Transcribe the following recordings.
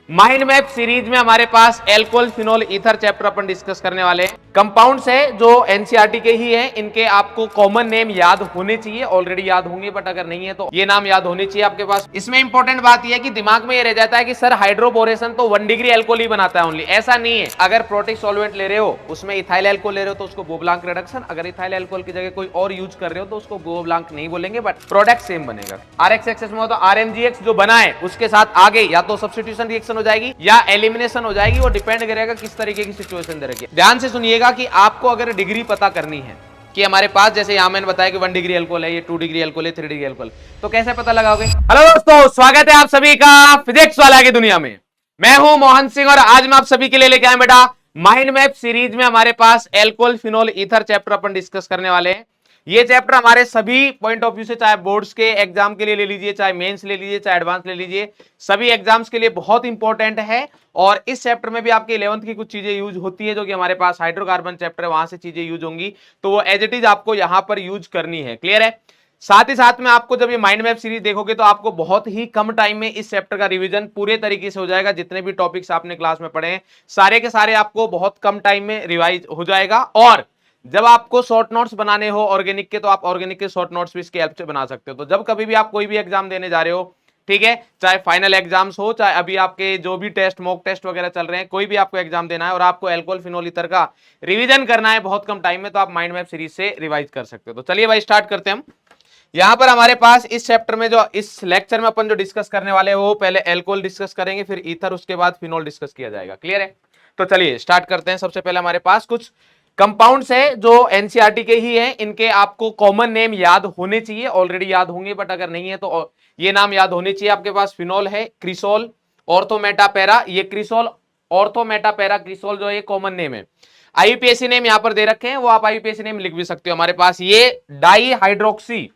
Mind map series में हमारे पास alcohol phenol ether chapter अपन discuss करने वाले हैं। कंपाउंड्स है जो एनसीईआरटी के ही हैं, इनके आपको कॉमन नेम याद होने चाहिए, ऑलरेडी याद होंगे, बट अगर नहीं है तो ये नाम याद होने चाहिए आपके पास। इसमें इंपॉर्टेंट बात यह है कि दिमाग में ये रह जाता है कि सर हाइड्रोबोरेशन तो 1 डिग्री एल्कोहल ही बनाता है ओनली, ऐसा नहीं है। अगर प्रोटिक सॉल्वेंट ले रहे हो, उसमें इथाइल एल्कोहल ले रहे हो तो उसको बोब्लांक रिडक्शन, अगर इथाइल एल्कोहल की जगह कोई और यूज कर रहे हो तो उसको बोब्लांक नहीं बोलेंगे, बट प्रोडक्ट सेम बनेगा। आरएक्स एक्सेस में हो तो आरएमजीएक्स जो बना है उसके साथ आगे या तो सब्स्टिट्यूशन रिएक्शन हो जाएगी या एलिमिनेशन हो जाएगी, वो डिपेंड करेगा किस तरीके की सिचुएशन दे रखी है। ध्यान से सुनिएगा कि आपको अगर डिग्री पता करनी है कि हमारे पास, जैसे यहां मैंने बताया कि 1 डिग्री अल्कोहल है, ये 2 डिग्री अल्कोहल है, 3 डिग्री अल्कोहल, तो कैसे पता लगाओगे? हेलो दोस्तों, स्वागत है आप सभी का फिजिक्स वाला की दुनिया में। मैं हूं मोहन सिंह और आज मैं आप सभी के लिए लेके आया बेटा माइंड मैप सीरीज में हमारे पास एल्कोहल फिनोल ईथर चैप्टर अपन डिस्कस करने वाले हैं। ये चैप्टर हमारे सभी पॉइंट ऑफ व्यू से, चाहे बोर्ड्स के एग्जाम के लिए ले लीजिए, चाहे मेंस ले लीजिए, चाहे एडवांस ले लीजिए, सभी एग्जाम्स के लिए बहुत इंपॉर्टेंट है। और इस चैप्टर में भी आपके 11th की कुछ चीजें यूज होती है, जो कि हमारे पास हाइड्रोकार्बन चैप्टर है वहां से चीजें यूज होंगी, तो वो एज इट इज आपको यहां पर यूज करनी है। क्लियर है? साथ ही साथ में आपको जब ये माइंड मैप सीरीज देखोगे तो आपको बहुत ही कम टाइम में इस चैप्टर का रिवीजन पूरे तरीके से हो जाएगा। जितने भी टॉपिक्स आपने क्लास में पढ़े हैं सारे के सारे आपको बहुत कम टाइम में रिवाइज हो जाएगा। और जब आपको शॉर्ट नोट्स बनाने हो ऑर्गेनिक के, तो आप ऑर्गेनिक के शॉर्ट नोट्स भी इसके हेल्प से बना सकते हो। तो जब कभी भी आप कोई भी एग्जाम देने जा रहे हो, ठीक है, चाहे फाइनल एग्जाम्स हो, चाहे अभी आपके जो भी टेस्ट, मॉक टेस्ट वगैरह चल रहे हैं, कोई भी आपको एग्जाम देना है और आपको एल्कोहल फिनोल ईथर का रिवीजन करना है बहुत कम टाइम में, तो आप माइंड मैप सीरीज से रिवाइज कर सकते हो। तो चलिए भाई स्टार्ट करते हैं हम। यहां पर हमारे पास इस चैप्टर में, जो इस लेक्चर में अपन जो डिस्कस करने वाले हैं, वो पहले एल्कोहल डिस्कस करेंगे, फिर ईथर, उसके बाद फिनोल डिस्कस किया जाएगा। क्लियर है? तो चलिए स्टार्ट करते हैं। सबसे पहले हमारे पास कुछ कंपाउंड्स है जो एनसीईआरटी के ही हैं, इनके आपको कॉमन नेम याद होने चाहिए, ऑलरेडी याद होंगे, बट अगर नहीं है तो ये नाम याद होने चाहिए आपके पास। फिनोल है, क्रिसोल, ऑर्थोमेटा पैरा, ये क्रिसोल, ऑर्थोमेटा पैरा क्रिसोल जो है कॉमन नेम है। आईयूपीएसी नेम यहां पर दे रखे हैं, वो आप आईयूपीएसी नेम लिख भी सकते हो। हमारे पास ये डाई हाइड्रोक्सी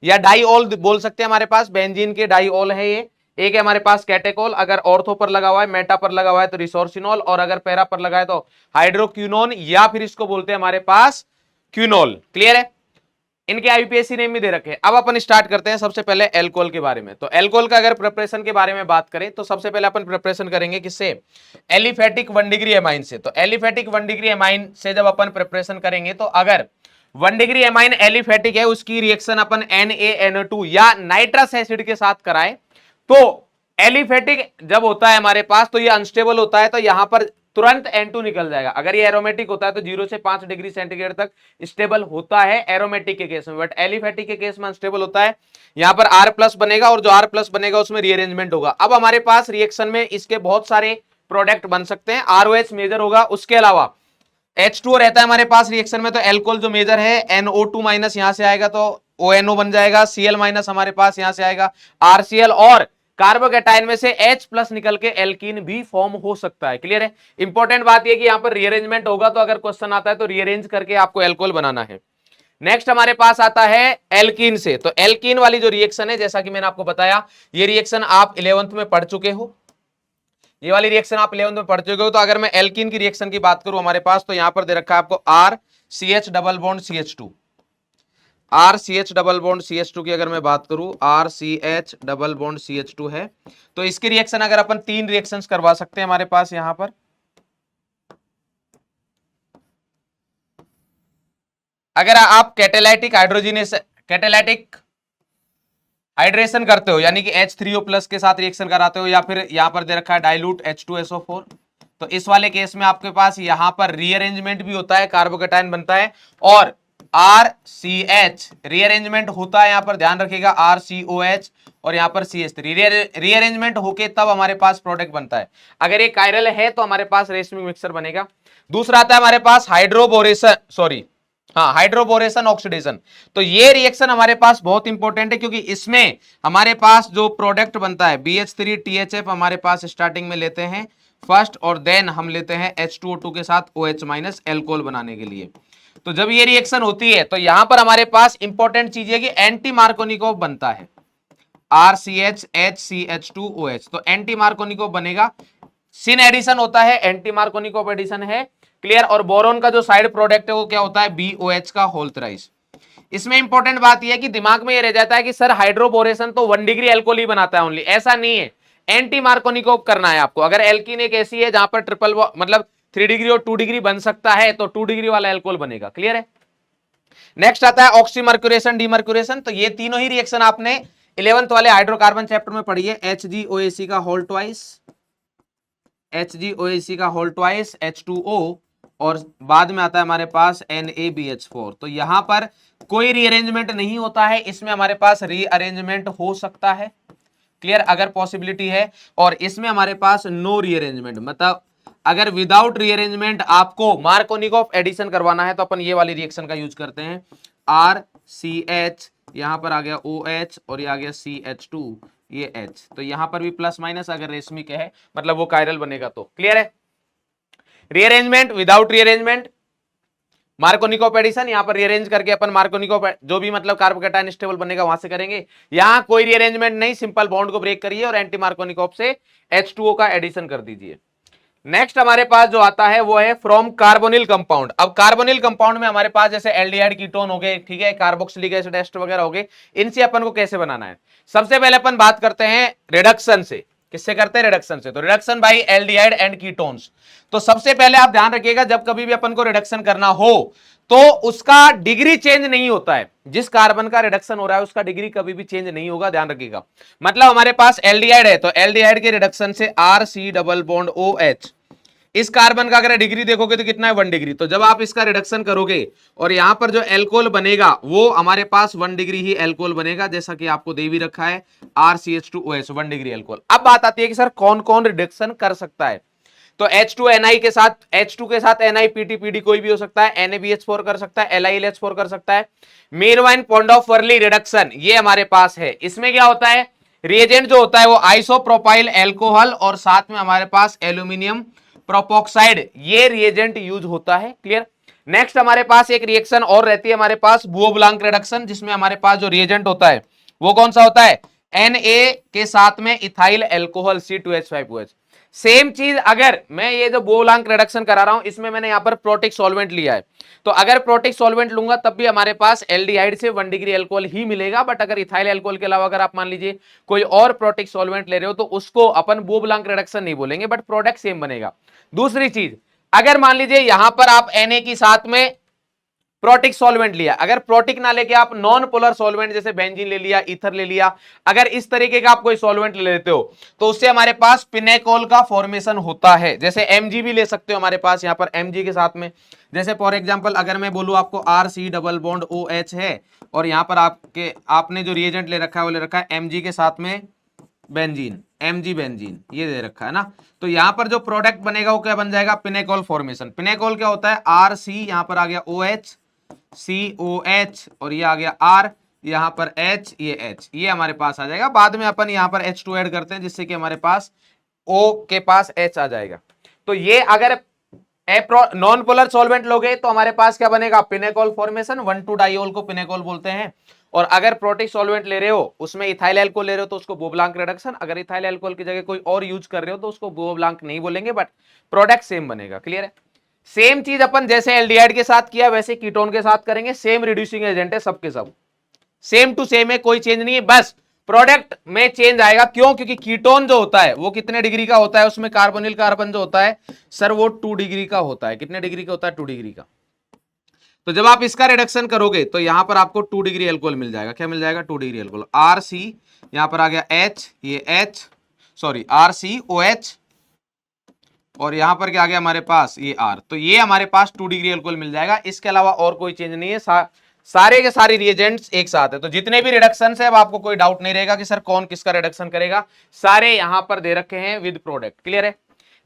या डाईओल बोल सकते हैं, हमारे पास बेंजीन के डाईओल है ये। एक है हमारे पास कैटेकोल, अगर ऑर्थो पर लगा हुआ है, मेटा पर लगा हुआ है तो रिसोर्सिनोल, और अगर पैरा पर लगा है तो हाइड्रोक्यूनोन, या फिर इसको बोलते हैं हमारे पास क्यूनोल। क्लियर है? इनके आईयूपीएसी नेम भी दे रखे हैं। अब अपन स्टार्ट करते हैं सबसे पहले एल्कोहल के बारे में। तो एल्कोहल का अगर प्रिपरेशन के बारे में बात करें तो सबसे पहले अपन प्रिपरेशन करेंगे किससे? एलिफेटिक 1 डिग्री एमाइन से। तो एलिफेटिक 1 डिग्री एमाइन से जब अपन प्रिपरेशन करेंगे, तो अगर 1 डिग्री एमाइन एलिफेटिक है, उसकी रिएक्शन अपन NaNO2 या नाइट्रस एसिड के साथ कराए, तो एलिफेटिक जब होता है हमारे पास तो ये अनस्टेबल होता है, तो यहां पर तुरंत N2 निकल जाएगा। अगर ये एरोमेटिक होता है तो 0 से 5 डिग्री सेंटीग्रेड तक स्टेबल होता है एरोमेटिक के केस में, बट एलिफेटिक के केस में अनस्टेबल होता है। यहां पर R प्लस बनेगा और जो R प्लस बनेगा उसमें रीअरेंजमेंट होगा। अब हमारे पास रिएक्शन में इसके बहुत सारे प्रोडक्ट बन सकते हैं। ROH मेजर होगा, उसके अलावा H2O रहता है हमारे पास रिएक्शन में, तो एल्कोहल जो मेजर है NO2 माइनस यहां से आएगा तो ONO बन जाएगा, Cl माइनस हमारे पास यहां से आएगा RCl, और कार्बोकैटायन में से H प्लस निकल के एल्कीन भी फॉर्म हो सकता है। क्लियर है? इंपॉर्टेंट बात यह कि यहां पर रीअरेंजमेंट होगा, तो अगर क्वेश्चन आता है तो रीअरेंज करके आपको एल्कोहल बनाना है। नेक्स्ट हमारे पास आता है एल्कीन से। तो एल्कीन वाली जो रिएक्शन है, जैसा कि मैंने आपको बताया, ये रिएक्शन आप 11th में पढ़ चुके हो, ये वाली रिएक्शन आप 11th में पढ़ चुके हो। तो अगर मैं एल्कीन की रिएक्शन की बात करूं हमारे पास, तो यहां पर दे रखा है आपको RCH double bond CH2, RCH double bond CH2 की अगर मैं बात करूं, RCH डबल बॉन्ड CH2 है, तो इसकी रिएक्शन अगर अपन 3 रिएक्शंस करवा सकते हैं हमारे पास यहां पर। अगर आप कैटेलाइटिक हाइड्रेशन करते हो, यानी कि H3O प्लस के साथ रिएक्शन कराते हो, या फिर यहां पर दे रखा है डाइल्यूट H2SO4, तो इस वाले केस में आपके पास यहां पर रीअरेंजमेंट भी होता है, कार्बोकैटायन बनता है, और RCH रीअरेंजमेंट होता है, यहां पर ध्यान रखिएगा, RCOH, और यहां पर CH3 रीअरेंजमेंट होके तब हमारे पास प्रोडक्ट बनता है। अगर ये कायरल है तो हमारे पास रेशमिक मिक्सर बनेगा। दूसरा आता है हमारे पास हाइड्रोबोरेशन ऑक्सीडेशन। तो ये रिएक्शन हमारे पास बहुत इंपॉर्टेंट है, क्योंकि इसमें हमारे पास जो प्रोडक्ट बनता है BH3THF हमारे पास स्टार्टिंग में लेते हैं फर्स्ट, और देन हम लेते हैं H2O2 के साथ OH माइनस एल्कोहल बनाने के लिए। तो जब ये रिएक्शन होती है तो यहां पर हमारे पास इंपॉर्टेंट चीज है कि एंटी मार्कोनिकोव बनता है, RCH HCH2OH, तो एंटी मार्कोनिकोव बनेगा। सिन एडिशन होता है, एंटी मार्कोनिकोव एडिशन है। क्लियर? और बोरोन का जो साइड प्रोडक्ट है वो क्या होता है? BOH का होल थ्राइस। इसमें इंपॉर्टेंट बात यह है कि दिमाग में ये रह जाता है कि सर हाइड्रोबोरेशन तो 1 डिग्री एल्कोहल ही बनाता है ओनली, ऐसा नहीं है। एंटी मार्कोनिकोव करना है आपको। अगर एल्कीन एक ऐसी है जहां पर ट्रिपल मतलब 3 डिग्री और 2 डिग्री बन सकता है तो 2 डिग्री वाला एल्कोहल बनेगा। क्लियर है। नेक्स्ट आता है ऑक्सीमर्क्यूरेशन, डीमर्क्यूरेशन। तो ये तीनों ही रिएक्शन आपने 11th वाले हाइड्रोकार्बन चैप्टर में पढ़ी है। HgOAc का होल ट्वाइस, HgOAc का होल ट्वाइस H2O, और बाद में आता है हमारे पास NaBH4। तो यहां पर कोई रीअरेंजमेंट नहीं होता है, इसमें हमारे पास रीअरेंजमेंट हो सकता है। क्लियर, अगर पॉसिबिलिटी है। और इसमें हमारे पास नो रीअरेंजमेंट, मतलब अगर विदाउट रीअरेंजमेंट आपको मार्कोनिकोव एडिशन करवाना है तो अपन ये वाली रिएक्शन का यूज करते हैं। RCH, यहां पर आ गया OH और ये आ गया CH2, ये H। तो यहां पर भी प्लस माइनस अगर रेशमिक है मतलब वो कायरल बनेगा। तो क्लियर है। Rearrangement, without rearrangement Markovnikov addition, यहां पर रीअरेंज करके अपन मार्कोनिकोव जो भी मतलब कार्बोकैटायन स्टेबल बनेगा वहां से करेंगे। यहां कोई रीअरेंजमेंट नहीं, सिंपल बॉन्ड को ब्रेक करिए और एंटी मार्कोनिकोव से H2O का एडिशन कर दीजिए। नेक्स्ट हमारे पास जो आता है वो है फ्रॉम कार्बोनिल कंपाउंड। अब कार्बोनिल कंपाउंड में हमारे पास जैसे एल्डिहाइड कीटोन हो गए, ठीक है, कार्बोक्सिलिक एसिड एस्टर वगैरह हो गए, इनसे अपन को कैसे बनाना है। सबसे पहले अपन बात करते हैं रिडक्शन से। किससे करते हैं? रिडक्शन से। तो reduction by aldehyde and ketones. तो सबसे पहले आप ध्यान रखिएगा जब कभी भी अपन को रिडक्शन करना हो तो उसका डिग्री चेंज नहीं होता है। जिस कार्बन का रिडक्शन हो रहा है उसका डिग्री कभी भी चेंज नहीं होगा, ध्यान रखिएगा। मतलब हमारे पास एल्डिहाइड है तो एल्डिहाइड के रिडक्शन से RC डबल बॉन्ड OH, इस कार्बन का अगर डिग्री देखोगे तो कितना है? 1 डिग्री। तो जब आप इसका रिडक्शन करोगे और यहां पर जो एल्कोहल बनेगा वो हमारे पास 1 डिग्री ही एल्कोहल बनेगा, जैसा कि आपको दे भी रखा है RCH2OH 1 डिग्री एल्कोहल। अब बात आती है कि सर कौन कौन रिडक्शन कर सकता है। तो H2Ni के साथ, H2 के साथ NiPTPD कोई भी हो सकता है, NaBH4 कर सकता है, LiLH4 कर सकता है। मेनवाइन पॉन्डोफर्ली रिडक्शन ये हमारे पास है। इसमें क्या होता है? रिएजेंट जो होता है वो आइसोप्रोपाइल एल्कोहल और साथ में हमारे पास एल्यूमिनियम प्रोपोक्साइड, ये रिएजेंट यूज होता है। क्लियर। नेक्स्ट हमारे पास एक रिएक्शन और रहती है हमारे पास, बुओ-ब्लांक रिडक्शन, जिसमें हमारे पास जो रिएजेंट होता है वो कौन सा होता है? Na के साथ में इथाइल एल्कोहल C2H5OH। सेम चीज अगर मैं ये जो बुओ-ब्लांक रिडक्शन करा रहा हूं इसमें मैंने यहां पर प्रोटिक सॉल्वेंट लिया है, तो अगर प्रोटिक सॉल्वेंट लूंगा तब भी हमारे पास एल्डिहाइड से 1 डिग्री एल्कोहल ही मिलेगा। बट अगर इथाइल एल्कोहल के अलावा अगर आप मान लीजिए कोई और प्रोटिक सॉल्वेंट ले रहे हो तो उसको अपन बुओ-ब्लांक रिडक्शन नहीं बोलेंगे, बट प्रोडक्ट सेम बनेगा। दूसरी चीज, अगर मान लीजिए यहां पर आप Na की साथ में प्रोटिक सॉल्वेंट लिया, अगर प्रोटिक ना लेके आप नॉन पोलर सॉल्वेंट जैसे बेंजीन ले लिया, ईथर ले लिया, अगर इस तरीके का आप कोई सॉल्वेंट ले लेते हो तो उससे हमारे पास पिनेकोल का फॉर्मेशन होता है। जैसे Mg भी ले सकते हो हमारे पास यहां पर Mg के साथ में, जैसे फॉर एग्जांपल अगर मैं बोलूं आपको RC डबल बॉन्ड OH है और यहां पर आपने जो रिएजेंट ले रखा है वो ले रखा है Mg के साथ में बेंजीन, Mg बेंजीन ये दे रखा है ना, तो यहां पर जो प्रोडक्ट बनेगा वो क्या बन जाएगा? Pinacol formation. पिनेकोल क्या होता है? RC, यहां पर आ गया OH, COH और ये आ गया R, यहां पर H, ये H, ये हमारे पास आ जाएगा। बाद में अपन यहां पर H2 ऐड करते हैं जिससे कि हमारे पास O के पास H आ जाएगा। तो ये अगर नॉन पोलर सॉल्वेंट लोगे तो हमारे पास क्या बनेगा? Pinacol formation. 1,2 डाइयोल को पिनेकोल बोलते हैं। और अगर प्रोटिक सॉल्वेंट ले रहे हो उसमें इथाइल एल्कोहल ले रहे हो तो उसको बुओ-ब्लांक रिडक्शन, अगर इथाइल एल्कोहल की जगह कोई और यूज कर रहे हो तो उसको बुओ-ब्लांक नहीं बोलेंगे, बट प्रोडक्ट सेम बनेगा। क्लियर है। सेम चीज अपन जैसे एल्डिहाइड के साथ किया वैसे कीटोन के साथ करेंगे। सेम रिड्यूसिंग एजेंट है सबके सब, सेम टू सेम है, कोई चेंज नहीं है, बस प्रोडक्ट में चेंज आएगा। क्यों? क्योंकि कीटोन जो होता है वो कितने डिग्री का होता है? उसमें कार्बोनिल कार्बन जो होता है सर वो 2 डिग्री का होता है। कितने डिग्री का होता है? 2 डिग्री का। तो जब आप इसका रिडक्शन करोगे तो यहां पर आपको 2 डिग्री एल्कोहल मिल जाएगा। क्या मिल जाएगा? 2 डिग्री एल्कोहल। RC, यहां पर आ गया H, ये H, सॉरी RCOH और यहां पर क्या आ गया हमारे पास? ये R। तो ये हमारे पास 2 डिग्री एल्कोहल मिल जाएगा। इसके अलावा और कोई चेंज नहीं है, सारे के सारे रिएजेंट्स एक साथ है। तो जितने भी रिडक्शन है अब आपको कोई डाउट नहीं रहेगा कि सर कौन किसका रिडक्शन करेगा, सारे यहां पर दे रखे हैं विद प्रोडक्ट। क्लियर है।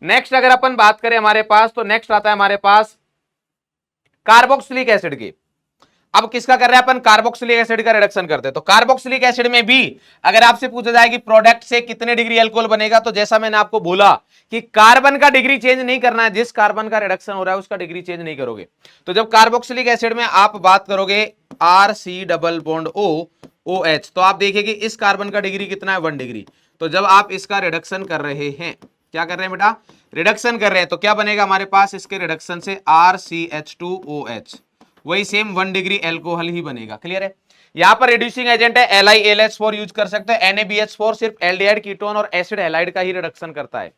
नेक्स्ट अगर अपन बात करें हमारे पास, तो नेक्स्ट आता है हमारे पास कार्बोक्सिलिक एसिड की। अब किसका कर रहे हैं अपन? कार्बोक्सिलिक एसिड का रिडक्शन करते हैं। तो कार्बोक्सिलिक एसिड में भी अगर आपसे पूछा जाए कि प्रोडक्ट से कितने डिग्री एल्कोहल बनेगा, तो जैसा मैंने आपको बोला कि कार्बन का डिग्री चेंज नहीं करना है, जिस कार्बन का रिडक्शन हो रहा है उसका डिग्री चेंज नहीं करोगे। तो जब कार्बोक्सिलिक एसिड में आप बात करोगे RC डबल बॉन्ड OH, तो आप देखिए कि इस कार्बन का डिग्री कितना है? 1 डिग्री। तो जब आप इसका रिडक्शन कर रहे हैं, क्या कर रहे हैं बेटा? रिडक्शन कर रहे हैं, तो क्या बनेगा हमारे पास? इसके रिडक्शन से RCH2OH, वही सेम 1 डिग्री एल्कोहल ही बनेगा। क्लियर है। यहां पर रिड्यूसिंग एजेंट है LiAlH4 यूज कर सकते हैं। NaBH4 सिर्फ एल्डिहाइड कीटोन और एसिड हैलाइड का ही रिडक्शन करता है।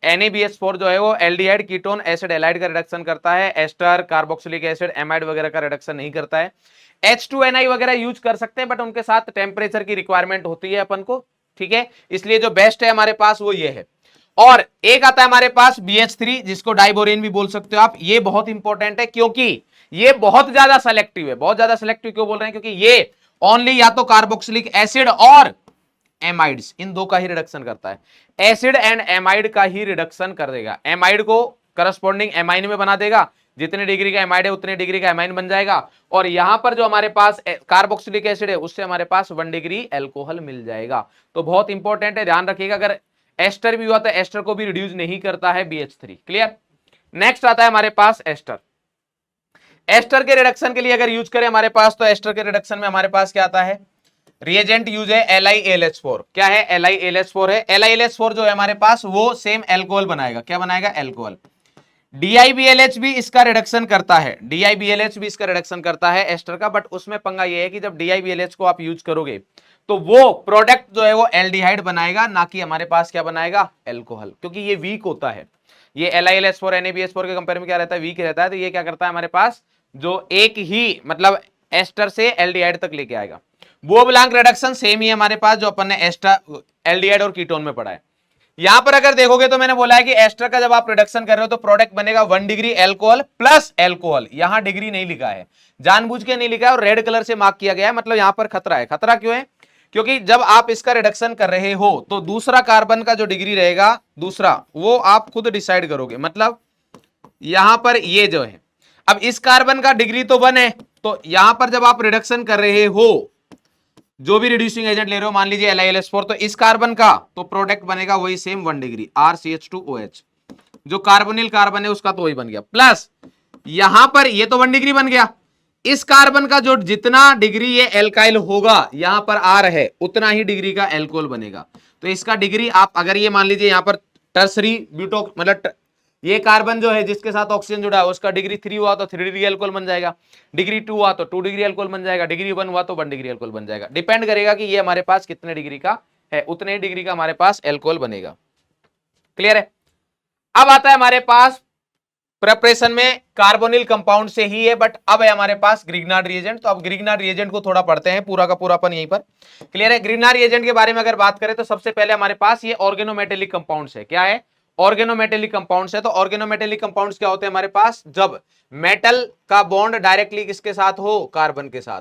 NaBH4 जो है वो एल्डिहाइड कीटोन एसिड हैलाइड का रिडक्शन करता है, एस्टर कार्बोक्सिलिक एसिड एमाइड वगैरह का रिडक्शन नहीं करता है। H2Ni वगैरह यूज कर सकते हैं बट उनके साथ टेम्परेचर की रिक्वायरमेंट होती है अपन को, ठीक है, इसलिए जो बेस्ट है हमारे पास वो ये है। और एक आता है हमारे पास BH3 जिसको डाइबोरेन भी बोल सकते हो आप। ये बहुत इंपॉर्टेंट है क्योंकि ये बहुत ज्यादा सेलेक्टिव है। बहुत ज्यादा सेलेक्टिव क्यों बोल रहे हैं? क्योंकि ये ओनली या तो कार्बोक्सिलिक एसिड और एमाइड्स, इन दो का ही रिडक्शन करता है। एसिड एंड एमाइड का ही रिडक्शन कर देगा। एमाइड को करस्पॉन्डिंग एमाइन में बना देगा, जितने डिग्री का एमाइड है उतने डिग्री का एमाइन बन जाएगा। और यहां पर जो हमारे पास कार्बोक्सिलिक एसिड है उससे हमारे पास 1 डिग्री एल्कोहल मिल जाएगा। तो बहुत इंपॉर्टेंट है, ध्यान रखिएगा। अगर एस्टर भी हुआ तो एस्टर को भी रिड्यूस नहीं करता है BH3। क्लियर। नेक्स्ट आता है हमारे पास एस्टर। एस्टर के रिडक्शन के लिए अगर यूज करें हमारे पास, तो एस्टर के रिडक्शन में हमारे पास क्या आता है? रिएजेंट यूज है LiAlH4। क्या है? LiAlH4 है। LiAlH4 जो है हमारे पास वो सेम एल्कोहल बनाएगा। क्या बनाएगा? एल्कोहल। DiBLH भी इसका रिडक्शन करता है। DiBLH भी इसका रिडक्शन करता है एस्टर का, बट उसमें पंगा ये है कि जब DiBLH को आप यूज करोगे तो वो प्रोडक्ट जो है वो एल्डिहाइड बनाएगा, ना कि हमारे पास क्या बनाएगा? एल्कोहल, क्योंकि ये वीक होता है। ये LiLH4 NaBH4 के कंपेयर में क्या रहता है? वीक रहता है। तो ये क्या करता है हमारे पास, जो एक ही मतलब एस्टर से एल्डिहाइड तक लेके आएगा। वो ब्लैंक रिडक्शन सेम ही है हमारे पास जो अपन ने एस्टर एल्डिहाइड और कीटोन में पढ़ा है। यहां पर अगर देखोगे तो मैंने बोला है कि एस्टर का जब आप रिडक्शन कर रहे हो तो प्रोडक्ट बनेगा 1 डिग्री एल्कोहल प्लस एल्कोहल। यहां डिग्री नहीं लिखा है, जानबूझ के नहीं लिखा है और रेड कलर से मार्क किया गया है, मतलब यहां पर खतरा है। खतरा क्यों है? क्योंकि जब आप इसका रिडक्शन कर रहे हो तो दूसरा कार्बन का जो डिग्री रहेगा दूसरा, वो आप खुद डिसाइड करोगे। मतलब यहां पर ये जो है, अब इस कार्बन का डिग्री तो 1 है, तो यहां पर जब आप रिडक्शन कर रहे हो, जो भी रिड्यूसिंग एजेंट ले रहे हो, मान लीजिए LiLH4, तो इस कार्बन का तो प्रोडक्ट बनेगा वही सेम 1 डिग्री RCH2OH। जो कार्बोनिल कार्बन है उसका तो वही बन गया, प्लस यहां पर ये तो 1 डिग्री बन गया। इस कार्बन का जो जितना डिग्री ये एल्काइल होगा, यहां पर R है, उतना ही डिग्री का एल्कोहल बनेगा। तो इसका डिग्री आप अगर ये मान लीजिए यहां पर टर्सरी ब्यूटो मतलब ये कार्बन जो है जिसके साथ ऑक्सीजन जुड़ा है उसका डिग्री 3 हुआ तो 3 डिग्री अल्कोहल बन जाएगा, डिग्री 2 हुआ तो 2 डिग्री अल्कोहल बन जाएगा, डिग्री 1 हुआ तो 1 डिग्री अल्कोहल बन जाएगा। डिपेंड करेगा कि ये हमारे पास कितने डिग्री का है, उतने ही डिग्री का हमारे पास एल्कोहल बनेगा। क्लियर है। अब आता है हमारे पास प्रिपरेशन में कार्बोनिल कंपाउंड से ही है, बट अब है हमारे पास ग्रिग्नार्ड रिएजेंट। तो अब ग्रिग्नार्ड रिएजेंट को थोड़ा पढ़ते हैं, पूरा का पूरा अपन यहीं पर। क्लियर है। ग्रिग्नार्ड रिएजेंट के बारे में अगर बात करें तो सबसे पहले हमारे पास ये ऑर्गेनोमेटेलिक कंपाउंड्स है। क्या है? ऑर्गेनोमेटेलिक कंपाउंड्स है। तो ऑर्गेनोमेटेलिक कंपाउंड्स क्या होते हैं हमारे पास? जब मेटल का बॉन्ड डायरेक्टली किसके साथ हो? कार्बन के साथ,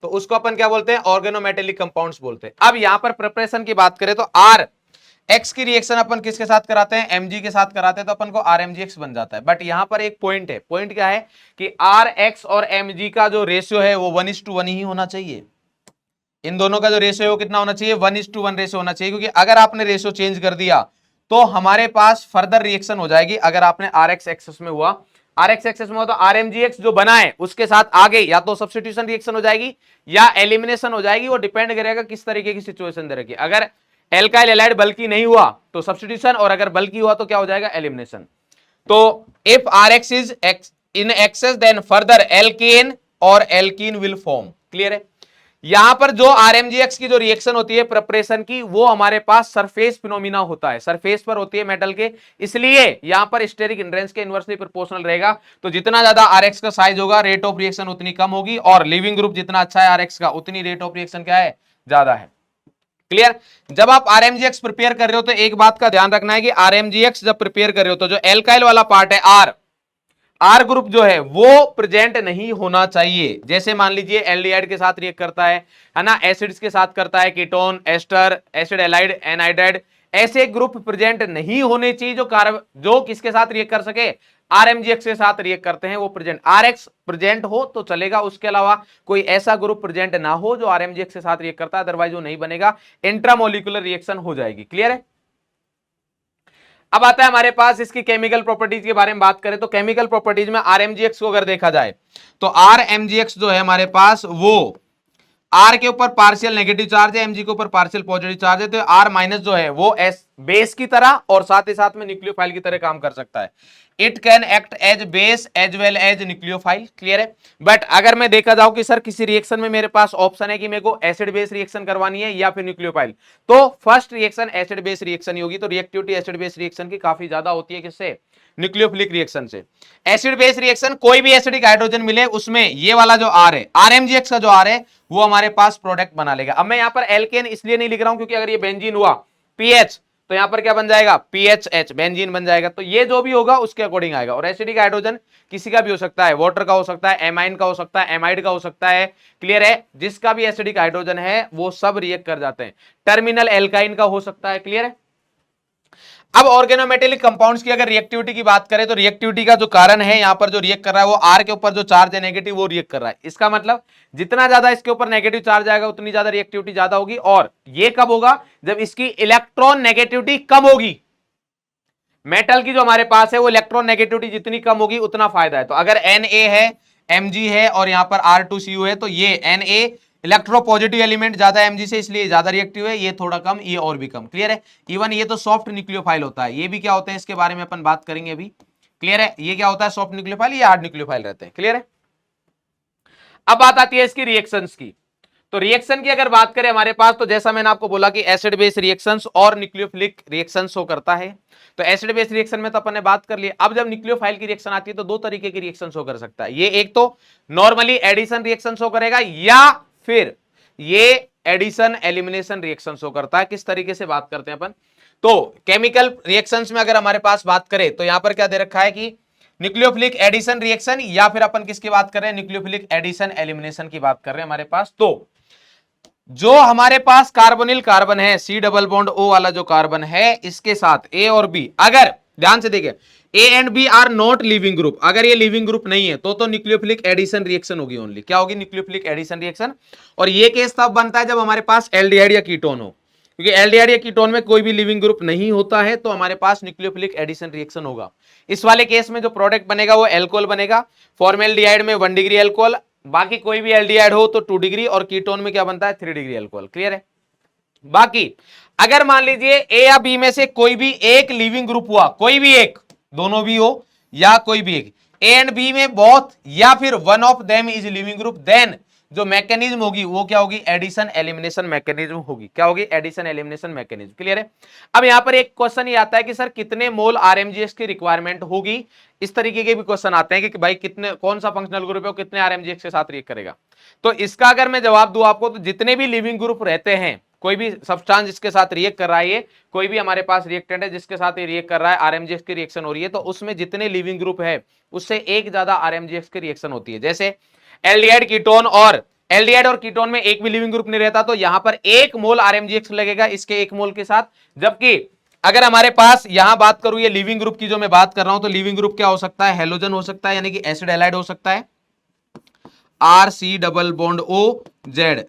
तो उसको अपन क्या बोलते हैं? ऑर्गेनोमेटेलिक कंपाउंड्स बोलते हैं। अब यहां पर प्रिपरेशन की बात करें तो आर एक्स की रिएक्शन अपन किसके साथ कराते हैं? Mg के साथ कराते हैं, तो अपन को RMgX बन जाता है। बट यहां पर एक पॉइंट है। पॉइंट क्या है कि Rx और Mg का जो रेशियो है वो 1:1 ही होना चाहिए। इन दोनों का जो रेशियो है वो कितना होना चाहिए? 1:1 रेशियो होना चाहिए, क्योंकि अगर आपने रेशियो चेंज कर दिया तो हमारे पास फर्दर रिएक्शन हो जाएगी। अगर आपने Rx एक्सेस में हुआ, Rx एक्सेस में हो तो RMgX जो बना है उसके साथ आगे या तो सब्स्टिट्यूशन रिएक्शन हो जाएगी या एलिमिनेशन हो जाएगी। वो डिपेंड करेगा किस तरीके की सिचुएशन दे रखी है। अगर एल्काइल एलाइड बल्कि नहीं हुआ तो सब्स्टिट्यूशन, और अगर बल्कि हुआ तो क्या हो जाएगा? एलिमिनेशन। तो if Rx is in excess then further alkane और एल्कीन विल फॉर्म। क्लियर है। यहां पर जो RMgX की जो रिएक्शन होती है प्रिपरेशन की, वो हमारे पास सरफेस फिनोमिना होता है, सरफेस पर होती है मेटल के, इसलिए यहां पर स्टेरिक हिंड्रेंस के इनवर्सली प्रोपोर्शनल रहेगा। तो जितना ज्यादा Rx का साइज होगा, रेट ऑफ रिएक्शन उतनी कम होगी, और लिविंग ग्रुप जितना अच्छा है Rx का, उतनी रेट ऑफ रिएक्शन क्या है? ज्यादा है। क्लियर। जब आप RMgX प्रिपेयर कर रहे हो तो एक बात का ध्यान रखना है कि RMgX जब प्रिपेयर कर रहे हो तो जो एल्काइल वाला पार्ट है आर ग्रुप जो है वो प्रेजेंट नहीं होना चाहिए। जैसे मान लीजिए एल्डिहाइड के साथ रिएक्ट करता है ना, एसिड्स के साथ करता है, ketone, ester, acid halide, anhydride, ऐसे ग्रुप प्रेजेंट नहीं होने चाहिए जो किसके साथ रिएक्ट कर सके? RMgX के साथ रिएक्ट करते हैं वो प्रेजेंट। Rx प्रेजेंट हो तो चलेगा, उसके अलावा कोई ऐसा ग्रुप प्रेजेंट ना हो जो RMgX के साथ रिएक्ट करता है, अदरवाइज वो नहीं बनेगा, इंट्रामोलिकुलर रिएक्शन हो जाएगी। क्लियर है। अब आता है हमारे पास इसकी केमिकल प्रॉपर्टीज के बारे में बात करें तो केमिकल प्रॉपर्टीज में RMgX को अगर देखा जाए तो RMgX जो है हमारे पास वो R के ऊपर पार्शियल नेगेटिव चार्ज है, Mg के ऊपर पार्शियल पॉजिटिव चार्ज है, तो R माइनस जो है वो बेस की तरह और साथ ही साथ में न्यूक्लियोफाइल की तरह काम कर सकता है। It can act as base as well as nucleophile, clear है। बट अगर मैं देखा जाऊं कि सर किसी रिएक्शन में मेरे पास ऑप्शन है कि मेरे को एसिड बेस रिएक्शन करवानी है या फिर न्यूक्लियोफाइल, तो first reaction acid base reaction ही होगी। तो रिएक्टिविटी एसिड बेस रिएक्शन की काफी ज्यादा होती है, किससे? न्यूक्लियोफिलिक रिएक्शन से। एसिड बेस रिएक्शन, कोई भी एसिडिक हाइड्रोजन मिले उसमें ये वाला जो आर है, आरएमजीएक्स का जो आर है, वो हमारे पास प्रोडक्ट बना लेगा। अब मैं यहां पर एल्केन इसलिए नहीं लिख रहा हूं क्योंकि अगर ये बेंजीन हुआ पीएच, तो यहां पर क्या बन जाएगा? पीएचएच, बेंजीन बन जाएगा। तो ये जो भी होगा उसके अकॉर्डिंग आएगा। और एसिडिक हाइड्रोजन किसी का भी हो सकता है, वाटर का हो सकता है, एमाइन का हो सकता है, एमाइड का हो सकता है, क्लियर है। जिसका भी एसिडिक हाइड्रोजन है वो सब रिएक्ट कर जाते हैं। टर्मिनल एल्काइन का हो सकता है, क्लियर है। अब ऑर्गेनोमेटेलिक कंपाउंड्स की अगर रिएक्टिविटी की बात करें तो रिएक्टिविटी का जो कारण है यहां पर जो रिएक्ट कर रहा है वो आर के ऊपर जो चार्ज है नेगेटिव, वो रिएक्ट कर रहा है। इसका मतलब जितना ज्यादा इसके ऊपर नेगेटिव चार्ज आएगा उतनी ज्यादा रिएक्टिविटी ज्यादा होगी। और ये कब होगा? जब इसकी इलेक्ट्रॉन नेगेटिविटी कम होगी। मेटल की जो हमारे पास है वो इलेक्ट्रॉन नेगेटिविटी जितनी कम होगी उतना फायदा है। तो अगर Na है, Mg है और यहां पर R2Cu है, तो ये Na इलेक्ट्रोपॉजिटिव एलिमेंट ज्यादा है Mg से, इसलिए ज्यादा रिएक्टिव है। ये थोड़ा कम, ये और भी कम, क्लियर है। इवन ये तो सॉफ्ट न्यूक्लियोफाइल होता है। ये भी क्या होते हैं इसके बारे में अपन बात करेंगे अभी, क्लियर है। ये क्या होता है? सॉफ्ट न्यूक्लियोफाइल, ये हार्ड न्यूक्लियोफाइल रहते हैं, क्लियर है। अब बात आती है इसकी रिएक्शंस की। तो रिएक्शन की अगर बात करें हमारे पास, तो जैसा मैंने आपको बोला कि एसिड बेस रिएक्शंस और न्यूक्लियोफिलिक रिएक्शंस हो करता है। तो एसिड बेस रिएक्शन में तो अपन ने बात कर ली। अब जब न्यूक्लियोफाइल की रिएक्शन आती है तो दो तरीके की रिएक्शंस हो कर सकता है। ये एक तो नॉर्मली एडिशन रिएक्शंस हो करेगा, या फिर ये एडिशन एलिमिनेशन रिएक्शंस हो करता है। किस तरीके से बात करते हैं अपन? तो केमिकल रिएक्शंस में अगर हमारे पास बात करें तो यहां पर क्या दे रखा है कि न्यूक्लियोफिलिक एडिशन रिएक्शन, या फिर अपन किसकी बात कर रहे हैं? न्यूक्लियोफिलिक एडिशन एलिमिनेशन की बात कर रहे हैं हमारे पास। तो जो हमारे पास कार्बोनिल कार्बन है, सी डबल बॉन्ड ओ वाला जो कार्बन है, इसके साथ ए और बी, अगर ध्यान से देखें, A and B are not leaving group, अगर ये लिविंग ग्रुप नहीं है तो न्यूक्लियोफिलिक एडिशन रिएक्शन होगी ओनली। क्या होगी? Nucleophilic addition reaction. और ये केस तब बनता है जब हमारे पास एल्डिहाइड या कीटोन हो, क्योंकि एल्डिहाइड या कीटोन में कोई भी लिविंग ग्रुप नहीं होता है, तो हमारे पास न्यूक्लियोफिलिक एडिशन रिएक्शन होगा। इस वाले केस में जो प्रोडक्ट बनेगा वो एल्कोहल बनेगा। फॉर्मेल्डिहाइड में 1 डिग्री एल्कोहल, बाकी कोई भी एल्डिहाइड हो तो 2 डिग्री, और कीटोन में क्या बनता है? 3 डिग्री एल्कोहल, क्लियर है। बाकी अगर मान लीजिए ए या बी में से कोई भी एक लिविंग ग्रुप हुआ, कोई भी एक, दोनों भी हो या कोई भी एक, ए एंड बी में बोथ या फिर one of them is leaving group, then जो मैकेनिज्म होगी वो क्या होगी? एडिशन एलिमिनेशन मैकेनिज्म होगी। क्या होगी? एडिशन एलिमिनेशन मैकेनिज्म, क्लियर है। अब यहां पर एक क्वेश्चन ये आता है कि सर कितने मोल आरएमजीएक्स की रिक्वायरमेंट होगी? इस तरीके के भी क्वेश्चन आते हैं कि भाई कितने, कौन सा फंक्शनल ग्रुप है वो कितने आरएमजीएक्स के साथ रिएक्ट करेगा। तो इसका अगर मैं जवाब दूं आपको, तो जितने भी लिविंग ग्रुप रहते हैं, कोई भी सब्सटेंस जिसके साथ रिएक्ट कर रहा है, ये कोई भी हमारे पास रिएक्टेंट है जिसके साथ ये रिएक्ट कर रहा है, आरएमजीएक्स की रिएक्शन हो रही है, तो उसमें जितने लिविंग ग्रुप है उससे एक ज्यादा आरएमजीएक्स की रिएक्शन होती है। जैसे एल्डिहाइड कीटोन, और एल्डिहाइड और कीटोन में एक भी लिविंग ग्रुप नहीं रहता, तो यहां पर 1 मोल आरएमजीएक्स लगेगा इसके 1 मोल के साथ। जबकि अगर हमारे पास यहां बात करूं ये लिविंग ग्रुप की जो मैं बात कर रहा हूं, तो लिविंग ग्रुप क्या हो सकता है? हेलोजन हो सकता है, यानी कि एसिड हैलाइड हो सकता है, R C double bond O Z.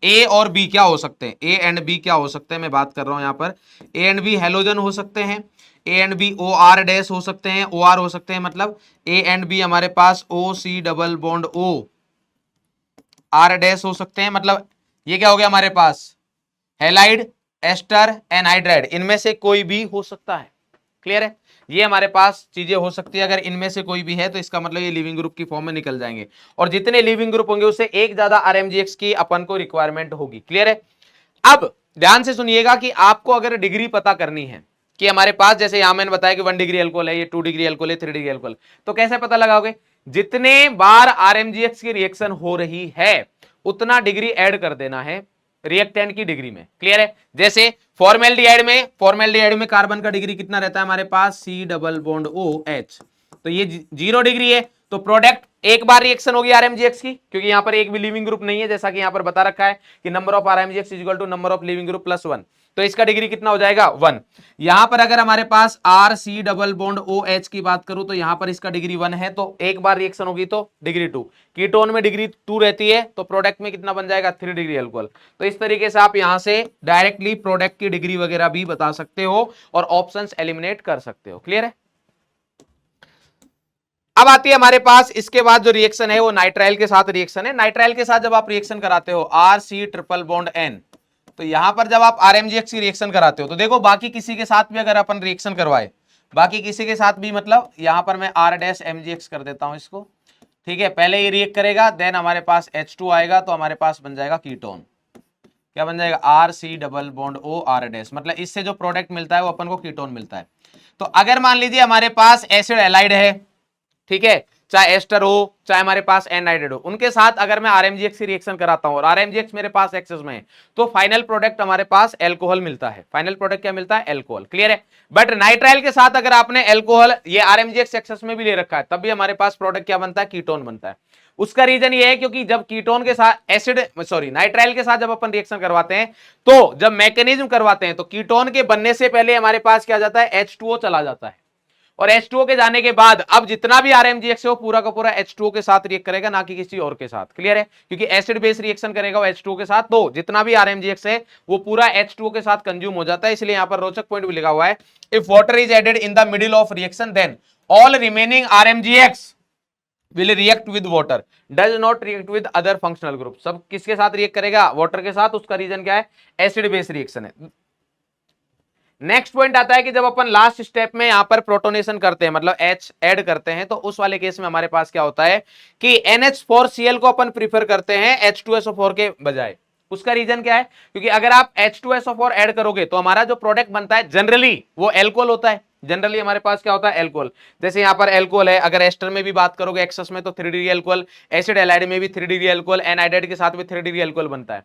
A और बी क्या हो सकते हैं? ए एंड बी क्या हो सकते हैं? मैं बात कर रहा हूं यहां पर ए एंड बी हेलोजन हो सकते हैं, A and B O R dash हो सकते हैं, ओ आर हो सकते हैं, मतलब ए एंड बी हमारे पास O C double bond O R dash हो सकते हैं। मतलब ये क्या हो गया हमारे पास? हेलाइड, एस्टर, एनहाइड्राइड, इनमें से कोई भी हो सकता है, क्लियर है। ये हमारे पास चीजें हो सकती है। अगर इनमें से कोई भी है तो इसका मतलब ये लिविंग ग्रुप की फॉर्म में निकल जाएंगे, और जितने लिविंग ग्रुप होंगे उससे एक ज्यादा आरएमजीएक्स की अपन को रिक्वायरमेंट होगी, क्लियर है। अब ध्यान से सुनिएगा कि आपको अगर डिग्री पता करनी है कि हमारे पास, जैसे यहां मैंने बताया कि 1 डिग्री एल्कोहल है, ये 2 डिग्री एल्कोहल है, 3 डिग्री एल्कोहल, तो कैसे पता लगाओगे? जितने बार आरएमजीएक्स की रिएक्शन हो रही है उतना डिग्री ऐड कर देना है रिएक्टेंट की डिग्री में, क्लियर है। जैसे फॉर्मेल्डिहाइड में कार्बन का डिग्री कितना रहता है हमारे पास? C double bond O H, तो ये 0 डिग्री है। तो प्रोडक्ट एक बार रिएक्शन होगी आरएमजीएक्स की, क्योंकि यहां पर एक भी लिविंग ग्रुप नहीं है, जैसा कि यहां पर बता रखा है कि number of RMgX is equal to number of leaving group plus 1, तो इसका डिग्री कितना हो जाएगा? 1। यहां पर अगर हमारे पास R C double bond O H की बात करूं तो यहां पर इसका डिग्री 1 है, तो एक बार रिएक्शन होगी तो डिग्री 2। कीटोन में डिग्री 2 रहती है, तो प्रोडक्ट में कितना बन जाएगा? 3 डिग्री एल्कोहल। तो इस तरीके से आप यहां से डायरेक्टली प्रोडक्ट की डिग्री वगैरह भी बता सकते हो और ऑप्शंस एलिमिनेट कर सकते हो, क्लियर है। अब आती है हमारे पास इसके बाद जो रिएक्शन है वो नाइट्राइल के साथ रिएक्शन है। नाइट्राइल के साथ जब आप रिएक्शन कराते हो, R C triple bond N, तो यहां पर जब आप RMGX की रिएक्शन कराते हो तो देखो बाकी किसी के साथ भी अगर अपन रिएक्शन करवाए, बाकी किसी के साथ भी, मतलब यहां पर मैं R-MgX कर देता हूं इसको, ठीक है। पहले ये रिएक्ट करेगा, देन हमारे पास H2 आएगा, तो हमारे पास बन जाएगा कीटोन। क्या बन जाएगा? RC double bond O R-, मतलब इससे जो प्रोडक्ट मिलता है वो अपन को कीटोन मिलता है। तो अगर मान लीजिए हमारे पास एसिड एलाइड है, ठीक है, चाहे एस्टर हो चाहे हमारे पास एनाइडेड हो, उनके साथ अगर मैं RMGX की रिएक्शन कराता हूं और RMGX मेरे पास एक्सेस में है, तो फाइनल प्रोडक्ट हमारे पास एल्कोहल मिलता है। फाइनल प्रोडक्ट क्या मिलता है? एल्कोहल। क्लियर है? बट नाइट्राइल के साथ अगर आपने एल्कोहल ये RMGX एक्सेस में भी ले रखा है, तब भी हमारे पास प्रोडक्ट क्या बनता है? कीटोन बनता है। उसका रीजन ये है क्योंकि जब कीटोन के साथ नाइट्राइल के साथ जब अपन रिएक्शन करवाते हैं, तो जब मैकेनिज्म करवाते हैं, तो कीटोन के बनने से पहले हमारे पास क्या जाता है? H2O चला जाता है, और H2O के जाने के बाद अब जितना भी RMGX है वो पूरा का पूरा H2O के साथ रिएक्ट करेगा, ना कि किसी और के साथ। क्लियर है? क्योंकि एसिड बेस रिएक्शन करेगा वो H2O के साथ, तो जितना भी RMGX है वो पूरा H2O के साथ कंज्यूम हो जाता है। इसलिए यहां पर रोचक पॉइंट भी लिखा हुआ है, if water is added in the middle of reaction then all remaining RMGX will react with water does not react with other functional group। सब किसके साथ रिएक्ट करेगा? वाटर के साथ। उसका रीजन क्या है? एसिड बेस रिएक्शन है। नेक्स्ट पॉइंट आता है कि जब अपन लास्ट स्टेप में यहां पर प्रोटोनेशन करते हैं, मतलब H ऐड करते हैं, तो उस वाले केस में हमारे पास क्या होता है कि NH4Cl को अपन प्रीफर करते हैं H2SO4 के बजाय। उसका रीजन क्या है? क्योंकि अगर आप H2SO4 ऐड करोगे तो हमारा जो प्रोडक्ट बनता है जनरली वो एल्कोहल होता है। जनरली हमारे पास क्या होता है? एल्कोहल। जैसे यहां पर एल्कोहल है, अगर एस्टर में भी बात करोगे एक्सेस में, तो 3 डिग्री एल्कोहल, एसिड एलाइड में भी 3 डिग्री एल्कोहल, एनाइडेड के साथ भी 3 डिग्री एल्कोहल बनता है।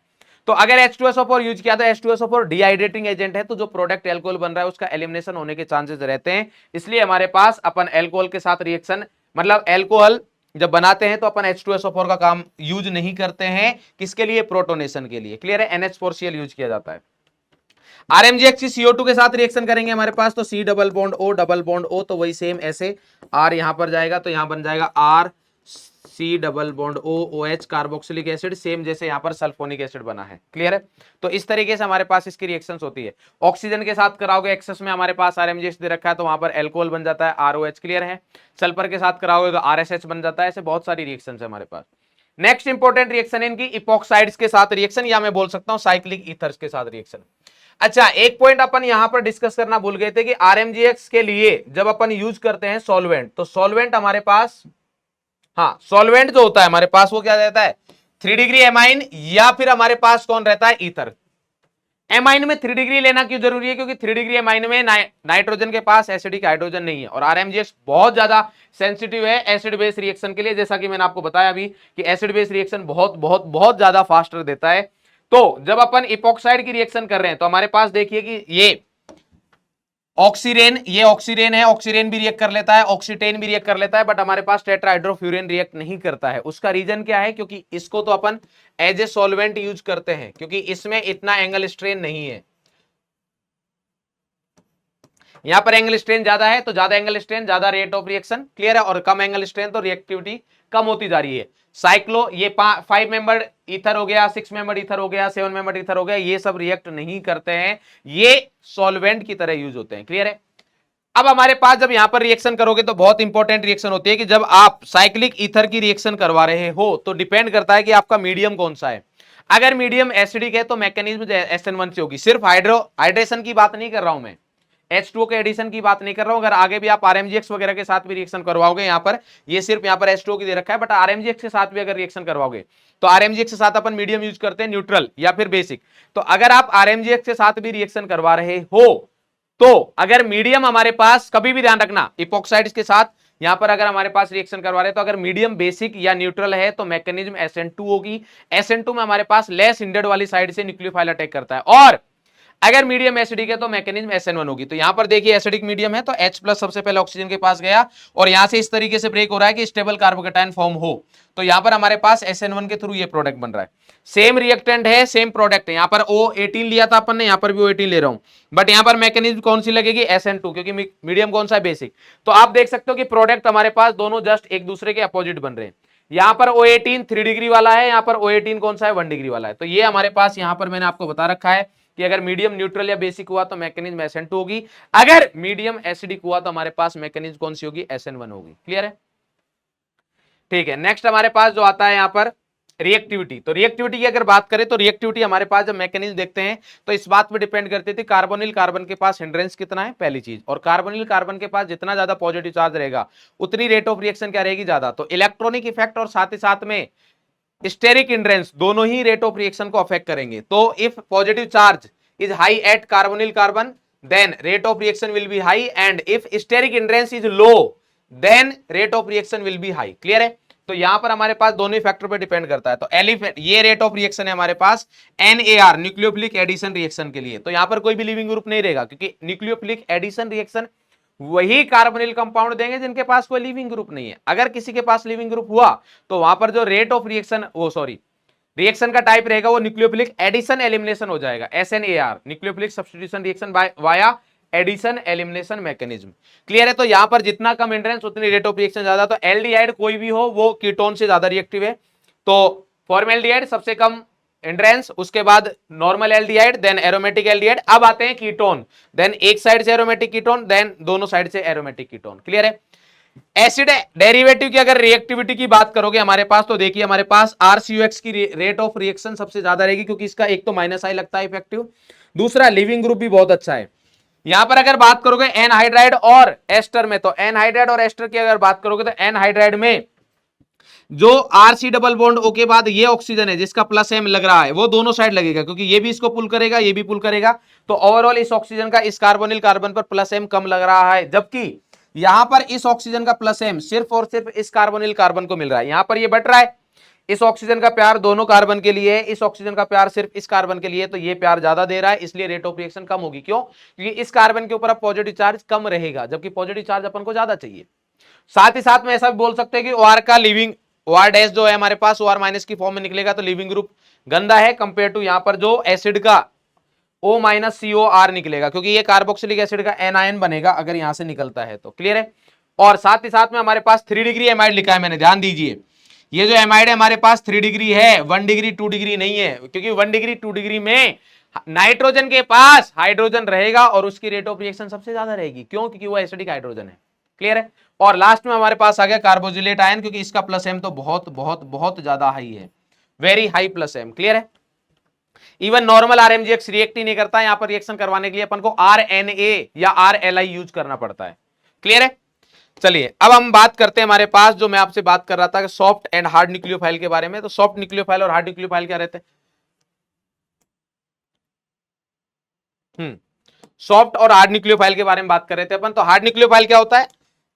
तो अगर H2SO4 यूज किया तो H2SO4 डिहाइड्रेटिंग एजेंट है, तो जो प्रोडक्ट एल्कोहल बन रहा है उसका एलिमिनेशन होने के चांसेस रहते हैं। इसलिए हमारे पास अपन एल्कोहल के साथ रिएक्शन, मतलब एल्कोहल जब बनाते हैं तो अपन H2SO4 का काम यूज नहीं करते हैं। किसके लिए? प्रोटोनेशन के लिए। क्लियर है? NH4Cl यूज किया जाता है। RMGX CO2 के साथ रिएक्शन करेंगे हमारे पास, तो C double bond O double bond O, तो वही सेम ऐसे R यहां पर जाएगा, तो यहां बन जाएगा R C double bond O OH carboxylic acid, same जैसे यहां पर सल्फोनिक एसिड बना है। क्लियर है? तो इस तरीके से हमारे पास इसकी रिएक्शंस होती है। ऑक्सीजन के साथ कराओगे एक्सेस में, हमारे पास RMGX दे रखा है, तो वहां पर एल्कोहल बन जाता है ROH। क्लियर है? सल्फर के साथ कराओगे तो RSH बन जाता है। ऐसे बहुत सारी रिएक्शंस है हमारे पास। नेक्स्ट इंपॉर्टेंट रिएक्शन है इनकी इपॉक्साइड्स के साथ रिएक्शन, या मैं बोल सकता हूं साइक्लिक ईथर्स के साथ रिएक्शन। अच्छा, एक पॉइंट अपन यहां पर डिस्कस करना भूल गए थे कि RMGX के लिए जब अपन यूज करते हैं सॉल्वेंट, तो सॉल्वेंट हमारे पास, हाँ, सॉल्वेंट जो होता है हमारे पास वो क्या रहता है? 3 डिग्री एमाइन, या फिर हमारे पास कौन रहता है? ईथर। एमाइन में 3 डिग्री लेना क्यों जरूरी है? क्योंकि 3 डिग्री एमाइन में नाइट्रोजन के पास एसिडिक हाइड्रोजन नहीं है, और RMGX बहुत ज्यादा सेंसिटिव है एसिड बेस रिएक्शन के लिए। जैसा कि मैंने आपको बताया अभी कि एसिड बेस रिएक्शन बहुत बहुत बहुत ज्यादा फास्टर देता है। तो जब अपन इपॉक्साइड की रिएक्शन कर रहे हैं, तो हमारे पास देखिए कि ये ऑक्सीरेन, ये ऑक्सीरेन है, ऑक्सीरेन भी रिएक्ट कर लेता है, ऑक्सीटेन भी रिएक्ट कर लेता है, बट हमारे पास टेट्राहाइड्रोफ्यूरेन रिएक्ट नहीं करता है। उसका रीजन क्या है? क्योंकि इसको तो अपन एज ए सॉल्वेंट यूज करते हैं, क्योंकि इसमें इतना एंगल स्ट्रेन नहीं है। यहां पर एंगल स्ट्रेन ज्यादा है, तो ज्यादा एंगल स्ट्रेन ज्यादा रेट ऑफ रिएक्शन। क्लियर है? और कम एंगल स्ट्रेन तो रिएक्टिविटी कम होती जा रही है। साइक्लो, ये 5 मेंबर ईथर हो गया, 6 मेंबर ईथर हो गया, 7 मेंबर ईथर हो गया, ये सब रिएक्ट नहीं करते हैं, ये सॉल्वेंट की तरह यूज होते हैं। क्लियर है? अब हमारे पास जब यहां पर रिएक्शन करोगे तो बहुत इंपॉर्टेंट रिएक्शन होती है कि जब आप साइक्लिक ईथर की रिएक्शन करवा रहे हो, तो डिपेंड करता है कि आपका मीडियम कौन सा है। अगर मीडियम एसिडिक है तो मैकेनिज्म SN1 से होगी। सिर्फ हाइड्रेशन की बात नहीं कर रहा हूं मैं, H2O के एडिशन की बात नहीं कर रहा हूं। अगर आगे भी आप RMGX वगैरह के साथ भी रिएक्शन करवाओगे, यहां पर ये सिर्फ यहां पर H2O की दे रखा है, बट RMGX के साथ भी अगर रिएक्शन करवाओगे, तो RMGX के साथ अपन मीडियम यूज करते हैं, न्यूट्रल या फिर बेसिक। तो अगर आप RMGX के साथ भी रिएक्शन करवा रहे हो, तो अगर मीडियम हमारे पास, कभी भी ध्यान रखना, इपॉक्साइड्स के साथ यहां पर अगर हमारे पास रिएक्शन करवा रहे हैं, तो अगर मीडियम, बेसिक या न्यूट्रल है, तो मैकेनिज्म SN2 होगी। SN2 में हमारे पास लेस हिंडेड वाली साइड से न्यूक्लियोफाइल अटैक करता है, और अगर मीडियम एसिडिक है तो मैकेनिज्म SN1 होगी। तो यहां पर देखिए एसिडिक मीडियम है, तो H+ सबसे पहले ऑक्सीजन के पास गया, और यहां से इस तरीके से ब्रेक हो रहा है कि स्टेबल कार्बोकेटायन फॉर्म हो, तो यहां पर हमारे पास SN1 के थ्रू ये प्रोडक्ट बन रहा है। सेम रिएक्टेंट है, सेम प्रोडक्ट है। यहां पर O18 लिया था अपन ने, यहां पर भी O18 ले रहा हूं, बट यहां पर मैकेनिज्म कौन सी लगेगी? SN2, क्योंकि मीडियम कौन सा है? बेसिक। तो आप देख सकते हो कि प्रोडक्ट हमारे पास दोनों जस्ट एक दूसरे के अपोजिट बन रहे हैं। यहां पर O18 3 डिग्री वाला है, यहां पर O18 कौन सा है? 1 डिग्री वाला है। तो ये हमारे पास यहां पर मैंने आपको बता रखा है कि अगर मीडियम, न्यूट्रल या बेसिक हुआ तो मैकेनिज्म SN2 होगी, अगर मीडियम एसिडिक हुआ तो हमारे पास मैकेनिज्म कौन सी होगी? SN1 होगी। क्लियर है? ठीक है। नेक्स्ट हमारे पास जो आता है यहां पर रिएक्टिविटी, तो रिएक्टिविटी की अगर बात करें तो रिएक्टिविटी हमारे पास जब मैकेनिज्म देखते हैं तो इस बात पे डिपेंड करती थी कार्बोनिल कार्बन के पास हिंड्रेंस कितना है पहली चीज, और कार्बोनिल कार्बन के पास जितना ज्यादा पॉजिटिव चार्ज रहेगा उतनी रेट ऑफ रिएक्शन क्या रहेगी ज्यादा। तो इलेक्ट्रॉनिक इफेक्ट और साथ ही साथ में स्टेरिक हिंड्रेंस दोनों ही रेट ऑफ रिएक्शन को अफेक्ट करेंगे। तो if positive charge is high at carbonyl carbon then rate of reaction will be high, and if steric hindrance is low then rate of reaction will be high. Clear है? तो यहां पर हमारे पास दोनों ही factor पे depend करता है। तो एलिफेंट ये रेट ऑफ रिएक्शन है हमारे पास NAR न्यूक्लियोफिलिक एडिशन रिएक्शन के लिए। तो यहां पर कोई भी लिविंग ग्रुप नहीं रहेगा क्योंकि न्यूक्लियोफिलिक एडिशन रिएक्शन वही कार्बोनिल कंपाउंड देंगे जिनके पास कोई लिविंग ग्रुप नहीं है। अगर किसी के पास लिविंग ग्रुप हुआ तो वहां पर जो रेट ऑफ रिएक्शन रिएक्शन का टाइप रहेगा वो न्यूक्लियोफिलिक एडिशन एलिमिनेशन हो जाएगा, SNAR nucleophilic substitution reaction via addition elimination mechanism. Clear है? तो यहां पर जितना कम हिंड्रेंस उतनी रेट ऑफ रिएक्शन ज्यादा। तो एल्डिहाइड कोई भी हो वो कीटोन से ज्यादा रिएक्टिव है। तो फॉर्मेल्डिहाइड सबसे कम हिंड्रेंस, उसके बाद normal aldehyde, then aromatic aldehyde, अब आते हैं कीटोन, देन एक साइड से एरोमेटिक कीटोन, देन दोनों साइड से एरोमेटिक कीटोन। क्लियर है? एसिड डेरिवेटिव की अगर रिएक्टिविटी की बात करोगे हमारे पास तो देखिए हमारे पास RCOX की रेट ऑफ रिएक्शन सबसे ज्यादा रहेगी क्योंकि इसका एक तो माइनस आई लगता है इफेक्टिव, दूसरा लिविंग ग्रुप भी बहुत अच्छा है। यहां पर अगर बात करोगे एनहाइड्राइड और एस्टर में, तो एनहाइड्राइड और एस्टर की अगर बात करोगे तो एनहाइड्राइड में जो RC डबल बॉन्ड O के बाद ये ऑक्सीजन है जिसका प्लस M लग रहा है वो दोनों साइड लगेगा क्योंकि ये भी इसको पुल करेगा ये भी पुल करेगा। तो ओवरऑल इस ऑक्सीजन का इस कार्बोनिल कार्बन पर प्लस M कम लग रहा है, जबकि यहां पर इस ऑक्सीजन का प्लस M सिर्फ और सिर्फ इस कार्बोनिल कार्बन को मिल रहा है। यहां पर ये बढ़ रहा है, इस ऑक्सीजन का प्यार दोनों कार्बन के लिए है, इस ऑक्सीजन का प्यार सिर्फ इस कार्बन के लिए, तो ये प्यार ज्यादा दे रहा है इसलिए रेट ऑफ रिएक्शन कम होगी। क्यों? क्योंकि इस कार्बन के ऊपर अब पॉजिटिव चार्ज कम रहेगा जबकि पॉजिटिव चार्ज अपन को ज्यादा चाहिए। साथ ही साथ में ऐसा भी बोल सकते हैं कि OR का लिविंग OR डैश जो है हमारे पास OR माइनस की फॉर्म में निकलेगा तो लिविंग ग्रुप गंदा है कंपेयर टू यहां पर जो एसिड का O माइनस COR निकलेगा क्योंकि ये कार्बोक्सिलिक एसिड का एनायन बनेगा अगर यहां से निकलता है तो। क्लियर है? और साथ ही साथ में हमारे पास 3 डिग्री एमाइड लिखा है मैंने, ध्यान दीजिए ये जो एमाइड है हमारे पास 3 डिग्री है, 1 डिग्री 2 डिग्री नहीं है, क्योंकि 1 डिग्री 2 डिग्री में नाइट्रोजन के पास हाइड्रोजन रहेगा और उसकी रेट ऑफ रिएक्शन सबसे ज्यादा रहेगी। क्यों? क्योंकि वो एसिडिक हाइड्रोजन है। क्लियर है? और लास्ट में हमारे पास आ गया कार्बोजिलेट आयन क्योंकि इसका प्लस M तो बहुत बहुत बहुत ज्यादा हाई है, very high plus M। Clear है? इवन नॉर्मल RMGX रिएक्ट ही नहीं करता, यहां पर रिएक्शन करवाने के लिए अपन को RNA या RLI यूज करना पड़ता है। क्लियर है? चलिए अब हम बात करते हैं हमारे पास जो मैं आपसे बात कर रहा था सॉफ्ट एंड हार्ड न्यूक्लियोफाइल के बारे में। तो सॉफ्ट न्यूक्लियोफाइल और हार्ड न्यूक्लियोफाइल क्या रहते हैं? सॉफ्ट और हार्ड न्यूक्लियोफाइल के बारे में बात कर रहे थे अपन। तो हार्ड न्यूक्लियोफाइल क्या होता है?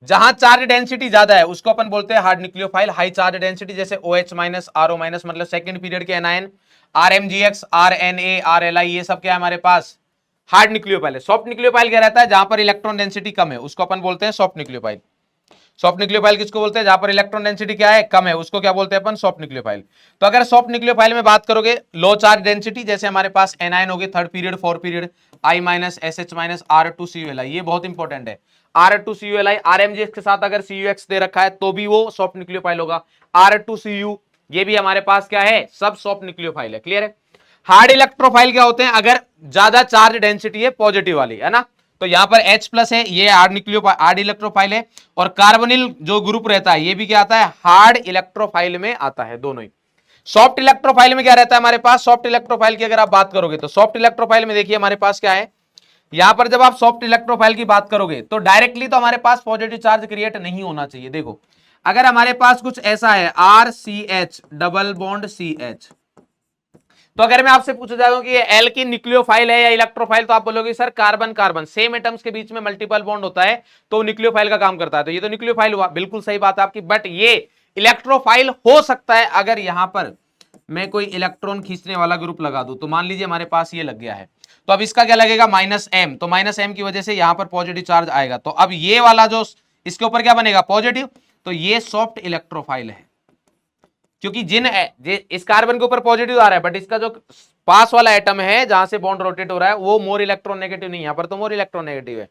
जहां चार्ज डेंसिटी ज्यादा है उसको अपन बोलते हैं hard nucleophile. High charge density जैसे OH माइनस RO माइनस मतलब सेकंड पीरियड के एनायन, RMGX RNA RLI ये सब क्या है हमारे पास हार्ड न्यूक्लियोफाइल है। सॉफ्ट न्यूक्लियोफाइल क्या रहता है? जहां पर इलेक्ट्रॉन डेंसिटी कम है उसको अपन बोलते हैं सॉफ्ट न्यूक्लियोफाइल। सॉफ्ट न्यूक्लियोफाइल किसको बोलते हैं? जहां पर इलेक्ट्रॉन डेंसिटी क्या है? कम है, उसको क्या बोलते हैं अपन? Soft nucleophile. तो अगर सॉफ्ट न्यूक्लियोफाइल में बात करोगे लो चार्ज डेंसिटी जैसे हमारे पास एनायन हो गए third period fourth period I minus SH minus R2CuLi, ये बहुत इंपॉर्टेंट है। R2CuLi RMGX के साथ अगर CuX दे रखा है तो भी वो सॉफ्ट न्यूक्लियोफाइल होगा। R2Cu ये भी हमारे पास क्या है? सब सॉफ्ट न्यूक्लियोफाइल है। क्लियर है? हार्ड इलेक्ट्रोफाइल क्या होते हैं? अगर ज्यादा चार्ज डेंसिटी है पॉजिटिव वाली, है ना, तो यहां पर H प्लस है, ये हार्ड इलेक्ट्रोफाइल है, और कार्बोनिल जो ग्रुप रहता है ये भी क्या आता है? हार्ड इलेक्ट्रोफाइल में आता है, दोनों ही। सॉफ्ट इलेक्ट्रोफाइल में क्या रहता है हमारे पास? सॉफ्ट इलेक्ट्रोफाइल की अगर आप बात करोगे तो सॉफ्ट इलेक्ट्रोफाइल में देखिए हमारे पास क्या है, यहां पर जब आप सॉफ्ट इलेक्ट्रोफाइल की बात करोगे तो डायरेक्टली तो हमारे पास पॉजिटिव चार्ज क्रिएट नहीं होना चाहिए। देखो अगर हमारे पास कुछ ऐसा है RCH डबल बॉन्ड CH, तो अगर मैं आपसे पूछा जाऊं कि ये एल्किन न्यूक्लियोफाइल है या इलेक्ट्रोफाइल तो आप बोलोगे sir carbon carbon same atoms के बीच में मल्टीपल बॉन्ड होता है तो न्यूक्लियोफाइल का काम करता है, तो ये तो न्यूक्लियोफाइल हुआ। बिल्कुल सही बात है आपकी, बट ये इलेक्ट्रोफाइल हो सकता है अगर यहां पर मैं कोई इलेक्ट्रॉन खींचने वाला ग्रुप लगा दूं। तो मान लीजिए हमारे पास ये लग गया है तो अब इसका क्या लगेगा? माइनस M, तो माइनस M की वजह से यहां पर पॉजिटिव चार्ज आएगा, तो अब ये वाला जो इसके ऊपर क्या बनेगा? पॉजिटिव, तो ये सॉफ्ट इलेक्ट्रोफाइल है क्योंकि इस कार्बन के ऊपर पॉजिटिव आ रहा है बट इसका जो पास वाला एटम है जहां से बॉन्ड रोटेट हो रहा है वो मोर इलेक्ट्रॉन नेगेटिव नहीं, यहां पर तो मोर इलेक्ट्रॉन नेगेटिव है,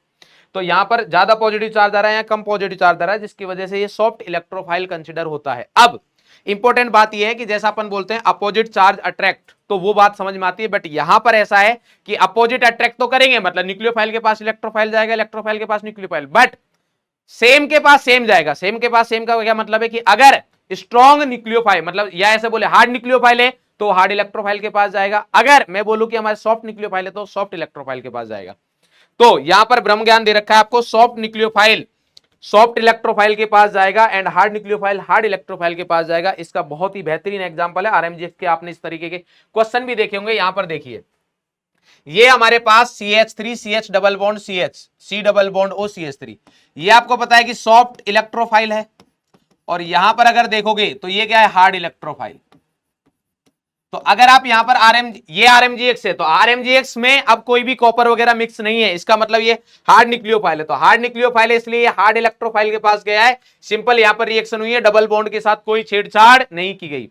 तो यहां पर ज्यादा पॉजिटिव चार्ज आ रहा है या कम पॉजिटिव चार्ज आ रहा है जिसकी वजह से ये सॉफ्ट इलेक्ट्रोफाइल कंसिडर होता है। अब इंपॉर्टेंट बात यह है कि जैसा अपन बोलते हैं अपोजिट चार्ज अट्रैक्ट, तो वो बात समझ में आती है, बट यहां पर ऐसा है कि अपोजिट अट्रैक्ट तो करेंगे, मतलब न्यूक्लियोफाइल के पास इलेक्ट्रोफाइल जाएगा, इलेक्ट्रोफाइल के पास न्यूक्लियोफाइल, बट सेम के पास सेम जाएगा। सेम के पास सेम का क्या मतलब है कि अगर स्ट्रॉन्ग न्यूक्लियोफाइल, मतलब या ऐसे बोले हार्ड न्यूक्लियोफाइल है तो हार्ड इलेक्ट्रोफाइल के पास जाएगा। अगर मैं बोलूं कि हमारे सॉफ्ट न्यूक्लियोफाइल है तो सॉफ्ट इलेक्ट्रोफाइल के पास जाएगा। तो यहां पर ब्रह्म ज्ञान दे रखा है आपको, सॉफ्ट न्यूक्लियोफाइल सॉफ्ट इलेक्ट्रोफाइल के पास जाएगा and hard nucleophile hard electrophile के पास जाएगा। इसका बहुत ही बेहतरीन एग्जांपल है आरएमजीएक्स के, आपने इस तरीके के क्वेश्चन भी देखे होंगे। यहां पर देखिए, ये हमारे पास CH3 CH double bond CH C double bond O CH3, ये आपको पता है कि सॉफ्ट इलेक्ट्रोफाइल है। और यहां पर अगर देखोगे तो ये क्या है, हार्ड इलेक्ट्रोफाइल। तो अगर आप यहां पर ये आरएमजीएक्स है तो आरएमजीएक्स में अब कोई भी कॉपर वगैरह मिक्स नहीं है, इसका मतलब ये हार्ड न्यूक्लियोफाइल है। तो हार्ड न्यूक्लियोफाइल है इसलिए ये हार्ड इलेक्ट्रोफाइल के पास गया है। सिंपल यहां पर रिएक्शन हुई है, डबल बॉन्ड के साथ कोई छेड़छाड़ नहीं की गई।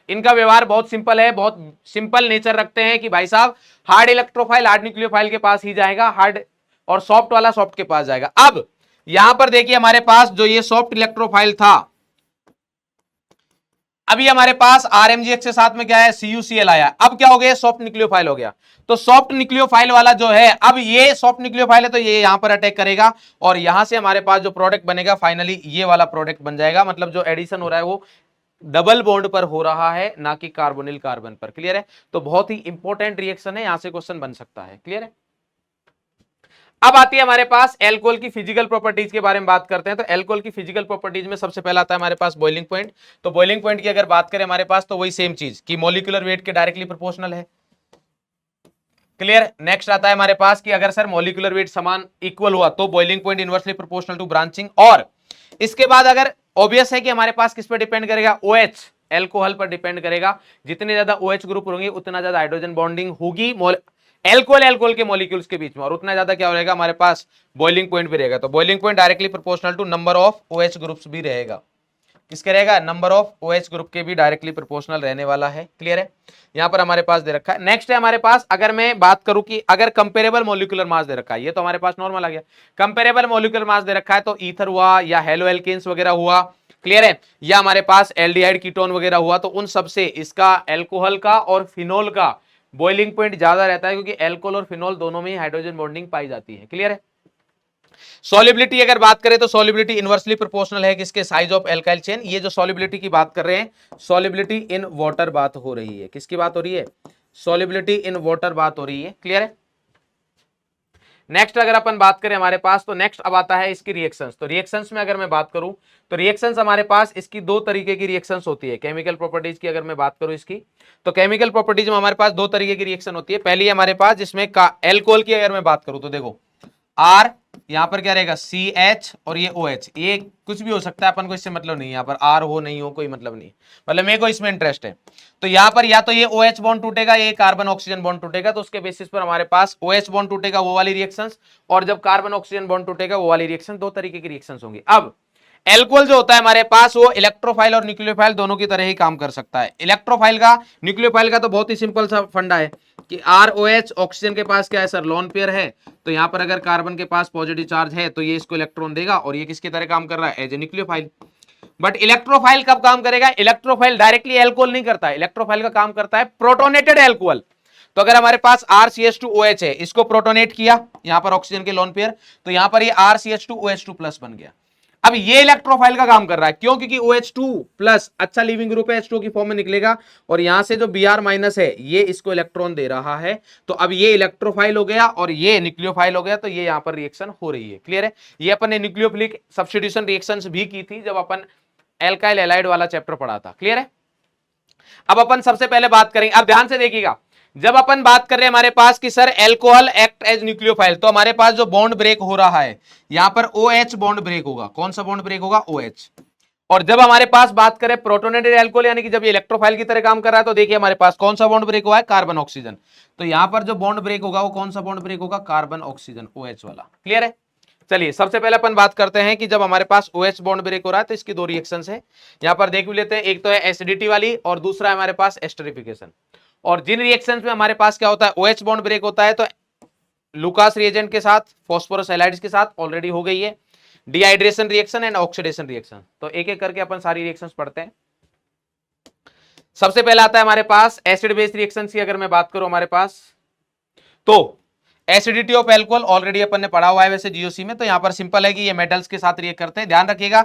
इनका व्यवहार बहुत सिंपल है, बहुत सिंपल नेचर रखते हैं कि भाई साहब हार्ड इलेक्ट्रोफाइल हार्ड न्यूक्लियोफाइल के पास ही जाएगा, हार्ड और सॉफ्ट वाला सॉफ्ट के पास जाएगा। अब यहां पर देखिए हमारे पास जो ये सॉफ्ट इलेक्ट्रोफाइल था, अभी हमारे पास आरएमजीएक्स के साथ में क्या है, CuCl आया। अब क्या हो गया, सॉफ्ट न्यूक्लियोफाइल हो गया। तो सॉफ्ट न्यूक्लियोफाइल वाला जो है, अब ये सॉफ्ट न्यूक्लियोफाइल है तो ये यहां पर अटैक करेगा और यहां से हमारे पास जो प्रोडक्ट बनेगा फाइनली ये वाला प्रोडक्ट बन जाएगा। मतलब जो एडिशन हो रहा है वो डबल बॉन्ड पर हो रहा है, ना कि कार्बोनिल कार्बन पर। क्लियर है? तो बहुत ही इंपॉर्टेंट रिएक्शन है, यहां से क्वेश्चन बन सकता है। क्लियर है? अब आती है हमारे पास एल्कोहल की फिजिकल प्रॉपर्टीज के बारे में बात करते हैं। तो एल्कोहल की फिजिकल प्रॉपर्टीज में सबसे पहला आता है हमारे पास बॉइलिंग पॉइंट। तो बॉइलिंग पॉइंट की अगर बात करें हमारे पास तो वही सेम चीज कि मॉलिक्यूलर वेट के डायरेक्टली प्रोपोर्शनल है। क्लियर? नेक्स्ट आता है हमारे पास कि अगर सर मॉलिक्यूलर वेट समान इक्वल हुआ तो boiling point inversely proportional to branching. और इसके बाद अगर ऑब्वियस है कि हमारे पास किस पर डिपेंड करेगा, OH एल्कोहल पर डिपेंड करेगा। जितने ज्यादा OH ग्रुप होंगे उतना ज्यादा हाइड्रोजन बॉन्डिंग होगी एल्कोहल के मॉलिक्यूल्स के बीच में, और उतना ज्यादा क्या रहेगा हमारे पास, बॉइलिंग पॉइंट भी रहेगा। तो boiling point directly proportional to number of OH groups भी रहेगा। किसके रहेगा, नंबर ऑफ OH ग्रुप के भी डायरेक्टली प्रोपोर्शनल रहने वाला है। क्लियर है? यहां पर हमारे पास दे रखा है। नेक्स्ट है हमारे पास, अगर मैं बात करूं कि अगर कंपेरेबल मॉलिक्यूलर मास दे रखा है, ये तो हमारे पास नॉर्मल आ गया। कंपेरेबल मॉलिक्यूलर मास दे रखा है तो ईथर हुआ या हेलो एल्केन्स वगैरह हुआ, क्लियर है, या हमारे पास एल्डिहाइड कीटोन वगैरह हुआ, तो उन सबसे इसका एल्कोहल का और फिनोल का बॉइलिंग पॉइंट ज्यादा रहता है, क्योंकि एल्कोहल और फिनोल दोनों में ही हाइड्रोजन बॉन्डिंग पाई जाती है। क्लियर है? सॉल्युबिलिटी अगर बात करें तो सॉल्युबिलिटी इनवर्सली प्रोपोर्शनल है किसके, साइज ऑफ एल्काइल चेन। ये जो सॉल्युबिलिटी की बात कर रहे हैं, सॉल्युबिलिटी इन वाटर बात हो रही है। किसकी बात हो रही है, सॉल्युबिलिटी इन वाटर बात हो रही है। क्लियर है? नेक्स्ट अगर अपन बात करें हमारे पास, तो नेक्स्ट अब आता है इसकी रिएक्शंस। तो रिएक्शंस में अगर मैं बात करूं तो रिएक्शंस हमारे पास इसकी दो तरीके की रिएक्शंस होती है। केमिकल प्रॉपर्टीज की अगर मैं बात करूं इसकी, तो केमिकल प्रॉपर्टीज में हमारे पास दो तरीके की रिएक्शन होती है। पहली हमारे पास जिसमें एल्कोहल की अगर मैं बात करूं तो देखो R, यहां पर क्या रहेगा CH और ये OH, ये कुछ भी हो सकता है, अपन को इससे मतलब नहीं है। यहां पर R हो नहीं हो कोई मतलब नहीं, मतलब मेरे को इसमें इंटरेस्ट है। तो यहां पर या तो ये OH बॉन्ड टूटेगा, ये कार्बन ऑक्सीजन बॉन्ड टूटेगा, तो उसके बेसिस पर हमारे पास OH बॉन्ड टूटेगा वो वाली रिएक्शंस, और जब कार्बन ऑक्सीजन बॉन्ड टूटेगा वो वाली रिएक्शन। दो तरीके की रिएक्शंस होंगी। अब एल्कोहल जो होता है हमारे पास वो इलेक्ट्रोफाइल और न्यूक्लियोफाइल दोनों की तरह ही काम कर सकता है। इलेक्ट्रोफाइल का, न्यूक्लियोफाइल का तो बहुत ही सिंपल सा फंडा है कि ROH ऑक्सीजन के पास क्या है सर, लोन पेयर है। तो यहां पर अगर कार्बन के पास पॉजिटिव चार्ज है तो ये इसको इलेक्ट्रॉन देगा, और ये किसकी तरह काम कर रहा है, as a nucleophile. But electrophile कब काम करेगा, इलेक्ट्रोफाइल डायरेक्टली एल्कोहल नहीं करता है, इलेक्ट्रोफाइल का काम करता है प्रोटोनेटेड एल्कोहल। तो अगर हमारे पास RCH2OH है, इसको प्रोटोनेट किया यहां पर ऑक्सीजन के लोन पेयर, तो यहां पर ये RCH2OH2 प्लस बन गया। अब ये इलेक्ट्रोफाइल का काम कर रहा है, क्यों, क्योंकि OH2 प्लस अच्छा लिविंग ग्रुप है, H2 की फॉर्म में निकलेगा, और यहां से जो Br माइनस है ये इसको इलेक्ट्रॉन दे रहा है। तो अब ये इलेक्ट्रोफाइल हो गया और ये न्यूक्लियोफाइल हो गया, तो ये यहां पर रिएक्शन हो रही है। क्लियर है? ये अपन ने न्यूक्लियोफिलिक सब्स्टिट्यूशन रिएक्शंस भी की थी जब अपन एल्काइल एलाइड वाला चैप्टर पढ़ा था। क्लियर है? अब अपन सबसे पहले बात करेंगे, अब ध्यान से देखिएगा, जब अपन बात कर रहे हैं हमारे पास कि sir alcohol act as nucleophile, तो हमारे पास जो बॉन्ड ब्रेक हो रहा है यहां पर OH बॉन्ड ब्रेक होगा। कौन सा बॉन्ड ब्रेक होगा, OH। और जब हमारे पास बात करें प्रोटोनेटेड एल्कोहल, यानी कि जब ये इलेक्ट्रोफाइल की तरह काम कर रहा है, तो देखिए हमारे पास कौन सा बॉन्ड ब्रेक हुआ है, कार्बन ऑक्सीजन। तो यहां पर जो बॉन्ड ब्रेक होगा वो कौन सा बॉन्ड ब्रेक होगा, कार्बन ऑक्सीजन OH वाला। क्लियर है? चलिए सबसे पहले अपन बात करते हैं कि जब हमारे पास OH बॉन्ड ब्रेक हो रहा है तो इसकी दो रिएक्शंस है, यहां पर देख भी लेते हैं। एक तो है एसिडिटी वाली और दूसरा है हमारे पास एस्टरिफिकेशन। और जिन रिएक्शंस में हमारे पास क्या होता है, OH बॉन्ड ब्रेक होता है, तो लुकास रिएजेंट के साथ, फास्फोरस हैलाइड्स के साथ ऑलरेडी हो गई है dehydration reaction and oxidation reaction. तो एक एक करके अपन सारी रिएक्शंस पढ़ते हैं। सबसे पहला आता है हमारे पास एसिड बेस रिएक्शन की अगर मैं बात करूं हमारे पास, तो एसिडिटी ऑफ एल्कोहल ऑलरेडी अपन ने पढ़ा हुआ है वैसे जीओसी में। तो यहां पर सिंपल है कि ये मेटल्स के साथ रिएक्ट करते हैं। ध्यान रखिएगा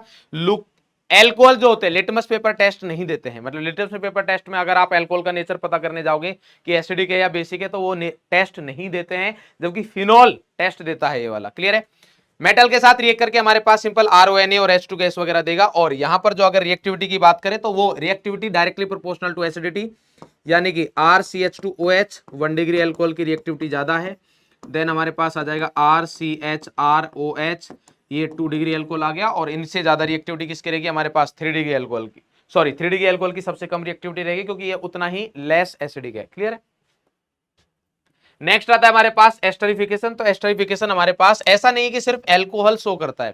एल्कोहल जो होते हैं लिटमस पेपर टेस्ट नहीं देते हैं, मतलब लिटमस पेपर टेस्ट में अगर आप एल्कोहल का नेचर पता करने जाओगे कि एसिडिक है या बेसिक है तो वो टेस्ट नहीं देते हैं, जबकि फिनॉल टेस्ट देता है ये वाला। क्लियर है? मेटल के साथ रिएक्ट करके हमारे पास सिंपल RONA और H2 गैस वगैरह देगा। और यहां पर जो अगर रिएक्टिविटी की बात करें तो वो reactivity directly proportional to acidity, यानी कि RCH2OH 1 डिग्री एल्कोहल की रिएक्टिविटी ज्यादा है। देन हमारे पास आ जाएगा RCHROH, ये 2 डिग्री एल्कोहल आ गया। और इनसे ज्यादा रिएक्टिविटी किसकी रहेगी हमारे पास 3 डिग्री एल्कोहल की, सॉरी 3 डिग्री एल्कोहल की सबसे कम रिएक्टिविटी रहेगी क्योंकि ये उतना ही लेस एसिडिक है। क्लियर है? नेक्स्ट आता है हमारे पास एस्टरिफिकेशन। तो एस्टरिफिकेशन हमारे पास ऐसा नहीं है कि सिर्फ एल्कोहल शो करता है,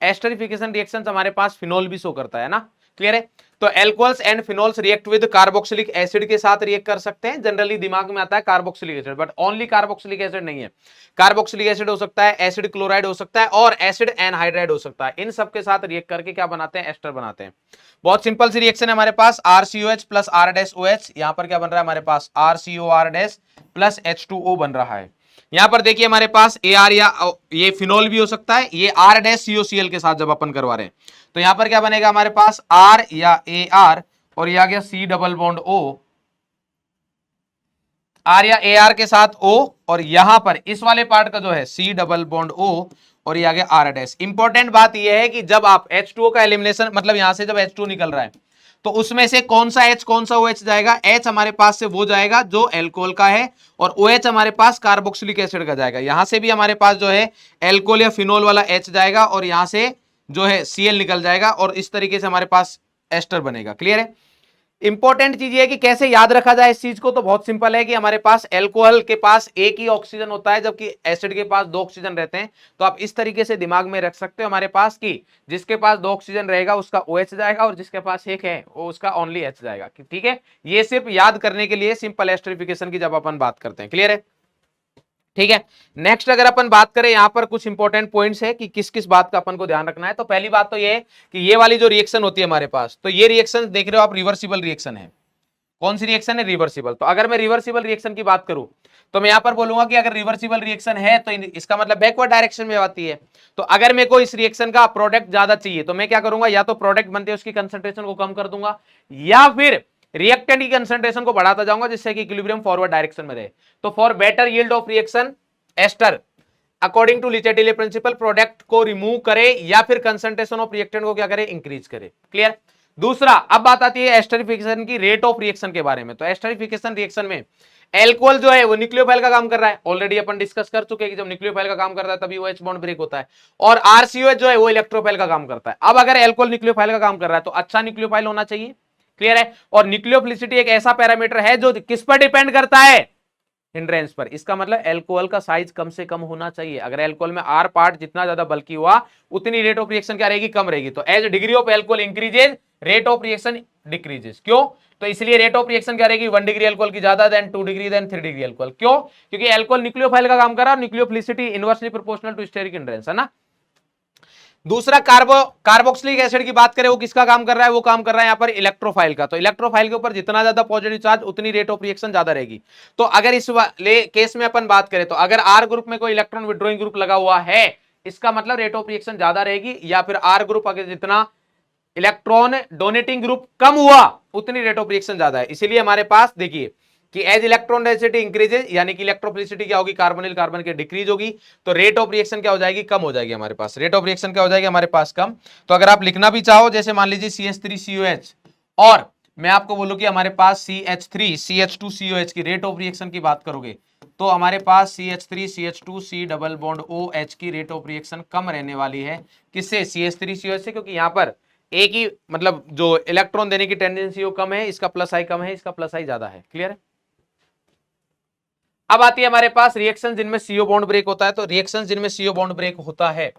एस्टरिफिकेशन रिएक्शंस हमारे पास फिनोल भी शो करता है ना। क्लियर है? तो alcohols and phenols react with carboxylic acid के साथ रिएक्ट कर सकते हैं। जनरली दिमाग में आता है carboxylic acid, but only carboxylic acid नहीं है। कार्बोक्सिलिक एसिड हो सकता है, एसिड क्लोराइड हो सकता है और एसिड एनहाइड्राइड हो सकता है। इन सब के साथ रिएक्ट करके क्या बनाते हैं? एस्टर बनाते हैं। बहुत सिंपल सी रिएक्शन है हमारे पास, RCOH प्लस R-OH। यहां पर क्या बन रहा है हमारे पास? RCOR- प्लस H2O बन रहा है। यहां पर देखिए हमारे पास AR या ये फिनोल भी हो सकता है, ये R-COCl के साथ जब अपन करवा रहे हैं तो यहां पर क्या बनेगा हमारे पास? R या AR और ये आ गया C double bond O, R या AR के साथ O और यहां पर इस वाले पार्ट का जो है C डबल बॉन्ड O और ये आ गया R-। इंपॉर्टेंट बात यह है कि जब आप H2O का एलिमिनेशन, मतलब यहां से जब H2O निकल रहा है तो उसमें से कौन सा H कौन सा OH जाएगा? H हमारे पास से वो जाएगा जो अल्कोहल का है और OH हमारे पास कार्बोक्सिलिक एसिड का जाएगा। यहां से भी हमारे पास जो है अल्कोहल या फिनोल वाला H जाएगा और यहां से जो है Cl निकल जाएगा और इस तरीके से हमारे पास एस्टर बनेगा। क्लियर है? इंपॉर्टेंट चीज ये है कि कैसे याद रखा जाए इस चीज को, तो बहुत सिंपल है कि हमारे पास अल्कोहल के पास एक ही ऑक्सीजन होता है जबकि एसिड के पास 2 ऑक्सीजन रहते हैं। तो आप इस तरीके से दिमाग में रख सकते हो हमारे पास कि जिसके पास 2 ऑक्सीजन रहेगा उसका OH जाएगा और जिसके पास एक है वो उसका ओनली H जाएगा। ठीक है? ये सिर्फ याद करने के लिए सिंपल एस्टरिफिकेशन की जब अपन बात करते हैं। क्लियर है? ठीक है? नेक्स्ट अगर अपन बात करें यहां पर कुछ इंपॉर्टेंट पॉइंट्स है कि किस किस बात का अपन को ध्यान रखना है। तो पहली बात तो ये है कि ये वाली जो रिएक्शन होती है हमारे पास, तो ये रिएक्शन देख रहे हो आप रिवर्सिबल रिएक्शन है। कौन सी रिएक्शन है? रिवर्सिबल। तो अगर मैं रिवर्सिबल रिएक्शन की बात करूं तो मैं यहां पर बोलूंगा कि अगर रिवर्सिबल रिएक्शन है तो इसका मतलब बैकवर्ड डायरेक्शन में आती है। तो अगर मेरे को इस रिएक्शन का प्रोडक्ट ज्यादा चाहिए तो मैं क्या करूंगा? या तो प्रोडक्ट बनते हैं उसकी कंसंट्रेशन को कम कर दूंगा या फिर रिएक्टेंट की कंसंट्रेशन को बढ़ाता जाऊंगा जिससे कि इक्विलिब्रियम फॉरवर्ड डायरेक्शन में रहे। तो for better yield of reaction ester according to Le Chatelier principle product को रिमूव करे या फिर कंसंट्रेशन ऑफ रिएक्टेंट को क्या करे? इंक्रीज करे। क्लियर? दूसरा, अब बात आती है एस्टरिफिकेशन की रेट ऑफ रिएक्शन के बारे में। तो एस्टरिफिकेशन रिएक्शन में एल्कोहल जो है वो न्यूक्लियोफाइल का काम कर रहा है, ऑलरेडी अपन डिस्कस कर चुके हैं कि जब न्यूक्लियोफाइल का काम करता है तभी OH बॉन्ड ब्रेक होता है। और RCOH जो है वो इलेक्ट्रोफाइल का काम करता है। अब अगर एल्कोहल न्यूक्लियोफाइल का काम कर रहा है तो अच्छा न्यूक्लियोफाइल होना चाहिए। क्लियर है? और न्यूक्लियोफिलिसिटी एक ऐसा पैरामीटर है जो किस पर डिपेंड करता है? हिंड्रेंस पर। इसका मतलब एल्कोहल का साइज कम से कम होना चाहिए। अगर एल्कोहल में R पार्ट जितना ज्यादा बल्कि हुआ उतनी रेट ऑफ रिएक्शन क्या रहेगी? कम रहेगी। तो as degree of alcohol increases rate of reaction decreases. क्यों? तो इसलिए रेट ऑफ रिएक्शन क्या रहेगी? 1 डिग्री एल्कोहल की ज्यादा than 2 degree than 3 degree alcohol. क्यों? क्योंकि एल्कोहल न्यूक्लियोफाइल का काम कर रहा है, nucleophilicity inversely proportional to steric hindrance है ना। दूसरा, कार्बोक्सिलिक एसिड की बात करें वो किसका काम कर रहा है? वो काम कर रहा है यहां पर इलेक्ट्रोफाइल का। तो इलेक्ट्रोफाइल के ऊपर जितना ज्यादा पॉजिटिव चार्ज उतनी रेट ऑफ रिएक्शन ज्यादा रहेगी। तो अगर इस केस में अपन बात करें तो अगर R ग्रुप में कोई इलेक्ट्रॉन विड्रॉइंग ग्रुप लगा हुआ है इसका मतलब रेट ऑफ रिएक्शन ज्यादा रहेगी, या फिर R ग्रुप अगर जितना इलेक्ट्रॉन डोनेटिंग ग्रुप कम हुआ उतनी रेट ऑफ रिएक्शन ज्यादा है। इसीलिए हमारे पास देखिए कि एज इलेक्ट्रॉन डेंसिटी इंक्रीजेज यानी कि इलेक्ट्रोफिलिसिटी क्या होगी? कार्बोनिल कार्बन की डिक्रीज होगी तो रेट ऑफ रिएक्शन क्या हो जाएगी? कम हो जाएगी हमारे पास। रेट ऑफ रिएक्शन क्या हो जाएगी हमारे पास? कम। तो अगर आप लिखना भी चाहो जैसे मान लीजिए CH3COH और मैं आपको बोलूं कि हमारे पास CH3CH2COH की रेट ऑफ रिएक्शन की बात करोगे तो हमारे पास CH3CH2C डबल बॉन्ड OH की रेट ऑफ रिएक्शन कम रहने वाली है। किससे? CH3COH से, क्योंकि यहां पर एक ही मतलब जो इलेक्ट्रॉन देने की टेंडेंसी वो कम है, इसका प्लस आई कम है, इसका प्लस आई ज्यादा है। क्लियर है? अब आती है हमारे पास रिएक्शन जिनमें CO बॉन्ड ब्रेक होता है। तो रिएक्शन जिनमें CO बॉन्ड ब्रेक होता है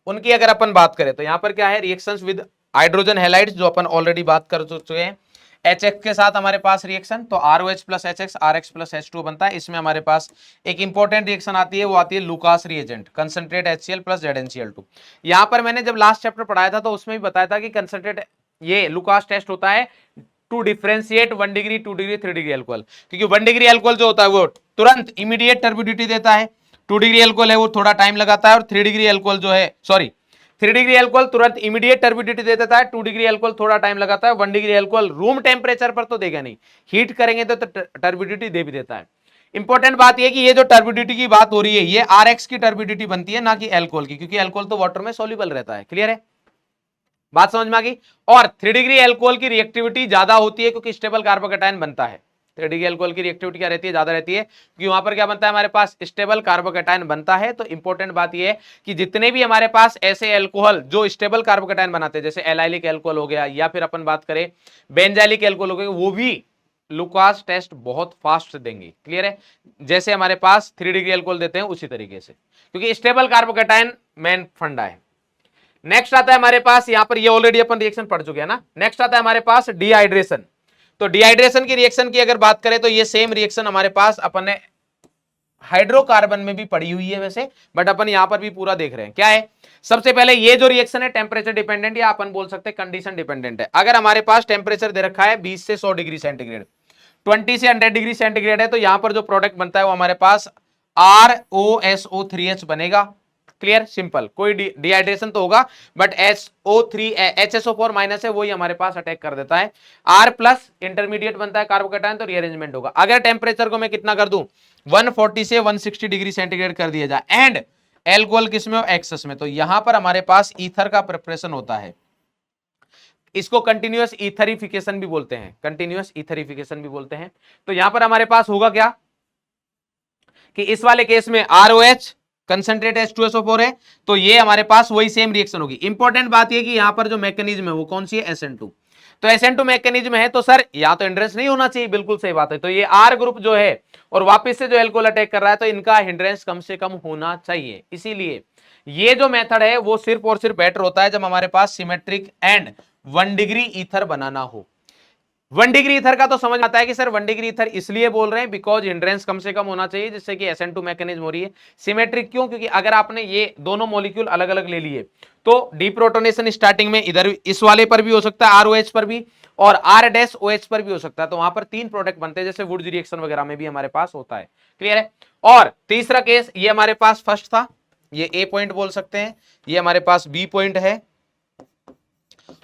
उनकी अगर अपन बात करें तो यहां पर क्या है? रिएक्शंस विद हाइड्रोजन हैलाइड्स जो अपन ऑलरेडी बात कर चुके हैं। HX के साथ हमारे पास रिएक्शन तो ROH plus HX RX plus H2 बनता है। इसमें हमारे पास एक इंपॉर्टेंट रिएक्शन आती है, वो आती है Lucas reagent, concentrate HCl plus ZnCl2। यहां पर मैंने जब लास्ट चैप्टर पढ़ाया था तो उसमें भी बताया था कि कंसंट्रेट ये लुकास टेस्ट होता है to differentiate 1 degree 2 degree 3 degree alcohol, क्योंकि 1 डिग्री एल्कोहल जो होता है वो तुरंत इमीडिएट टर्बिडिटी देता है, 2 डिग्री एल्कोहल है वो थोड़ा टाइम लगाता है और 3 डिग्री एल्कोहल जो है सॉरी 3 डिग्री अल्कोहल तुरंत इमीडिएट टर्बिडिटी दे देता है, 2 डिग्री अल्कोहल थोड़ा टाइम लगाता है, 1 डिग्री अल्कोहल रूम टेम्परेचर पर तो देगा नहीं, हीट करेंगे तो टर्बिडिटी दे भी देता है। इंपॉर्टेंट बात यह कि ये जो टर्बिडिटी की बात हो रही है ये आरएक्स की टर्बिडिटी बनती है, ना कि अल्कोहल की, क्योंकि अल्कोहल तो वाटर में सॉल्युबल रहता है। क्लियर है, बात समझ में आ गई। और 3 डिग्री अल्कोहल की रिएक्टिविटी ज्यादा होती है क्योंकि स्टेबल कार्बोकेटायन बनता है। 3 डिग्री अल्कोहल की रिएक्टिविटी क्या रहती है, ज्यादा रहती है, क्योंकि वहां पर क्या बनता है, हमारे पास स्टेबल कार्बोकेटायन बनता है। तो इंपॉर्टेंट बात यह है कि जितने भी हमारे पास ऐसे अल्कोहल जो स्टेबल कार्बोकेटायन बनाते हैं, जैसे एलाइलिक अल्कोहल हो गया, या फिर अपन बात करें बेंजाइलिक अल्कोहल हो गया, वो भी लुकास टेस्ट बहुत फास्ट देंगे। क्लियर है, जैसे हमारे पास 3 डिग्री अल्कोहल देते हैं उसी तरीके से, क्योंकि स्टेबल कार्बोकेटायन मेन फंडा है। नेक्स्ट आता है हमारे पास, यहां पर ये ऑलरेडी अपन रिएक्शन पढ़ चुके हैं ना। नेक्स्ट आता है हमारे पास डिहाइड्रेशन। तो डिहाइड्रेशन की रिएक्शन की अगर बात करें तो ये सेम रिएक्शन हमारे पास अपन ने हाइड्रोकार्बन में भी पड़ी हुई है वैसे, बट अपन यहां पर भी पूरा देख रहे हैं। क्या है, सबसे पहले ये जो रिएक्शन है टेम्परेचर डिपेंडेंट, या अपन बोल सकते हैं कंडीशन डिपेंडेंट है। अगर हमारे पास टेम्परेचर दे रखा है 20 से 100 डिग्री सेंटीग्रेड, 20 से 100 डिग्री सेंटीग्रेड है, तो यहां पर जो प्रोडक्ट बनता है वो हमारे पास ROSO3H बनेगा। क्लियर, सिंपल, कोई डिहाइड्रेशन तो होगा बट HSO4 माइनस है, वही हमारे पास अटैक कर देता है। R प्लस इंटरमीडिएट बनता है कार्बोकेटायन, तो रीअरेंजमेंट होगा। अगर टेम्परेचर को मैं कितना कर दूं, 140 से 160 डिग्री सेंटीग्रेड कर दिया जाए, एंड एल्कोहल किसमें हो, एक्सेस में, तो यहां पर हमारे पास ईथर का प्रिपरेशन होता है। इसको कंटिन्यूअस ईथरिफिकेशन भी बोलते हैं, कंटिन्यूअस ईथरिफिकेशन भी बोलते हैं। तो यहां पर हमारे पास होगा क्या कि इस वाले केस में ROH कंसंट्रेट H2SO4 है, तो ये हमारे पास वही सेम रिएक्शन होगी। इंपॉर्टेंट बात ये कि यहां पर जो मैकेनिज्म है वो कौन सी है, SN2। तो SN2 मैकेनिज्म है, तो सर यहां तो हिंड्रेंस नहीं होना चाहिए, बिल्कुल सही बात है। तो ये R ग्रुप जो है और वापस से जो एल्कोहल अटैक कर रहा है, तो इनका हिंड्रेंस कम से कम होना चाहिए। इसीलिए ये जो मेथड है वो सिर्फ और सिर्फ बेटर होता है जब हमारे पास सिमेट्रिक एंड 1 डिग्री ईथर बनाना हो। 1 डिग्री ईथर का तो समझ आता है कि सर 1 डिग्री ईथर इसलिए बोल रहे हैं बिकॉज हिंड्रेंस कम से कम होना चाहिए, जिससे कि SN2 मैकेनिज्म हो रही है। सिमेट्रिक क्यों, क्योंकि अगर आपने ये दोनों मॉलिक्यूल अलग अलग ले लिए तो डीप्रोटोनेशन स्टार्टिंग में इधर इस वाले पर भी हो सकता है, ROH पर भी, और R-OH पर भी हो सकता है। तो वहां पर 3 प्रोडक्ट बनते हैं, जैसे वुड्स रिएक्शन वगैरह में भी हमारे पास होता है। क्लियर है। और तीसरा केस, ये हमारे पास फर्स्ट था, ये A पॉइंट बोल सकते हैं, ये हमारे पास B पॉइंट है,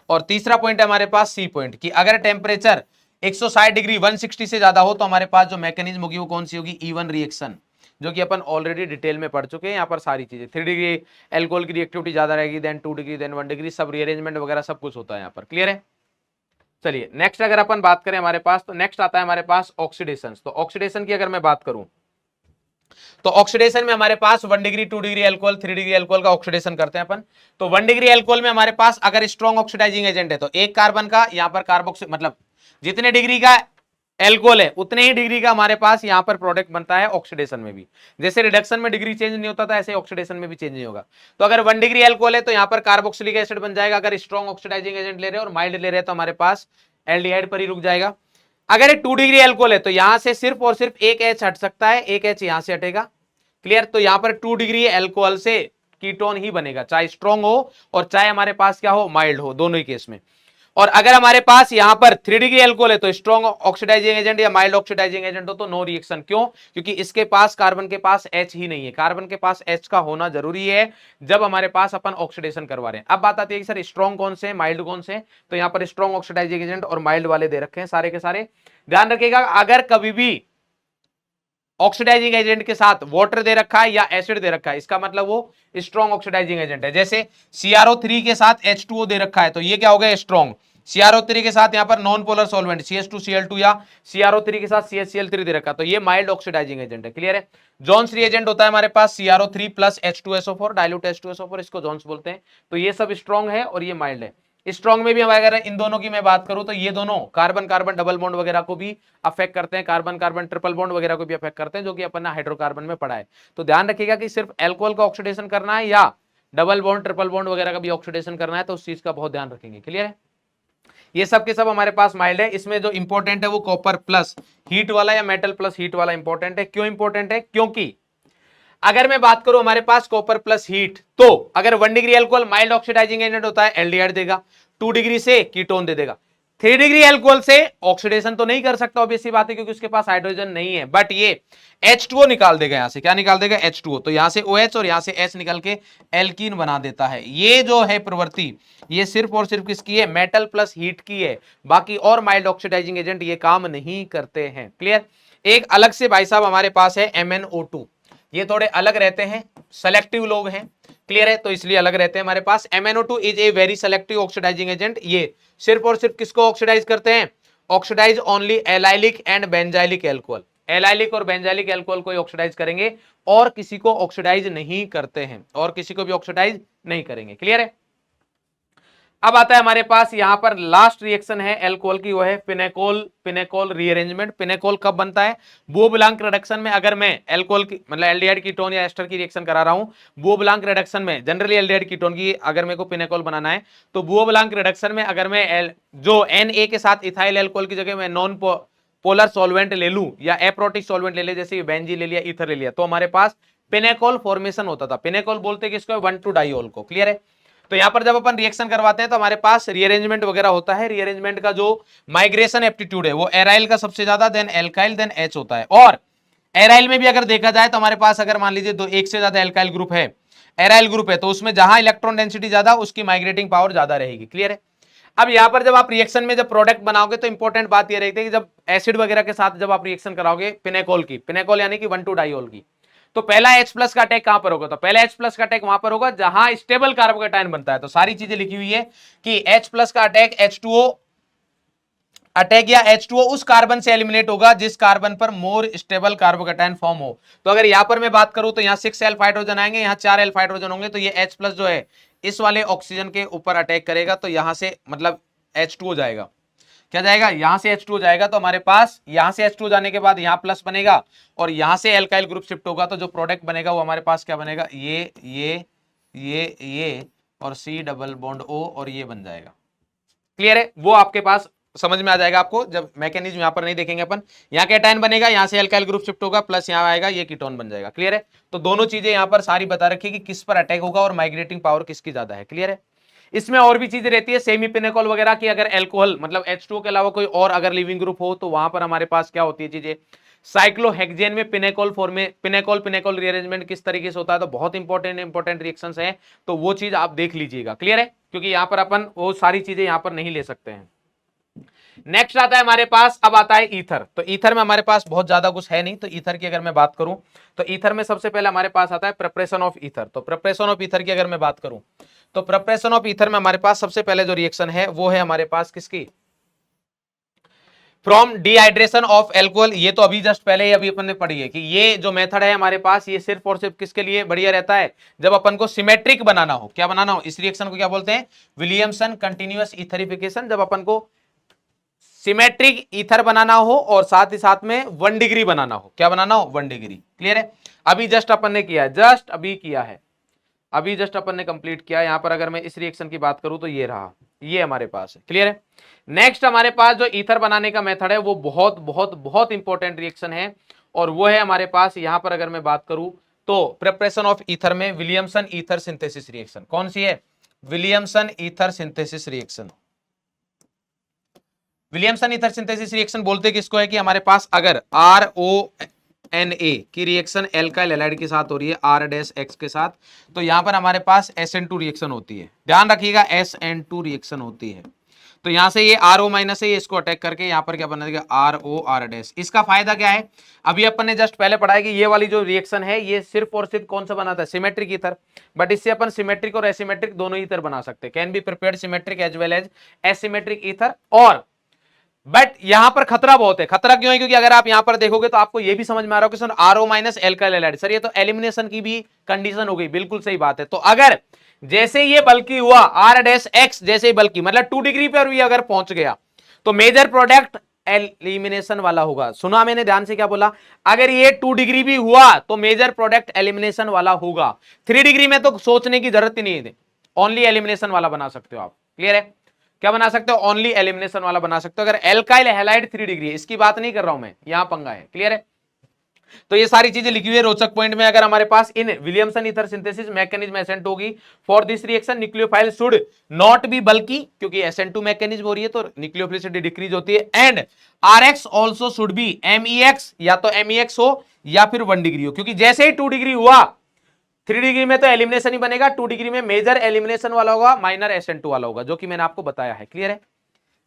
और तीसरा पॉइंट है हमारे पास C पॉइंट, कि अगर टेम्परेचर 160 डिग्री 160 से ज्यादा हो तो हमारे पास जो मैकेनिज्म होगी वो कौन सी होगी, E1 रिएक्शन, जो कि अपन ऑलरेडी डिटेल में पढ़ चुके हैं। यहाँ पर सारी चीजें 3 डिग्री एल्कोहल की रिएक्टिविटी ज्यादा रहेगी, देन 2 डिग्री, देन 1 डिग्री, सब रीअरेंजमेंट वगैरह सब कुछ होता है यहाँ पर। क्लियर है। चलिए नेक्स्ट अगर अपन बात करें हमारे पास, तो नेक्स्ट आता है हमारे पास ऑक्सीडेशन। तो ऑक्सीडेशन की अगर मैं बात करूं तो ऑक्सीडेशन में हमारे पास 1 degree 2 degree alcohol 3 degree alcohol का ऑक्सीडेशन करते हैं अपन। तो 1 डिग्री अल्कोहल में हमारे पास अगर स्ट्रॉन्ग ऑक्सीडाइजिंग एजेंट है तो एक कार्बन का यहाँ पर कार्बोक्सी, मतलब जितने डिग्री का एल्कोहल है उतने ही डिग्री का हमारे पास यहाँ पर प्रोडक्ट बनता है ऑक्सीडेशन में भी। जैसे रिडक्शन में डिग्री चेंज नहीं होता था, ऐसे ऑक्सीडेशन में भी चेंज नहीं होगा। तो अगर 1 डिग्री एल्कोहल है तो यहाँ पर कार्बोक्सिलिक एसिड बन जाएगा। अगर स्ट्रॉन्ग ऑक्सीडाइजिंग एजेंट ले रहे हैं और माइल्ड ले रहे हैं तो हमारे पास एल्डिहाइड पर ही रुक जाएगा। अगर 2 डिग्री एल्कोहल है तो यहां से सिर्फ और सिर्फ एक H हट सकता है, एक H यहां से हटेगा। क्लियर। तो यहां पर 2 डिग्री एल्कोहल से कीटोन ही बनेगा, चाहे स्ट्रॉन्ग हो और चाहे हमारे पास क्या हो, माइल्ड हो, दोनों ही केस में। और अगर हमारे पास यहां पर 3 डिग्री एल्कोहल है तो स्ट्रॉन्ग ऑक्सीडाइजिंग एजेंट या माइल्ड ऑक्सीडाइजिंग एजेंट हो तो नो रिएक्शन। क्यों, क्योंकि इसके पास कार्बन के पास H ही नहीं है। कार्बन के पास H का होना जरूरी है जब हमारे पास अपन ऑक्सीडेशन करवा रहे हैं। अब बात आती है कि सर स्ट्रॉन्ग कौन से, माइल्ड कौन से, तो यहां पर स्ट्रॉन्ग ऑक्सीडाइजिंग एजेंट और माइल्ड वाले दे रखे हैं सारे के सारे। ध्यान रखिएगा, अगर कभी भी ऑक्सीडाइजिंग एजेंट के साथ वाटर दे रखा है या एसिड दे रखा है, इसका मतलब वो स्ट्रॉन्ग ऑक्सीडाइजिंग एजेंट है। जैसे CrO3 के साथ H2O दे रखा है तो ये क्या हो गया, स्ट्रॉन्ग। CrO3 के साथ यहाँ पर नॉन पोलर सॉल्वेंट CH2Cl2 या CrO3 के साथ CHCl3 दे रखा है तो ये माइल्ड ऑक्सीडाइजिंग एजेंट है। क्लियर है। जोन्स रिएजेंट होता है हमारे पास CrO3 plus H2SO4, dilute H2SO4, इसको जोन्स बोलते हैं। तो ये सब स्ट्रॉन्ग है और ये माइल्ड है। स्ट्रॉन्ग में भी हम अगर इन दोनों की मैं बात करूं तो ये दोनों कार्बन कार्बन डबल बॉन्ड वगैरह को भी अफेक्ट करते हैं, कार्बन कार्बन ट्रिपल बॉन्ड वगैरह को भी अफेक्ट करते हैं, जो कि अपन ने हाइड्रोकार्बन में पढ़ा है। तो ध्यान रखिएगा कि सिर्फ एल्कोहल का ऑक्सीडेशन करना है या डबल बॉन्ड ट्रिपल बॉन्ड वगैरह का भी ऑक्सीडेशन करना है, तो उस चीज का बहुत ध्यान रखेंगे। क्लियर है। ये सब के सब हमारे पास माइल्ड है। इसमें जो इंपॉर्टेंट है वो कॉपर प्लस हीट वाला या मेटल प्लस हीट वाला इंपॉर्टेंट है। क्यों इंपॉर्टेंट है, क्योंकि अगर मैं बात करूं हमारे पास कॉपर प्लस हीट, तो अगर 1 degree alcohol mild oxidising agent होता है, एल्डिहाइड देगा, 2 डिग्री से कीटोन दे देगा। 3 डिग्री एल्कोहल से ऑक्सीडेशन तो नहीं कर सकता, ऑब्वियस सी बात है, क्योंकि उसके पास हाइड्रोजन नहीं है, बट ये H2O निकाल देगा यहां से। क्या निकाल देगा? H2O। तो यहां से OH और यहां से H निकल के एल्कीन बना देता है। ये जो है प्रवृत्ति, ये सिर्फ और सिर्फ किसकी है? मेटल प्लस हीट की है। बाकी और माइल्ड ऑक्सीडाइजिंग एजेंट ये काम नहीं करते हैं। क्लियर? एक अलग से भाई साहब हमारे पास है MnO2। ये थोड़े अलग रहते हैं, सेलेक्टिव लोग हैं। क्लियर है? तो इसलिए अलग रहते हैं हमारे पास। MnO2 is a very selective oxidising agent. ये सिर्फ और सिर्फ किसको ऑक्सीडाइज करते हैं? Oxidise only allylic and benzylic alcohol. Allylic और बेंजाइलिक एल्कोहल को ऑक्सीडाइज करेंगे, और किसी को ऑक्सीडाइज नहीं करते हैं, और किसी को भी ऑक्सीडाइज नहीं करेंगे। क्लियर है? अब आता है हमारे पास यहां पर लास्ट रिएक्शन है एल्कोहल की, वो है पिनेकोल पिनेकोल रीअरेंजमेंट। पिनेकोल कब बनता है? बुओ-ब्लांक रिडक्शन में। अगर मैं एल्कोहल की मतलब एल्डिहाइड कीटोन या एस्टर की रिएक्शन करा रहा हूं बुओ-ब्लांक रिडक्शन में, जनरली एल्डिहाइड कीटोन की अगर मेरे को पिनेकोल बनाना है, तो बुओ-ब्लांक रिडक्शन में अगर मैं जो Na के साथ इथाइल एल्कोहल की जगह मैं नॉन पोलर सॉल्वेंट ले लूं या एप्रोटिक सॉल्वेंट ले ले, जैसे बेंजीन ले लिया, ईथर ले लिया, तो हमारे पास पिनेकोल फॉर्मेशन होता था। पिनेकोल बोलते किसको? 1,2-डाइओल को। क्लियर है? तो यहां पर जब अपन रिएक्शन करवाते हैं तो हमारे पास रीअरेंजमेंट वगैरह होता है। रीअरेंजमेंट का जो माइग्रेशन एप्टीट्यूड है वो एराइल का सबसे ज्यादा, देन एल्काइल, देन H होता है। और एराइल में भी अगर देखा जाए तो हमारे पास अगर मान लीजिए एक से ज्यादा एल्काइल ग्रुप है, एराइल ग्रुप है, तो उसमें जहां इलेक्ट्रॉन डेंसिटी ज्यादा उसकी माइग्रेटिंग पावर ज्यादा रहेगी। क्लियर है? अब यहां पर जब आप रिएक्शन में जब प्रोडक्ट बनाओगे तो इंपॉर्टेंट बात यह रहती है कि जब एसिड वगैरह के साथ जब आप रिएक्शन कराओगे पिनेकोल की, पिनेकोल यानी कि 1,2-डाइओल की, तो पहला H प्लस का अटैक कहां पर होगा? तो पहला H प्लस का अटैक वहां पर होगा जहां स्टेबल कार्बोकेटायन बनता है। तो सारी चीजें लिखी हुई है कि H प्लस का अटैक H2O अटैक या H2O उस कार्बन से एलिमिनेट होगा जिस कार्बन पर मोर स्टेबल कार्बोकेटायन फॉर्म हो। तो अगर यहां पर मैं बात करूं तो यहां 6 एल्फा हाइड्रोजन आएंगे, यहां 4 एल्फा हाइड्रोजन होंगे, तो ये H प्लस जो है इस वाले ऑक्सीजन के ऊपर अटैक करेगा, तो यहां से मतलब H2O जाएगा। क्या जाएगा? यहां से H2O जाएगा, तो हमारे पास यहां से H2O जाने के बाद यहां प्लस बनेगा और यहां से एल्काइल ग्रुप शिफ्ट होगा, तो जो प्रोडक्ट बनेगा वो हमारे पास क्या बनेगा? ये और C डबल बॉन्ड O और ये बन जाएगा। क्लियर है? वो आपके पास समझ में आ जाएगा आपको जब मैकेनिज्म यहां पर नहीं देखेंगे अपन। यहां कैटायन बनेगा, यहां से एल्काइल ग्रुप शिफ्ट होगा, प्लस यहां आएगा ये कीटोन बन जाएगा। क्लियर है? तो दोनों चीजें यहां पर सारी बता रखी है कि किस पर अटैक होगा और माइग्रेटिंग पावर किसकी ज्यादा है। क्लियर है? इसमें और भी चीजें रहती है सेमी पिनेकोल वगैरह की। अगर एल्कोहल मतलब H2O के अलावा कोई और अगर लिविंग ग्रुप हो तो वहां पर हमारे पास क्या होती है चीजें? साइक्लोहेक्सेन में पिनेकोल पिनेकोल रीअरेंजमेंट किस तरीके से होता है, तो बहुत इंपॉर्टेंट रिएक्शंस हैं, तो वो चीज आप देख लीजिएगा। क्लियर है? क्योंकि यहां पर अपन वो सारी चीजें यहां पर नहीं ले सकते हैं। नेक्स्ट आता है हमारे पास, अब आता है ईथर। तो ईथर में हमारे पास बहुत ज्यादा कुछ है नहीं, तो ईथर की अगर मैं बात करूं तो ईथर में सबसे पहले हमारे पास आता है प्रिपरेशन ऑफ ईथर। तो प्रिपरेशन ऑफ ईथर की अगर मैं बात करूं तो प्रिपरेशन ऑफ ईथर में हमारे पास सबसे पहले जो रिएक्शन है वो है हमारे पास किसकी? From dehydration of alcohol. ये तो अभी जस्ट पहले ही अभी अपन ने पढ़ी है कि ये जो मेथड है हमारे पास ये सिर्फ और सिर्फ किसके लिए बढ़िया रहता है? जब अपन को सिमेट्रिक बनाना हो। क्या बनाना हो? इस रिएक्शन को क्या बोलते हैं? Williamson continuous etherification. जब अपन को सिमेट्रिक ईथर बनाना हो और साथ ही साथ में 1 डिग्री बनाना हो। क्या बनाना हो? 1 डिग्री। क्लियर है? अभी जस्ट अपन ने किया है, जस्ट अभी किया है, अभी जस्ट अपन ने कंप्लीट किया। यहां पर अगर मैं इस रिएक्शन की बात करूं तो ये रहा, ये हमारे पास है। क्लियर है? नेक्स्ट हमारे पास जो ईथर बनाने का मेथड है वो बहुत बहुत बहुत इंपॉर्टेंट रिएक्शन है, और वो है हमारे पास यहां पर अगर मैं बात करूं तो प्रिपरेशन ऑफ ईथर में विलियमसन ईथर सिंथेसिस रिएक्शन। कौन सी है? Williamson ether synthesis reaction. Williamson ether synthesis reaction बोलते किसको है कि हमारे पास अगर RONA की रिएक्शन एल्काइल हैलाइड के साथ हो रही है R-X के साथ, तो यहां पर हमारे पास SN2 रिएक्शन होती है। ध्यान रखिएगा, SN2 रिएक्शन होती है। तो यहां से ये RO माइनस है, ये इसको अटैक करके यहां पर क्या बनेगा? ROR-। इसका फायदा क्या है? अभी अपन ने जस्ट पहले पढ़ा है कि ये वाली जो रिएक्शन है ये सिर्फ और सिर्फ कौन सा बनाता है? Symmetric ether. बट इससे अपन सिमेट्रिक और एसिमेट्रिक दोनों ईथर बना सकते हैं। Can be prepared symmetric as well as asymmetric ether. और बट यहां पर खतरा बहुत है। खतरा क्यों है? क्योंकि अगर आप यहां पर देखोगे तो आपको यह भी समझ में आ रहा हो कि sir RO minus alkyl halide, sir ये तो एलिमिनेशन की भी कंडीशन हो गई। बिल्कुल सही बात है। तो अगर जैसे ये बल्कि हुआ R-X जैसे ही बल्कि मतलब 2 डिग्री पर भी अगर पहुंच गया तो मेजर प्रोडक्ट एलिमिनेशन वाला होगा। सुना मैंने ध्यान से क्या बोला? अगर ये 2 डिग्री भी हुआ तो मेजर प्रोडक्ट एलिमिनेशन वाला होगा। 3 डिग्री में तो सोचने की जरूरत ही नहीं है, ओनली एलिमिनेशन वाला बना सकते हो आप। क्लियर है? क्या बना सकते हो? ओनली एलिमिनेशन वाला बना सकते हो। अगर एल्काइल हैलाइड 3 डिग्री है, इसकी बात नहीं कर रहा हूं मैं, यहां पंगा है। क्लियर है? तो ये सारी चीजें लिखी हुई है रोचक पॉइंट में। अगर हमारे पास in Williamson ether synthesis mechanism एसेंट होगी for this reaction nucleophile should not be बल्कि, क्योंकि SN2 मैकेनिज्म हो रही है तो न्यूक्लियोफिलिसिटी डिक्रीज होती है, and RX also should be MEX, या तो MEX हो या फिर 1 डिग्री हो, क्योंकि जैसे ही 2 डिग्री हुआ 3 डिग्री में तो एलिमिनेशन ही बनेगा, 2 डिग्री में मेजर एलिमिनेशन वाला होगा, माइनर SN2 वाला होगा, जो कि मैंने आपको बताया है। क्लियर है।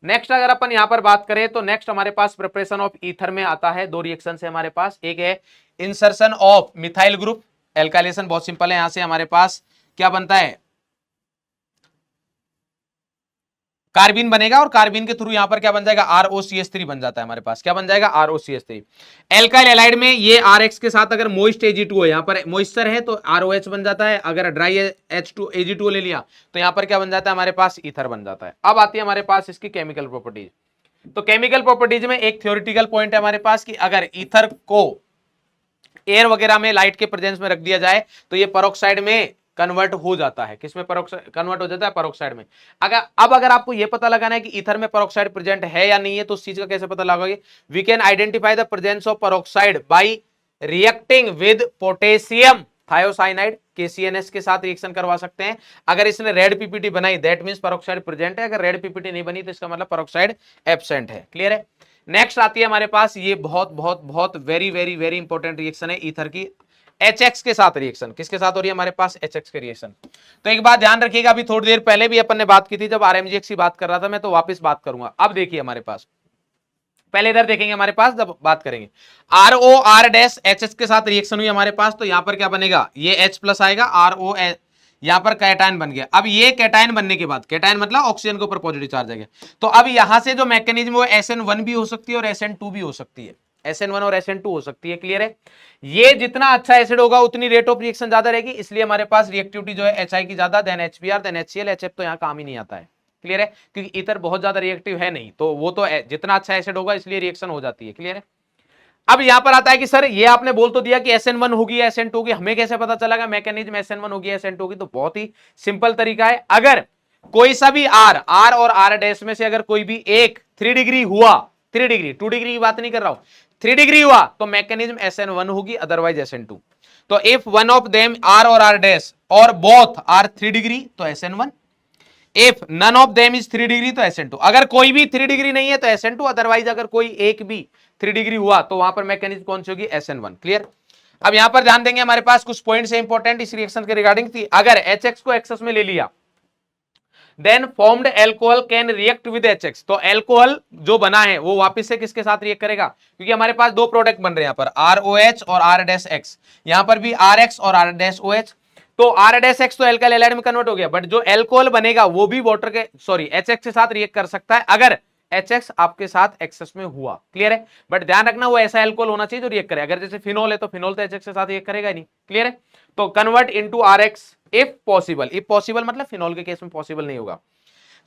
नेक्स्ट अगर अपन यहां पर बात करें तो नेक्स्ट हमारे पास प्रिपरेशन ऑफ ईथर में आता है, दो रिएक्शन है हमारे पास। एक है insertion of methyl group, alkylation बहुत सिंपल है, यहां से हमारे पास क्या बनता है, कार्बिन बनेगा, और कार्बिन के थ्रू यहां पर क्या बन जाएगा, ROCH3 बन जाता है हमारे पास। क्या बन जाएगा, ROCH3। एल्काइल एलाइड में ये RX के साथ अगर मोइस्ट Ag2 है, यहां पर मॉइस्चर है तो ROH बन जाता है, अगर ड्राई H2 Ag2 ले लिया तो यहां पर क्या बन जाता है हमारे पास, ईथर बन जाता है। अब आती है हमारे पास इसकी केमिकल प्रॉपर्टीज। तो केमिकल प्रॉपर्टीज में एक थ्योरेटिकल पॉइंट है हमारे पास कि अगर ईथर को एयर वगैरह में लाइट के प्रेजेंस में रख दिया जाए तो ये पेरोक्साइड में कन्वर्ट हो जाता है। किसमें कन्वर्ट हो जाता है, पेरोक्साइड में। अगर आपको ये पता लगाना है कि ईथर में पेरोक्साइड प्रेजेंट है या नहीं है तो उस चीज का कैसे पता लगाओगे, we can identify the presence of peroxide by reacting with potassium thiocyanide, KCNS के साथ रिएक्शन करवा सकते हैं। अगर इसने रेड पीपीटी बनाई दैट मींस पेरोक्साइड प्रेजेंट है, अगर रेड पीपीटी नहीं बनी तो इसका मतलब पेरोक्साइड एब्सेंट है। क्लियर है। नेक्स्ट आती है हमारे पास, ये बहुत बहुत बहुत very very very important reaction है ईथर की, HX के साथ रिएक्शन। किसके साथ हो रही है हमारे पास, HX के रिएक्शन। तो एक बात ध्यान रखिएगा, अभी थोड़ी देर पहले भी अपन ने बात की थी जब RMGX की बात कर रहा था मैं, तो वापस बात करूंगा। अब देखिए हमारे पास, पहले इधर देखेंगे हमारे पास जब बात करेंगे, ROR-HH के साथ रिएक्शन हुई हमारे पास, तो यहां पर क्या बनेगा, ये H प्लस आएगा, RO यहां पर कैटायन बन गया। अब ये कैटायन बनने के बाद, कैटायन मतलब ऑक्सीजन के ऊपर पॉजिटिव चार्ज आ गया, तो अब यहां से जो मैकेनिज्म वो SN1 भी हो सकती है और SN2 भी हो सकती है, SN1 और SN2 हो सकती है। क्लियर है। ये जितना अच्छा एसिड होगा उतनी रेट ऑफ रिएक्शन ज्यादा रहेगी, इसलिए हमारे पास रिएक्टिविटी जो है HI की ज्यादा, then HBr, then HCl, HF तो यहां काम ही नहीं आता है। क्लियर है, क्योंकि ईथर बहुत ज्यादा रिएक्टिव है नहीं, तो वो तो जितना अच्छा एसिड होगा इसलिए रिएक्शन हो जाती है। क्लियर है। अब यहां पर आता है कि सर ये आपने बोल तो दिया कि SN1 होगी या SN2 होगी, हमें कैसे पता चलेगा मैकेनिज्म SN1 होगी या SN2 होगी, तो बहुत ही सिंपल तरीका है। अगर कोई सा भी R और R डैश में से अगर कोई भी एक 3 डिग्री हुआ, 3 डिग्री 2 डिग्री की बात नहीं कर रहा हूं, 3 डिग्री हुआ तो मैकेनिज्म SN1 होगी, अदरवाइज SN2। तो if one of them R और R डैश और बोथ आर 3 डिग्री तो SN1, if none of them is 3 degree तो SN2। अगर कोई भी 3 डिग्री नहीं है तो SN2, अदरवाइज अगर कोई एक भी 3 डिग्री हुआ तो वहां पर मैकेनिज्म कौन सी होगी, SN1। क्लियर। अब यहां पर ध्यान देंगे, हमारे पास कुछ पॉइंट्स है इंपॉर्टेंट इस रिएक्शन के रिगार्डिंग थी। अगर HX को एक्सेस में ले लिया then formed alcohol can react with HX, तो एल्कोहल जो बना है वो वापस से किसके साथ रिएक्ट करेगा, क्योंकि हमारे पास दो प्रोडक्ट बन रहे हैं यहाँ पर, ROH और R-X, यहां पर भी RX और R-OH। तो R-X तो एल्काइल हैलाइड में कन्वर्ट हो गया, बट जो एल्कोहल बनेगा वो भी वाटर के HX के साथ रिएक्ट कर सकता है अगर HX आपके साथ एक्सेस में हुआ। क्लियर है। बट ध्यान रखना वो ऐसा एल्कोहल होना चाहिए जो रिएक्ट करे, अगर जैसे फिनोल है तो फिनोल तो HX के साथ रिएक्ट करेगा ही नहीं। क्लियर है। तो convert into RX if possible, if possible मतलब फिनोल के केस में पॉसिबल नहीं होगा।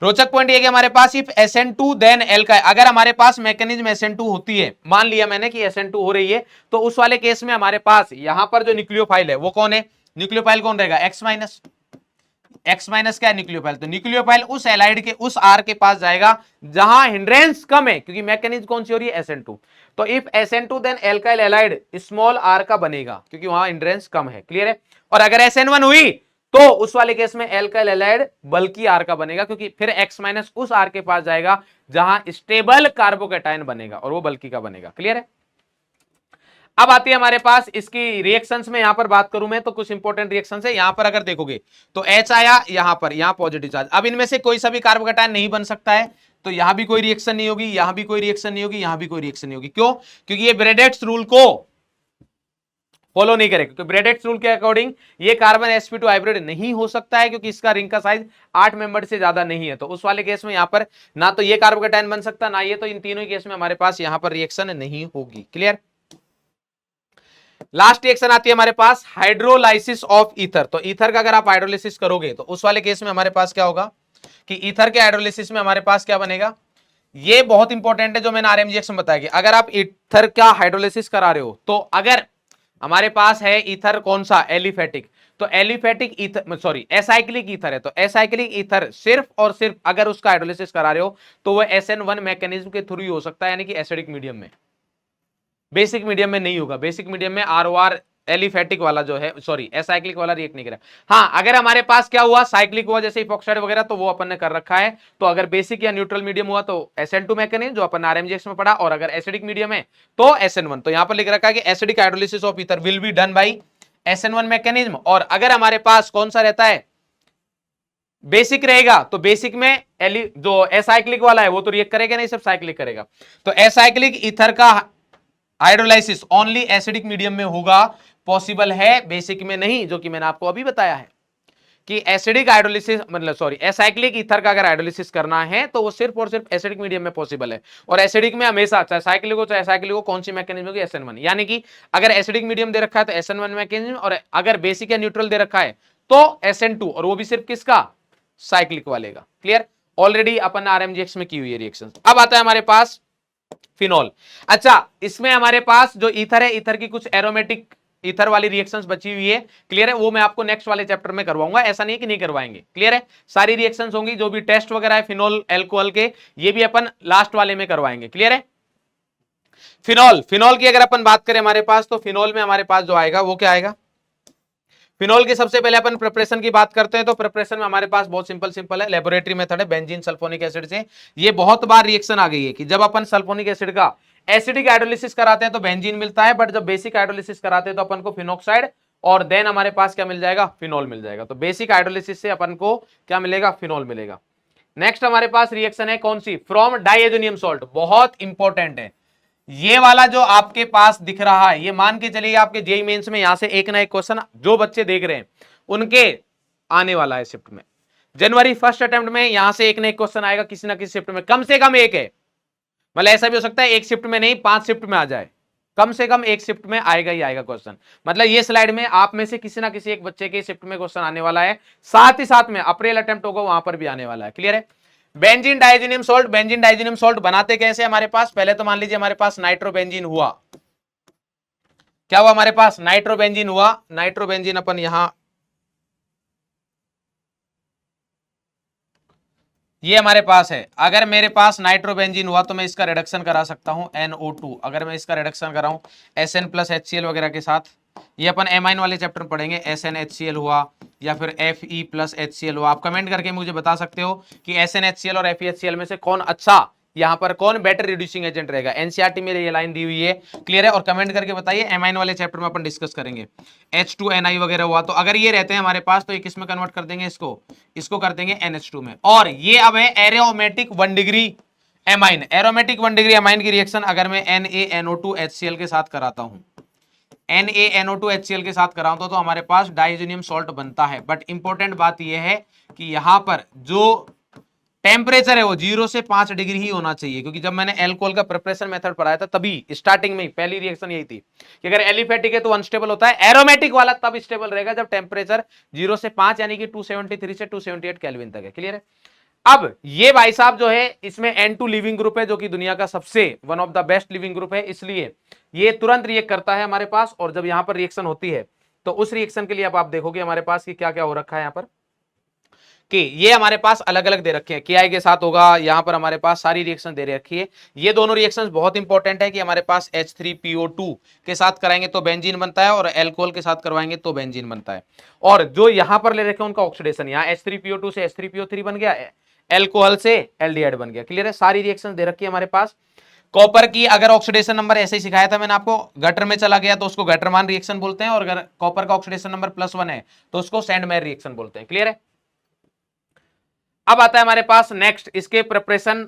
रोचक पॉइंट ये कि हमारे पास इफ SN2 देन एल्काइल, अगर हमारे पास मैकेनिज्म SN2 होती है, मान लिया मैंने कि SN2 हो रही है, तो उस वाले केस में हमारे पास यहां पर जो न्यूक्लियोफाइल है वो कौन है, न्यूक्लियोफाइल कौन रहेगा, X माइनस। X माइनस क्या है, न्यूक्लियोफाइल। तो न्यूक्लियोफाइल उस एलाइड के उस R के पास जाएगा जहां हिंड्रेंस कम है, क्योंकि मैकेनिज्म कौन सी हो रही है, SN2। तो if SN2 then alkyl halide small r का बनेगा, क्योंकि वहां हिंड्रेंस कम है। क्लियर है। और अगर SN1 हुई तो उस वाले केस में एल्काइल एलाइड बल्कि R का बनेगा, क्योंकि फिर X माइनस उस R के पास जाएगा जहां स्टेबल कार्बोकेटाइन बनेगा और वो बल्कि का बनेगा। क्लियर है। अब आती है हमारे पास इसकी रिएक्शंस में, यहां पर बात करूं मैं तो कुछ इंपॉर्टेंट रिएक्शंस है। यहां पर अगर देखोगे तो H आया यहां पर, यहां पॉजिटिव चार्ज। अब इनमें से कोई सा भी कार्बोकेटाइन नहीं बन सकता है, तो यहां भी कोई रिएक्शन नहीं होगी, यहां भी कोई रिएक्शन नहीं होगी, यहां भी कोई रिएक्शन नहीं होगी। क्यों, क्योंकि ये ब्रेडेट्स रूल को फॉलो नहीं करेगा, क्योंकि ब्रेडेट्स रूल के अकॉर्डिंग ये कार्बन sp2 हाइब्रिड नहीं हो सकता है, क्योंकि इसका रिंग का साइज 8 मेंबर से ज्यादा नहीं है। तो उस वाले केस में यहां पर ना तो ये कार्बोकेटाइन बन सकता ना ये, तो इन तीनों केस में हमारे पास यहां पर रिएक्शन नहीं होगी। क्लियर। लास्ट रिएक्शन आती है हमारे पास हाइड्रोलाइसिस ऑफ ईथर। तो ईथर का अगर आप हाइड्रोलिसिस करोगे तो उस वाले केस में हमारे पास क्या होगा कि ईथर के हाइड्रोलिसिस में हमारे पास क्या बनेगा, ये बहुत इंपॉर्टेंट है जो मैंने RMGX में बताया कि अगर आप ईथर का हाइड्रोलिसिस करा रहे हो तो अगर हमारे पास है ईथर कौन सा, एलिफेटिक, तो aliphatic ether sorry acyclic ether है, तो एसाइक्लिक ईथर सिर्फ और सिर्फ अगर उसका हाइड्रोलिसिस करा रहे हो तो वो SN1 मैकेनिज्म के थ्रू ही हो सकता है, यानी कि एसिडिक मीडियम में। बेसिक मीडियम में नहीं होगा, बेसिक मीडियम में ROR एलिफेटिक वाला जो है, सॉरी एसाइक्लिक वाला रिएक्ट नहीं करेगा। हाँ, अगर हमारे पास क्या हुआ, साइक्लिक हुआ जैसे इपॉक्साइड वगैरह, तो वो अपन ने कर रखा है। तो अगर बेसिक या न्यूट्रल मीडियम हुआ तो SN2 मैकेनिज्म जो अपन RMGX में पढ़ा, और अगर एसिडिक मीडियम है तो SN1। तो यहां पर लिख रखा है कि acidic hydrolysis of ether will be done by SN1 mechanism. और अगर हमारे पास कौन सा रहता है, बेसिक रहेगा, तो बेसिक में जो एसाइक्लिक वाला है वो तो रिएक्ट करेगा नहीं, सिर्फ साइक्लिक करेगा। तो एसाइक्लिक ईथर का हाइड्रोलाइसिस ओनली एसिडिक मीडियम में होगा, पॉसिबल है, बेसिक में नहीं, जो कि मैंने आपको अभी बताया है कि एसिडिक हाइड्रोलिसिस, मतलब सॉरी एसाइक्लिक ईथर का अगर हाइड्रोलिसिस करना है तो वो सिर्फ और सिर्फ एसिडिक मीडियम में पॉसिबल है। और एसिडिक में हमेशा चाहे साइक्लिक हो चाहे एसाइक्लिक हो, कौन सी मैकेनिज्म होगी, SN1। यानी कि अगर एसिडिक मीडियम दे रखा है तो SN1 मैकेनिज्म, और अगर बेसिक या न्यूट्रल दे रखा है तो SN2, और वो भी सिर्फ किसका, साइक्लिक वाले का। क्लियर, ऑलरेडी अपन RMGX में की हुई है रिएक्शन। अब आता है हमारे पास फिनॉल। अच्छा, इसमें हमारे पास जो ईथर है, ईथर की कुछ एरोमेटिक ईथर वाली रिएक्शंस बची हुई है। क्लियर है, वो मैं आपको नेक्स्ट वाले चैप्टर में करवाऊंगा, ऐसा नहीं कि नहीं करवाएंगे। क्लियर है, सारी रिएक्शंस होंगी, जो भी टेस्ट वगैरह है फिनॉल एल्कोहल के, ये भी अपन लास्ट वाले में करवाएंगे। क्लियर है। फिनॉल, फिनॉल की अगर अपन बात करें हमारे पास, तो फिनॉल में हमारे पास जो आएगा वो क्या आएगा, फिनॉल की सबसे पहले अपन प्रिपरेशन की बात करते हैं। तो प्रिपरेशन में हमारे पास बहुत सिंपल है, लेबोरेटरी मेथड है, बेंजीन सल्फोनिक एसिड से। ये बहुत बार रिएक्शन आ गई है कि जब अपन सल्फोनिक एसिड का एसिडिक हाइड्रोलिसिस कराते हैं तो बेंजीन मिलता है, बट जब बेसिक हाइड्रोलिसिस कराते हैं तो अपन को फिनोक्साइड, और देन हमारे पास क्या मिल जाएगा, फिनॉल मिल जाएगा। तो बेसिक हाइड्रोलिसिस से अपन को क्या मिलेगा, फिनॉल मिलेगा। नेक्स्ट हमारे पास रिएक्शन है कौन सी, फ्रॉम डाइएजोनियम सॉल्ट, बहुत इंपॉर्टेंट है ये वाला जो आपके पास दिख रहा है। ये मान के चलिए आपके जेई मेंस में यहां से एक ना एक क्वेश्चन जो बच्चे देख रहे हैं उनके आने वाला है शिफ्ट में। जनवरी फर्स्ट अटेम्प्ट में यहां से एक ना एक क्वेश्चन आएगा किसी ना किसी शिफ्ट में, कम से कम एक है, मतलब ऐसा भी हो सकता है एक शिफ्ट में नहीं 5 शिफ्ट में आ जाए, कम से कम एक शिफ्ट में आएगा ही आएगा क्वेश्चन। मतलब ये स्लाइड में आप में से किसी ना किसी एक बच्चे के शिफ्ट में क्वेश्चन आने वाला है, साथ ही साथ में अप्रैल अटेम्प्ट होगा वहां पर भी आने वाला है। क्लियर है। बेंजीन डाइजीनियम सॉल्ट, बेंजीन डाइजीनियम सॉल्ट बनाते कैसे हमारे पास, पहले तो मान लीजिए हमारे पास नाइट्रोबेंजीन हुआ, क्या हुआ हमारे पास, नाइट्रोबेंजीन हुआ। नाइट्रोबेंजीन अपन यहां, ये हमारे पास है, अगर मेरे पास नाइट्रोबेंजीन हुआ तो मैं इसका रिडक्शन करा सकता हूं NO2, अगर मैं इसका रिडक्शन कराऊं SN प्लस HCl वगैरह के साथ, ये अपन एमाइन वाले चैप्टर में पढ़ेंगे, SNHCl हुआ या फिर Fe प्लस HCl हुआ। आप कमेंट करके मुझे बता सकते हो कि SNHCl और FeHCl में से कौन अच्छा, यहां पर कौन बेटर रिड्यूसिंग एजेंट रहेगा। एनसीईआरटी में ये लाइन दी हुई है, क्लियर है। और कमेंट करके बताइए, एमाइन वाले चैप्टर में अपन डिस्कस करेंगे। H2Ni वगैरह हुआ तो अगर ये रहते हैं हमारे पास तो ये किस में कन्वर्ट कर देंगे, इसको कर देंगे NH2 में। और ये अब है aromatic 1 degree amine, aromatic 1 degree amine की रिएक्शन अगर मैं NaNO2HCl के साथ कराता हूं, NaNO2HCl के साथ कराऊं तो हमारे पास डाइजीनियम सॉल्ट बनता है। बट इंपॉर्टेंट बात यह है कि यहां पर जो टेम्परेचर है वो 0 से 5 डिग्री ही होना चाहिए, क्योंकि जब मैंने एल्कोहल का प्रिपरेशन मेथड पढ़ाया था तभी स्टार्टिंग में पहली रिएक्शन यही थी कि अगर एलिफेटिक है तो अनस्टेबल होता है, एरोमेटिक वाला तब स्टेबल रहेगा जब टेम्परेचर 0 से 5 यानी कि 273 से 278 केल्विन तक है। क्लियर है। अब ये भाई साहब जो है इसमें N2 लिविंग ग्रुप है, जो कि दुनिया का सबसे one of the best leaving group है, इसलिए ये तुरंत रिएक्ट करता है हमारे पास। और जब यहां पर रिएक्शन होती है तो उस रिएक्शन के लिए अब आप देखोगे हमारे पास कि क्या क्या हो रखा है यहां पर, कि ये हमारे पास अलग अलग दे रखे हैं, KI के साथ होगा, यहां पर हमारे पास सारी रिएक्शन दे रखी है। ये दोनों रिएक्शंस बहुत इंपॉर्टेंट है कि हमारे पास H3PO2 के साथ कराएंगे तो बेंजीन बनता है, और एल्कोहल के साथ करवाएंगे तो बेंजीन बनता है। और जो यहां पर ले रखे हैं उनका ऑक्सीडेशन, यहां H3PO2 से H3PO3 बन गया, एल्कोहल से एल्डिहाइड बन गया। क्लियर है, सारी रिएक्शन दे रखी है हमारे पास। कॉपर की अगर ऑक्सीडेशन नंबर ऐसे ही सिखाया था मैंने आपको, गटर में चला गया तो उसको गटरमान रिएक्शन बोलते हैं, और अगर कॉपर का ऑक्सीडेशन नंबर +1 है तो उसको सैंडमेयर रिएक्शन बोलते हैं। क्लियर है। अब आता है हमारे पास नेक्स्ट इसके प्रिपरेशन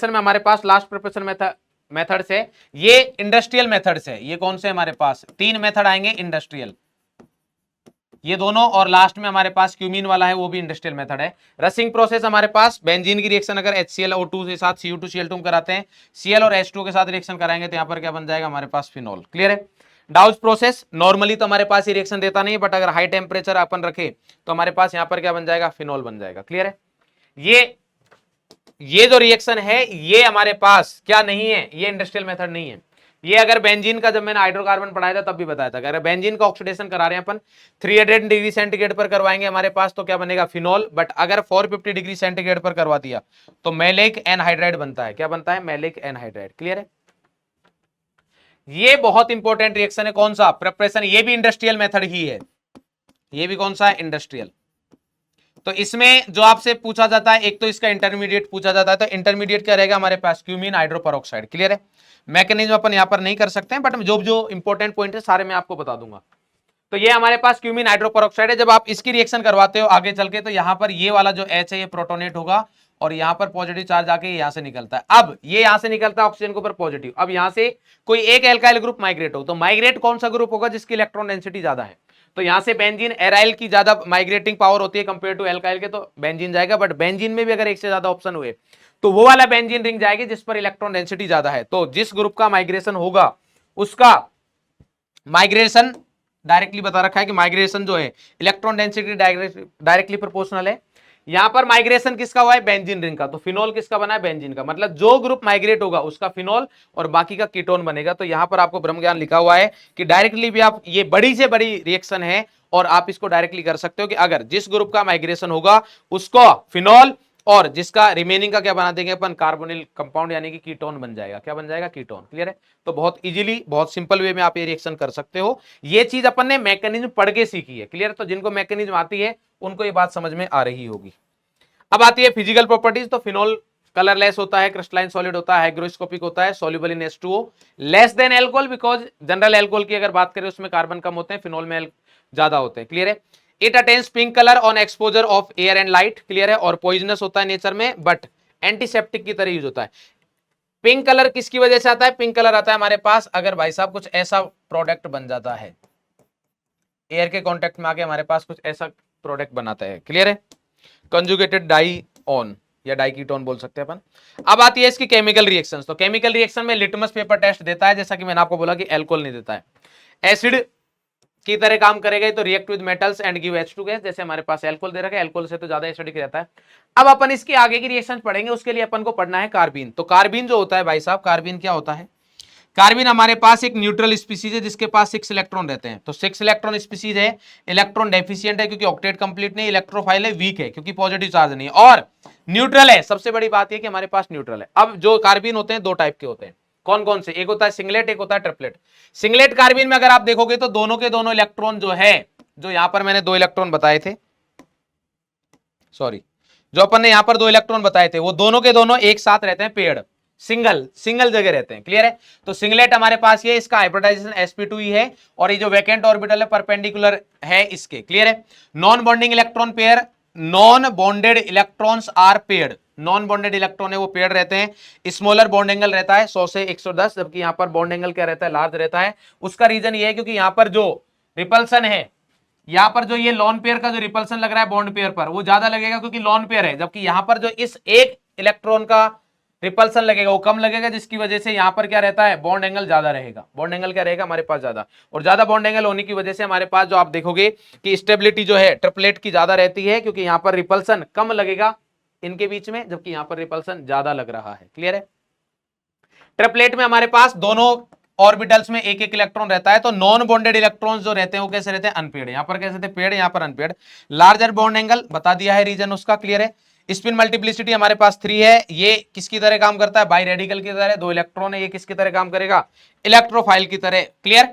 में हमारे पास लास्ट प्रिपरेशन मेथड से, ये इंडस्ट्रियल मेथड से, ये कौन से हमारे पास 3 मेथड आएंगे इंडस्ट्रियल, ये दोनों, और लास्ट में हमारे पास क्यूमीन वाला है वो भी इंडस्ट्रियल मेथड है। रसिंग प्रोसेस हमारे पास बेंजीन की रिएक्शन अगर HClO2 के साथ Cu2Cl2 कराते हैं, Cl और H2 के साथ रिएक्शन कराएंगे तो यहां पर क्या बन जाएगा हमारे पास फिनॉल। क्लियर है। डाउज प्रोसेस नॉर्मली तो हमारे पास ये रिएक्शन देता नहीं है, बट अगर हाई टेम्परेचर अपन रखे तो हमारे पास यहां पर क्या बन जाएगा, फिनॉल बन जाएगा। क्लियर है। ये जो रिएक्शन है ये हमारे पास क्या नहीं है, ये इंडस्ट्रियल मेथड नहीं है। ये अगर बेंजीन का जब मैंने हाइड्रोकार्बन पढ़ाया था तब भी बताया था, अगर बेंजीन का ऑक्सीडेशन करा रहे हैं अपन 300 डिग्री सेंटीग्रेड पर करवाएंगे हमारे पास तो क्या बनेगा, फिनॉल। बट अगर 450 डिग्री सेंटीग्रेड पर करवा दिया तो मैलिक एनहाइड्राइड बनता है। क्या बनता है, मैलिक एनहाइड्राइड। क्लियर है। ये बहुत इंपॉर्टेंट रिएक्शन है, कौन सा? प्रिपरेशन। ये भी इंडस्ट्रियल मेथड ही है, ये भी कौन सा है? इंडस्ट्रियल। तो इसमें जो आपसे पूछा जाता है, एक तो इसका इंटरमीडिएट पूछा जाता है, तो इंटरमीडिएट क्या रहेगा हमारे पास? Cumene hydroperoxide. क्लियर है? मैकेनिज्म अपन यहां पर नहीं कर सकते हैं, बट जो जो इंपॉर्टेंट पॉइंट है सारे मैं आपको बता दूंगा। तो ये हमारे पास क्यूमीन हाइड्रोपेरोक्साइड है। जब आप इसकी रिएक्शन करवाते हो आगे चल के, तो यहां पर ये वाला जो H है ये प्रोटोनेट होगा और यहां पर पॉजिटिव चार्ज आके यहां से निकलता है। अब ये यहां से निकलता है ऑक्सीजन के ऊपर पॉजिटिव। अब यहां से कोई एक एल्काइल ग्रुप माइग्रेट हो, तो माइग्रेट कौन सा ग्रुप होगा? जिसकी इलेक्ट्रॉन डेंसिटी ज्यादा है। तो यहां से बेंजीन, एराइल की ज्यादा माइग्रेटिंग पावर होती है कंपेयर टू एल्काइल के, तो बेंजीन जाएगा। बट बेंजीन में भी अगर एक से ज्यादा ऑप्शन हुए तो वो वाला बेंजीन रिंग जाएगी जिस पर इलेक्ट्रॉन डेंसिटी ज्यादा है। तो जिस ग्रुप का माइग्रेशन होगा उसका माइग्रेशन डायरेक्टली बता रखा है कि माइग्रेशन जो है इलेक्ट्रॉन डेंसिटी डायरेक्टली प्रोपोर्शनल है। यहां पर माइग्रेशन किसका हुआ है? बेंजीन रिंग का। तो फिनोल किसका बना है? बेंजीन का। मतलब जो ग्रुप माइग्रेट होगा उसका फिनोल और बाकी का कीटोन बनेगा। तो यहां पर आपको ब्रह्म ज्ञान लिखा हुआ है कि डायरेक्टली भी आप, ये बड़ी से बड़ी रिएक्शन है और आप इसको डायरेक्टली कर सकते हो कि अगर जिस ग्रुप का माइग्रेशन होगा उसको फिनोल और जिसका रिमेनिंग का क्या बना देंगे अपन? कार्बोनिल कंपाउंड, यानी कि कीटोन बन जाएगा। क्या बन जाएगा? कीटोन। क्लियर है? तो बहुत इजीली, बहुत सिंपल वे में आप ये रिएक्शन कर सकते हो। ये चीज अपन ने मैकेनिज्म पढ़ के सीखी है। क्लियर? तो जिनको मैकेनिज्म आती है उनको ये बात समझ में आ रही होगी। अब आती है फिजिकल प्रॉपर्टीज। तो फिनोल कलरलेस होता है, क्रिस्टलाइन सॉलिड होता है, हाइग्रोस्कोपिक होता है, soluble in H2O, less than alcohol, because general alcohol की अगर बात करें उसमें कार्बन कम होते हैं, फिनोल में ज्यादा होते हैं। क्लियर है? It attains pink colour on exposure of air and light. Clear है? और पॉइजनस होता है नेचर में, बट एंटीसेप्टिक की तरह यूज होता है। पिंक कलर किसकी वजह से आता है? पिंक कलर आता है हमारे पास अगर भाई साहब कुछ ऐसा प्रोडक्ट बन जाता है, एयर के कॉन्टेक्ट में आके हमारे पास कुछ ऐसा प्रोडक्ट बनाता है। क्लियर है? कंजुगेटेड डाई ऑन या डाइकीटोन बोल सकते हैं अपन। अब आती है इसकी केमिकल रिएक्शंस। तो केमिकल रिएक्शन में लिटमस पेपर टेस्ट देता है, जैसा कि मैंने आपको बोला कि एल्कोहल नहीं देता है। एसिड की तरह काम करेगा तो react with metals and give H2 gas, जैसे हमारे पास एल्कोहल दे रखा है, एल्कोहल से तो ज्यादा एसिडिक रहता है। अब अपन इसके आगे की रिएक्शन पढ़ेंगे, उसके लिए अपन को पढ़ना है कार्बीन। तो कार्बीन जो होता है भाई साहब, कार्बीन क्या होता है? कार्बन हमारे पास एक न्यूट्रल स्पीसीज है जिसके पास 6 इलेक्ट्रॉन रहते हैं। तो 6 इलेक्ट्रॉन स्पीसीज है, इलेक्ट्रॉन डेफिशिएंट है क्योंकि ऑक्टेट कंप्लीट नहीं, इलेक्ट्रोफाइल है, वीक है क्योंकि पॉजिटिव चार्ज नहीं है, और न्यूट्रल है। सबसे बड़ी बात यह कि हमारे पास न्यूट्रल है। अब जो कार्बन होते हैं दो टाइप के होते हैं, कौन कौन से? एक होता है सिंगलेट, एक होता है ट्रिपलेट। सिंगलेट कार्बन में अगर आप देखोगे तो दोनों के दोनों इलेक्ट्रॉन जो है, जो यहां पर मैंने 2 इलेक्ट्रॉन बताए थे, सॉरी, जो अपन ने यहां पर 2 इलेक्ट्रॉन बताए थे, वो दोनों के दोनों एक साथ रहते हैं, पेड़, सिंगल जगह रहते हैं। क्लियर है? तो सिंगलेट हमारे पास ये, इसका हाइब्रिडाइजेशन sp2 ही है और ये जो वैकेंट ऑर्बिटल है परपेंडिकुलर है इसके। क्लियर है? Non bonding electron pair, non bonded electrons are paired. Non bonded electron है वो पेयर्ड रहते हैं। स्मॉलर बॉन्ड एंगल रहता है 100 से 110, जबकि यहां पर बॉन्ड एंगल क्या रहता है? लार्ज रहता है। उसका रीजन ये है क्योंकि यहां पर जो रिपल्सन है, यहां पर जो ये लॉन पेयर का जो रिपल्सन लग रहा है बॉन्ड पेयर पर, वो ज्यादा लगेगा क्योंकि लॉन पेयर है, जबकि यहां पर जो इस एक इलेक्ट्रॉन का रिपल्सन लगेगा वो कम लगेगा, जिसकी वजह से यहां पर क्या रहता है? बॉन्ड एंगल ज्यादा रहेगा। बॉन्ड एंगल क्या रहेगा हमारे पास? ज्यादा। और ज्यादा बॉन्ड एंगल होने की वजह से हमारे पास जो आप देखोगे कि स्टेबिलिटी जो है ट्रिपलेट की ज्यादा रहती है, क्योंकि यहां पर रिपल्सन कम लगेगा इनके बीच में, जबकि यहां पर रिपल्सन ज्यादा लग रहा है। क्लियर है? ट्रिपलेट में हमारे पास दोनों ऑर्बिटल्स में एक एक इलेक्ट्रॉन रहता है। तो नॉन बॉन्डेड इलेक्ट्रॉन्स जो रहते हैं वो कैसे रहते हैं? अनपेड। यहां पर कैसे थे? पेड, यहां पर अनपेड। लार्जर बॉन्ड एंगल बता दिया है रीजन उसका। क्लियर है? स्पिन मल्टीप्लिसिटी हमारे पास 3 है। ये किसकी तरह काम करता है? बाई रेडिकल की तरह। 2 इलेक्ट्रॉन है, ये किसकी तरह काम करेगा? इलेक्ट्रोफाइल की तरह। क्लियर?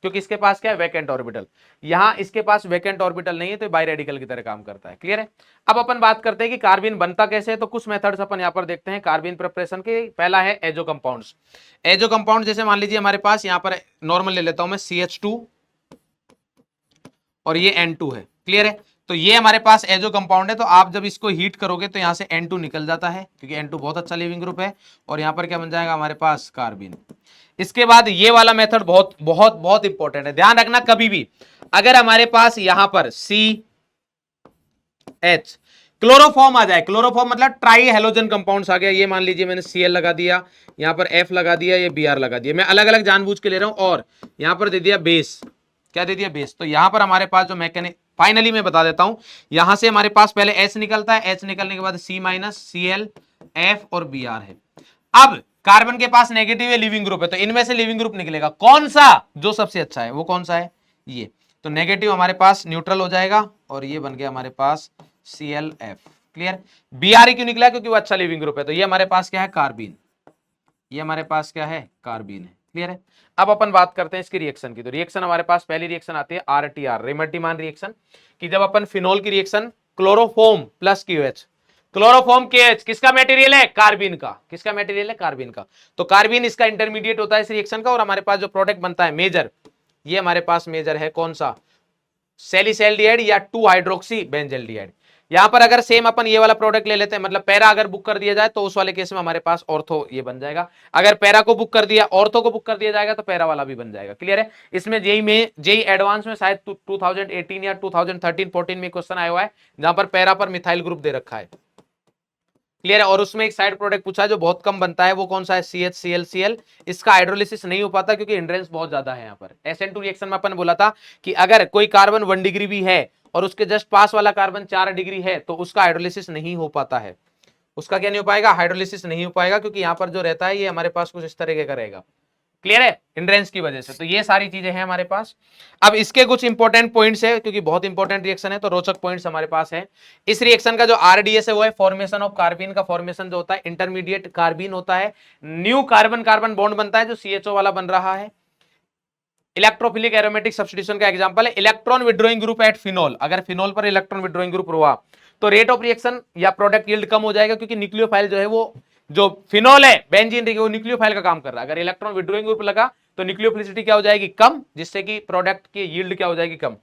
क्योंकि इसके पास क्या है? Vacant orbital. यहां इसके पास वैकेंट ऑर्बिटल नहीं है तो बाई रेडिकल की तरह काम करता है। क्लियर है? अब अपन बात करते हैं कि कार्बन बनता कैसे है। तो कुछ मेथड्स अपन यहां पर देखते हैं कार्बन प्रिपरेशन के। पहला है एजो कंपाउंड्स। एजो कंपाउंड जैसे मान लीजिए हमारे पास यहां पर नॉर्मल ले लेता हूं मैं, CH2 और ये N2 है। क्लियर है? तो ये हमारे पास एजो कंपाउंड है। तो आप जब इसको हीट करोगे तो यहां से N2 निकल जाता है, क्योंकि N2 बहुत अच्छा लिविंग ग्रुप है, और यहां पर क्या बन जाएगा हमारे पास? कार्बन। इसके बाद ये वाला मेथड बहुत बहुत बहुत इंपॉर्टेंट है, ध्यान रखना। कभी भी अगर हमारे पास यहां पर CH क्लोरोफॉर्म आ जाए, क्लोरोफॉर्म मतलब ट्राई हेलोजन कंपाउंड्स आ गया, ये मान लीजिए मैंने Cl लगा दिया, यहां पर F लगा दिया, ये Br लगा दिया, मैं अलग अलग जानबूझ के ले रहा हूं, और यहां पर दे दिया बेस। क्या दे दिया? बेस। तो यहां पर हमारे पास जो मैकेनिक, फाइनली मैं बता देता हूं, यहां से हमारे पास पहले H निकलता है, H निकलने के बाद C माइनस, Cl, F और Br है। अब कार्बन के पास नेगेटिव है, लिविंग ग्रुप है, तो इनमें से लिविंग ग्रुप निकलेगा कौन सा? जो सबसे अच्छा है। वो कौन सा है? ये। तो नेगेटिव हमारे पास न्यूट्रल हो जाएगा, और ये बन गया हमारे पास ClF। क्लियर? Br क्यों निकला? क्योंकि वो अच्छा लिविंग ग्रुप है। तो ये हमारे पास क्या है? कार्बन। ये हमारे पास क्या है? कार्बन है। क्लियर है। अब अपन बात करते हैं इसकी रिएक्शन की। तो रिएक्शन हमारे पास पहली रिएक्शन आती है आरटीआर, रेमर्टिमान रिएक्शन, कि जब अपन फिनोल की रिएक्शन क्लोरोफॉर्म प्लस क्यूएच, क्लोरोफॉर्म केएच किसका मटेरियल है, कार्बिन का, किसका मटेरियल है, कार्बिन का। तो कार्बिन इसका इंटरमीडिएट होता है इस रिएक्शन का, और हमारे पास जो प्रोडक्ट बनता है मेजर, ये हमारे पास मेजर है कौन सा, सैलिसैल्डिहाइड या 2 हाइड्रोक्सी बेंजल्डिहाइड। यहां पर अगर सेम अपन ये वाला प्रोडक्ट ले लेते हैं, मतलब पैरा अगर बुक कर दिया जाए तो उस वाले केस में हमारे पास ऑर्थो ये बन जाएगा। अगर पैरा को बुक कर दिया, ऑर्थो को बुक कर दिया जाएगा तो पैरा वाला भी बन जाएगा। क्लियर है। इसमें जेई एडवांस में शायद 2018 या 2013-14 में क्वेश्चन आया हुआ है, जहां पर पैरा पर मिथाइल ग्रुप दे रखा है। क्लियर है। और उसमें एक साइड प्रोडक्ट पूछा है जो बहुत कम बनता है, वो कौन सा है, CHClCl। इसका हाइड्रोलिसिस नहीं हो पाता क्योंकि हिंड्रेंस बहुत ज्यादा है। यहाँ पर SN2 रिएक्शन में अपन बोला था कि अगर कोई कार्बन 1 डिग्री भी है और उसके जस्ट पास वाला कार्बन 4 डिग्री है तो उसका हाइड्रोलिसिस नहीं हो पाता है। उसका क्या नहीं हो पाएगा, हाइड्रोलिसिस नहीं हो पाएगा, क्योंकि यहाँ पर जो रहता है ये हमारे पास कुछ इस तरीके का रहेगा। क्लियर है, हिंड्रेंस की वजह से। तो ये सारी चीजें हैं हमारे पास। अब इसके कुछ इंपॉर्टेंट पॉइंट्स है, क्योंकि बहुत इंपॉर्टेंट रिएक्शन है तो रोचक पॉइंट्स हमारे पास है। इस रिएक्शन का जो आरडीएस है वो है फॉर्मेशन ऑफ कार्बिन का फॉर्मेशन जो होता है, इंटरमीडिएट कार्बिन होता है, न्यू कार्बन कार्बन बॉन्ड बनता है जो CHO वाला बन रहा है। इलेक्ट्रोफिलिक एरोमेटिक सब्स्टिट्यूशन का एग्जांपल है electron withdrawing group at phenol. अगर फिनोल पर इलेक्ट्रॉन विड्रॉइंग ग्रुप हुआ तो रेट ऑफ रिएक्शन या प्रोडक्ट यील्ड कम हो जाएगा, क्योंकि न्यूक्लियोफाइल जो है वो, जो फिनोल है बेंजीन, वो न्यूक्लियोफाइल का काम कर रहा है। अगर इलेक्ट्रॉन विड्रॉइंग ग्रुप लगा तो न्यूक्लियोफिलिसिटी क्या हो जाएगी, कम, जिससे कि प्रोडक्ट की यील्ड क्या हो जाएगी, कम।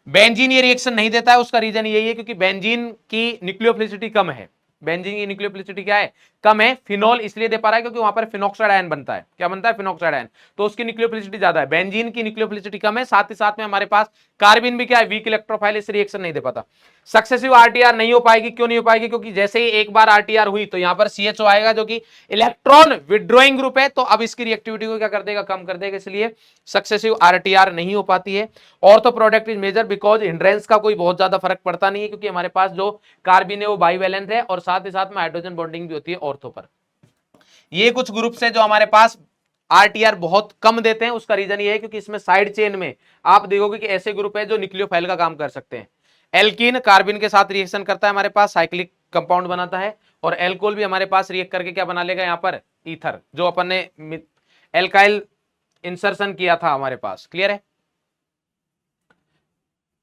बेंजीन ये रिएक्शन नहीं देता है, उसका रीजन यही है क्योंकि बेंजीन की न्यूक्लियोफिलिसिटी कम है। बेंजीन की न्यूक्लियोफिलिसिटी क्या है, कम है। फिनोल इसलिए दे पा रहा है क्योंकि वहां पर फिनॉक्साइड आयन बनता है। क्या बनता है, फिनॉक्साइड आयन, तो उसकी न्यूक्लियोफिलिसिटी ज्यादा है। बेंजीन की न्यूक्लियोफिलिसिटी कम है, साथ ही साथ में हमारे पास कार्बिन भी क्या है, वीक इलेक्ट्रोफाइल, इस रिएक्शन नहीं दे पाता। सक्सेसिव आरटीआर नहीं हो पाएगी, क्यों नहीं हो पाएगी, क्योंकि जैसे ही एक बार आरटीआर हुई तो यहां पर CHO आएगा जो कि इलेक्ट्रॉन विड्रॉइंग ग्रुप है, तो अब इसकी रिएक्टिविटी को क्या कर देगा, कम कर देगा, इसलिए सक्सेसिव आरटीआर नहीं हो पाती है। और तो product is major because hindrance का कोई बहुत ज्यादा फर्क पड़ता नहीं है, क्योंकि हमारे पास जो कार्बिन है वो बाइवेलेंट है, और साथ ही साथ में हाइड्रोजन बॉन्डिंग भी होती है ऑर्थो पर। ये कुछ ग्रुप है जो हमारे पास आरटीआर बहुत कम देते हैं। उसका रीजन ये है क्योंकि इसमें साइड चेन में आप देखोगे कि ऐसे ग्रुप है जो न्यूक्लियोफाइल का काम कर सकते हैं। एल्कीन कार्बिन के साथ रिएक्शन करता है, हमारे पास साइक्लिक कंपाउंड बनाता है, और एल्कोहल भी हमारे पास रिएक्ट करके क्या बना लेगा, यहाँ पर ईथर, जो अपन ने एल्काइल इंसर्शन किया था हमारे पास। क्लियर है,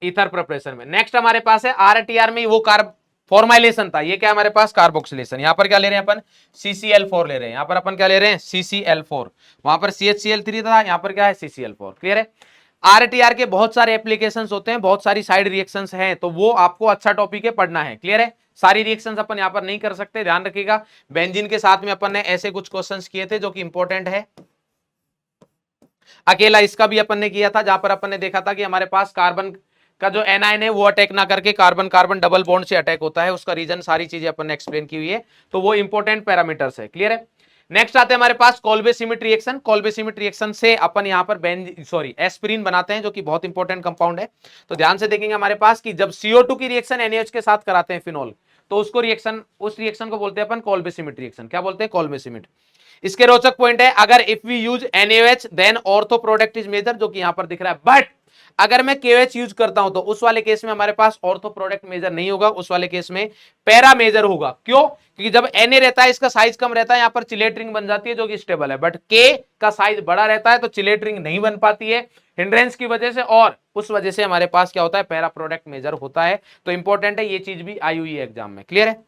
ईथर प्रिपरेशन में। नेक्स्ट हमारे पास है आरटीआर में वो कार्ब फॉर्माइलेशन था, ये क्या हमारे पास कार्बोक्सिलेशन। यहां पर क्या ले रहे हैं अपन, CCl4 ले रहे हैं। यहां पर अपन क्या ले रहे हैं, CCl4। वहां पर CHCl3 था, यहां पर क्या है, CCl4। क्लियर है। आरटीआर के बहुत सारे एप्लीकेशंस होते हैं, बहुत सारी साइड रिएक्शंस हैं, तो वो आपको अच्छा टॉपिक है, पढ़ना है। क्लियर है। सारी रिएक्शंस अपन यहां पर नहीं कर सकते, ध्यान रखिएगा। बेंजीन के साथ में अपन ने ऐसे कुछ क्वेश्चंस किए थे जो कि इंपॉर्टेंट है। अकेला इसका भी अपन ने किया था, जहां पर अपन ने देखा था कि हमारे पास कार्बन का जो एनायन है वो अटैक ना करके कार्बन कार्बन डबल बॉन्ड से अटैक होता है। उसका रीजन सारी चीजें अपन ने एक्सप्लेन की हुई है, तो वो इंपॉर्टेंट पैरामीटर्स है। क्लियर है। नेक्स्ट आते हैं हमारे पास Kolbe Schmitt reaction. Kolbe Schmitt reaction से अपन यहां पर एस्पिरिन बनाते हैं, जो कि बहुत इंपॉर्टेंट कंपाउंड है। तो ध्यान से देखेंगे हमारे पास कि जब CO2 की रिएक्शन NaOH के साथ कराते हैं फिनोल, तो उसको रिएक्शन, उस रिएक्शन को बोलते हैं अपन कोल्बे सिमिट रिएक्शन। क्या बोलते हैं, कोल्बे सिमिट। इसके रोचक पॉइंट है, अगर if we use NaOH then ortho product is major, जो कि यहां पर दिख रहा है। बट अगर मैं KOH यूज करता हूं तो उस वाले केस में हमारे पास ऑर्थो प्रोडक्ट मेजर नहीं होगा, उस वाले केस में पैरा मेजर होगा। क्यों, क्योंकि जब Na रहता है इसका साइज कम रहता है, यहां पर चिलेट रिंग बन जाती है जो कि स्टेबल है, बट K का साइज बड़ा रहता है तो चिलेट रिंग नहीं बन पाती है हिंड्रेंस की वजह से, और उस वजह से हमारे पास क्या होता है, पैरा प्रोडक्ट मेजर होता है। तो इंपॉर्टेंट है, ये चीज भी आई हुई है एग्जाम में। क्लियर है।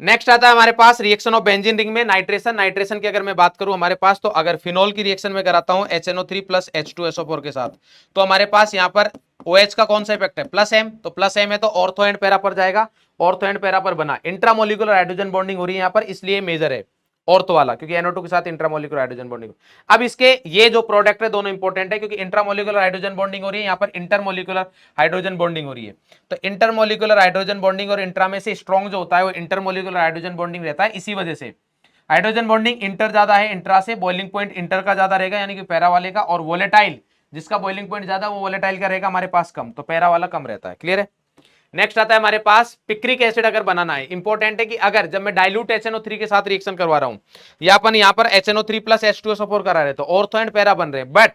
नेक्स्ट आता है हमारे पास रिएक्शन ऑफ बेंजीन रिंग में नाइट्रेशन। नाइट्रेशन की अगर मैं बात करूं हमारे पास, तो अगर फिनोल की रिएक्शन में कराता हूं HNO3 प्लस H2SO4 के साथ, तो हमारे पास यहां पर OH का कौन सा इफेक्ट है, प्लस M। तो प्लस M है तो ऑर्थो एंड पैरा पर जाएगा, ऑर्थो एंड पैरा पर बना। इंट्रामोलिकुलर हाइड्रोजन बॉन्डिंग हो रही है यहां पर, इसलिए मेजर है ऑर्थो वाला, क्योंकि NO2 के साथ इंट्रामोलिकुलर हाइड्रोजन बॉन्डिंग। अब इसके ये जो प्रोडक्ट है दोनों इंपॉर्टेंट है, क्योंकि इंट्रामोलिकुलर हाइड्रोजन बॉन्डिंग हो रही है, यहाँ पर इंटरमोलिकुलर हाइड्रोजन बॉन्डिंग हो रही है। तो इंटरमोलिकुलर हाइड्रोजन बॉन्डिंग और इंट्रा में से स्ट्रॉन्ग जो होता है वो इंटरमोलिकुलर हाइड्रोजन बॉन्डिंग रहता है। इसी वजह से हाइड्रोजन बॉन्डिंग इंटर ज्यादा है इंट्रा से, बॉइलिंग पॉइंट इंटर का ज्यादा रहेगा, यानी कि पैरा वाले का। और वोलेटाइल, जिसका बॉइलिंग पॉइंट ज्यादा, वो वोलेटाइल का रहेगा हमारे पास कम, तो पैरा वाला कम रहता है। क्लियर है। नेक्स्ट आता है हमारे पास पिक्रिक एसिड अगर बनाना है। इंपॉर्टेंट है कि अगर जब मैं डाइल्यूट HNO3 के साथ रिएक्शन करवा रहा हूं, या अपन यहां पर HNO3 प्लस H2SO4 करा रहे, तो ऑर्थो एंड पैरा बन रहे हैं। बट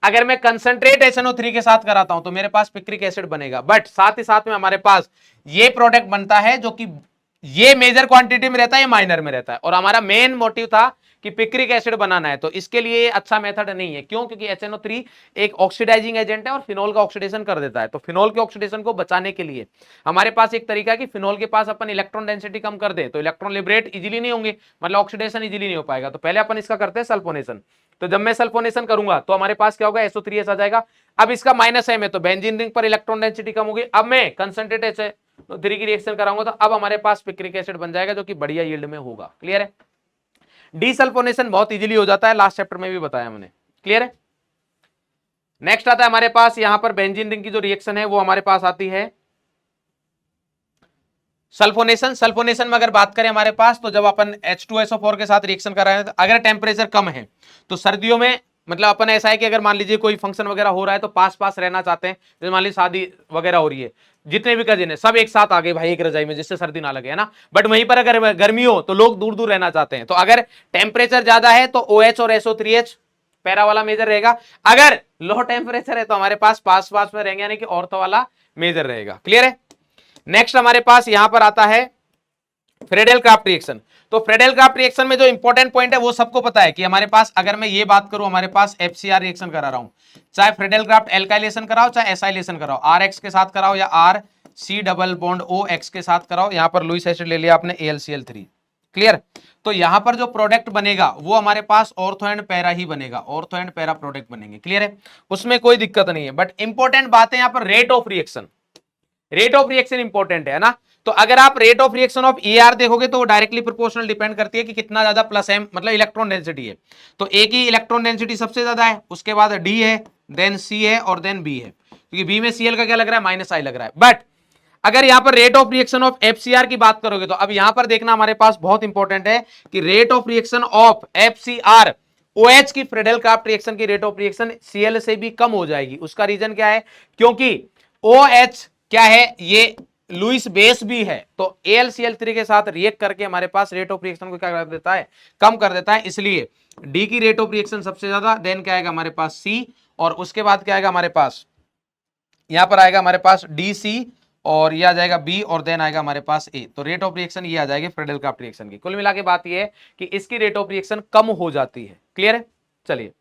अगर मैं कंसंट्रेट HNO3 के साथ कराता हूं तो मेरे पास पिक्रिक एसिड बनेगा। बट साथ ही साथ में हमारे पास ये प्रोडक्ट बनता है जो कि ये मेजर क्वांटिटी में रहता है, ये माइनर में रहता है। और हमारा मेन मोटिव था कि पिक्रिक एसिड बनाना है, तो इसके लिए अच्छा मेथड नहीं है। क्यों? क्योंकि HNO3 एक ऑक्सीडाइजिंग एजेंट है और फिनोल का ऑक्सीडेशन कर देता है। तो फिनोल के ऑक्सीडेशन को बचाने के लिए हमारे पास एक तरीका है कि फिनोल के पास अपन इलेक्ट्रॉन डेंसिटी कम कर दे तो इलेक्ट्रॉन लिबरेट इजीली नहीं होंगे, मतलब ऑक्सीडेशन इजीली नहीं हो पाएगा। तो पहले अपन इसका करते हैं सल्फोनेशन। तो जब मैं सल्फोनेशन करूंगा तो हमारे पास क्या होगा, SO3H आ जाएगा। अब इसका माइनस है में तो बेंजीन रिंग पर इलेक्ट्रॉन डेंसिटी कम होगी। अब मैं कंसंट्रेट HNO3 की रिएक्शन कराऊंगा तो अब हमारे पास पिक्रिक एसिड बन जाएगा जो कि बढ़िया यील्ड में होगा। क्लियर है? डीसल्फोनेशन बहुत इजीली हो जाता है, लास्ट चैप्टर में भी बताया मैंने। क्लियर है? नेक्स्ट आता है हमारे पास यहां पर बेंजीन रिंग की जो रिएक्शन है वो हमारे पास आती है सल्फोनेशन। सल्फोनेशन में अगर बात करें हमारे पास, तो जब अपन H2SO4 के साथ रिएक्शन कर रहे हैं, अगर टेम्परेचर कम है तो सर्दियों में मतलब अपन ऐसा है कि अगर मान लीजिए कोई फंक्शन वगैरह हो रहा है तो पास पास रहना चाहते हैं, जैसे मान लीजिए शादी वगैरह हो रही है, जितने भी कजिन है सब एक साथ आ गए भाई एक रजाई में, जिससे सर्दी ना लगे, है ना। बट वहीं पर अगर गर्मी हो तो लोग दूर दूर रहना चाहते हैं, तो अगर टेम्परेचर ज्यादा है तो OH और SO3H पैरा वाला मेजर रहेगा, अगर लो टेम्परेचर है तो हमारे पास पास पास में रहेंगे, यानी कि ऑर्थो वाला मेजर रहेगा। क्लियर है? नेक्स्ट हमारे पास यहां पर आता है फ्रेडेल क्राफ्ट रिएक्शन। तो फ्रेडेल क्राफ्ट रिएक्शन में जो इंपॉर्टेंट पॉइंट है वो सबको पता है कि हमारे पास, अगर मैं ये बात करूं, हमारे पास FCR रिएक्शन करा रहा हूं, चाहे फ्रेडेल क्राफ्ट एल्काइलेशन कराओ चाहे एसाइलेशन कराओ, RX के साथ कराओ या RC डबल बॉन्ड OX के साथ कराओ, यहां पर लुईस एसिड ले लिया आपने AlCl3। क्लियर? तो यहां पर जो प्रोडक्ट बनेगा वो हमारे पास ऑर्थो एंड पैरा ही बनेगा, ऑर्थो एंड पैरा प्रोडक्ट बनेंगे। क्लियर है? उसमें कोई दिक्कत नहीं है। बट इंपॉर्टेंट बात है यहां पर rate of reaction, rate of reaction important है ना। तो अगर आप rate of reaction of ER देखोगे तो वो डायरेक्टली प्रोपोर्शनल डिपेंड करती है कि कितना ज्यादा प्लस M मतलब इलेक्ट्रॉन डेंसिटी है। तो A की इलेक्ट्रॉन डेंसिटी सबसे ज्यादा है, उसके बाद D है, देन C है और देन B है, क्योंकि B में Cl का क्या लग रहा है, -I लग रहा है। बट अगर यहां पर rate of reaction of FCR की बात करोगे तो अब यहां पर देखना हमारे पास बहुत इंपॉर्टेंट है कि rate of reaction of FCR OH की फ्रेडेल क्राफ्ट रिएक्शन की रेट ऑफ रिएक्शन Cl से भी कम हो जाएगी। उसका रीजन क्या है? क्योंकि OH क्या है, ये लुईस बेस भी है, तो AlCl3 के साथ रिएक्ट करके हमारे पास रेट ऑफ रिएक्शन को क्या कर देता है, कम कर देता है। इसलिए D की रेट ऑफ रिएक्शन सबसे ज्यादा, देन क्या आएगा हमारे पास C, और उसके बाद क्या आएगा हमारे पास, यहां पर आएगा हमारे पास DC, और ये आ जाएगा B, और देन आएगा हमारे पास A। तो रेट ऑफ रिएक्शन ये आ जाएगी फ्रेडेल क्राफ्ट रिएक्शन की। कुल मिला के बात ये है कि इसकी रेट ऑफ रिएक्शन कम हो जाती है। क्लियर है? चलिए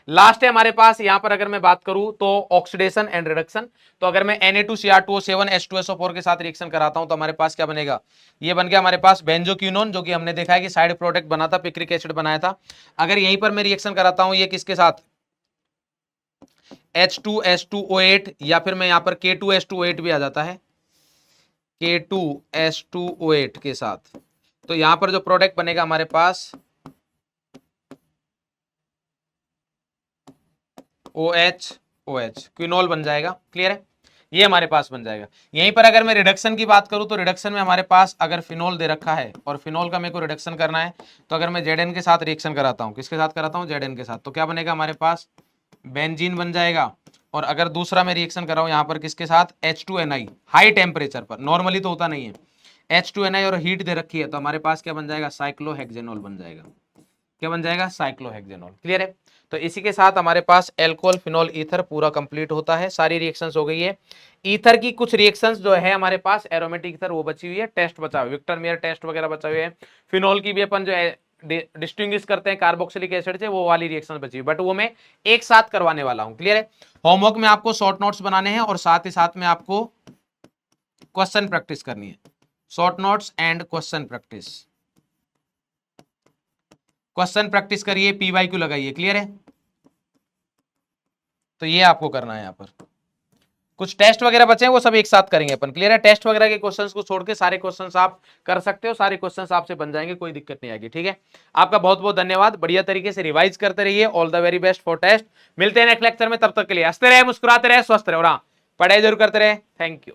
लास्ट है हमारे पास यहां पर, अगर मैं बात करूं तो ऑक्सीडेशन एंड रिडक्शन। तो अगर मैं Na2Cr2O7 H2SO4 के साथ रिएक्शन कराता हूं तो हमारे पास क्या बनेगा, ये बन गया हमारे पास बेंजोक्विनोन, जो कि हमने देखा है कि साइड प्रोडक्ट बना था, पिक्रिक एसिड बनाया था। अगर यहीं पर मैं रिएक्शन कराता हूं ये किसके साथ, H2S2O8, या फिर मैं यहां पर K2S2O8 भी आ जाता है, K2S2O8 के साथ, तो यहां पर जो प्रोडक्ट बनेगा हमारे पास OH क्विनोल बन जाएगा। क्लियर है? ये हमारे पास बन जाएगा। यहीं पर अगर मैं रिडक्शन की बात करूं तो रिडक्शन में हमारे पास अगर फिनोल दे रखा है और फिनोल का मेरे को रिडक्शन करना है, तो अगर मैं Zn के साथ रिएक्शन कराता हूं, किसके साथ कराता हूं, Zn के साथ, तो क्या बनेगा हमारे पास, बेंजीन बन जाएगा। और अगर दूसरा मैं रिएक्शन कराऊं यहां पर किसके साथ, H2Ni, हाई टेम्परेचर पर, नॉर्मली तो होता नहीं है, H2Ni और हीट दे रखी है, तो हमारे पास क्या बन जाएगा, साइक्लोहेक्सेनॉल बन जाएगा। क्या बन जाएगा, साइक्लोहेक्सेनॉल। क्लियर है? तो इसी के साथ हमारे पास एल्कोहल फिनोल ईथर पूरा कंप्लीट होता है। सारी रिएक्शंस हो गई है। ईथर की कुछ रिएक्शंस जो है हमारे पास एरोमेटिक ईथर वो बची हुई है, टेस्ट बचा हुआ है, विक्टर मेयर टेस्ट वगैरह बचा हुए हैं। फिनोल की भी अपन जो है डिस्टिंग्विश करते हैं कार्बोक्सिलिक एसिड से, वो वाली रिएक्शन बची हुई, बट वो मैं एक साथ करवाने वाला हूं। क्लियर है? होमवर्क में आपको शॉर्ट नोट्स बनाने हैं और साथ ही साथ में आपको क्वेश्चन प्रैक्टिस करनी है, short notes and question practice. Question practice करिए, PYQ लगाइए। क्लियर है? तो ये आपको करना है। यहाँ पर कुछ टेस्ट वगैरह बचे हैं वो सब एक साथ करेंगे अपन। क्लियर है? टेस्ट वगैरह के क्वेश्चंस को छोड़ के सारे क्वेश्चंस आप कर सकते हो, सारे क्वेश्चंस आपसे बन जाएंगे, कोई दिक्कत नहीं आएगी। ठीक है? आपका बहुत बहुत धन्यवाद, बढ़िया तरीके से रिवाइज करते रहिए। All the very best for test. मिलते हैं नेक्स्ट लेक्चर में, तब तक के लिए हंसते रहे, मुस्कुराते रहे, स्वस्थ रहे, और हाँ, पढ़ाई जरूर करते रहे। Thank you.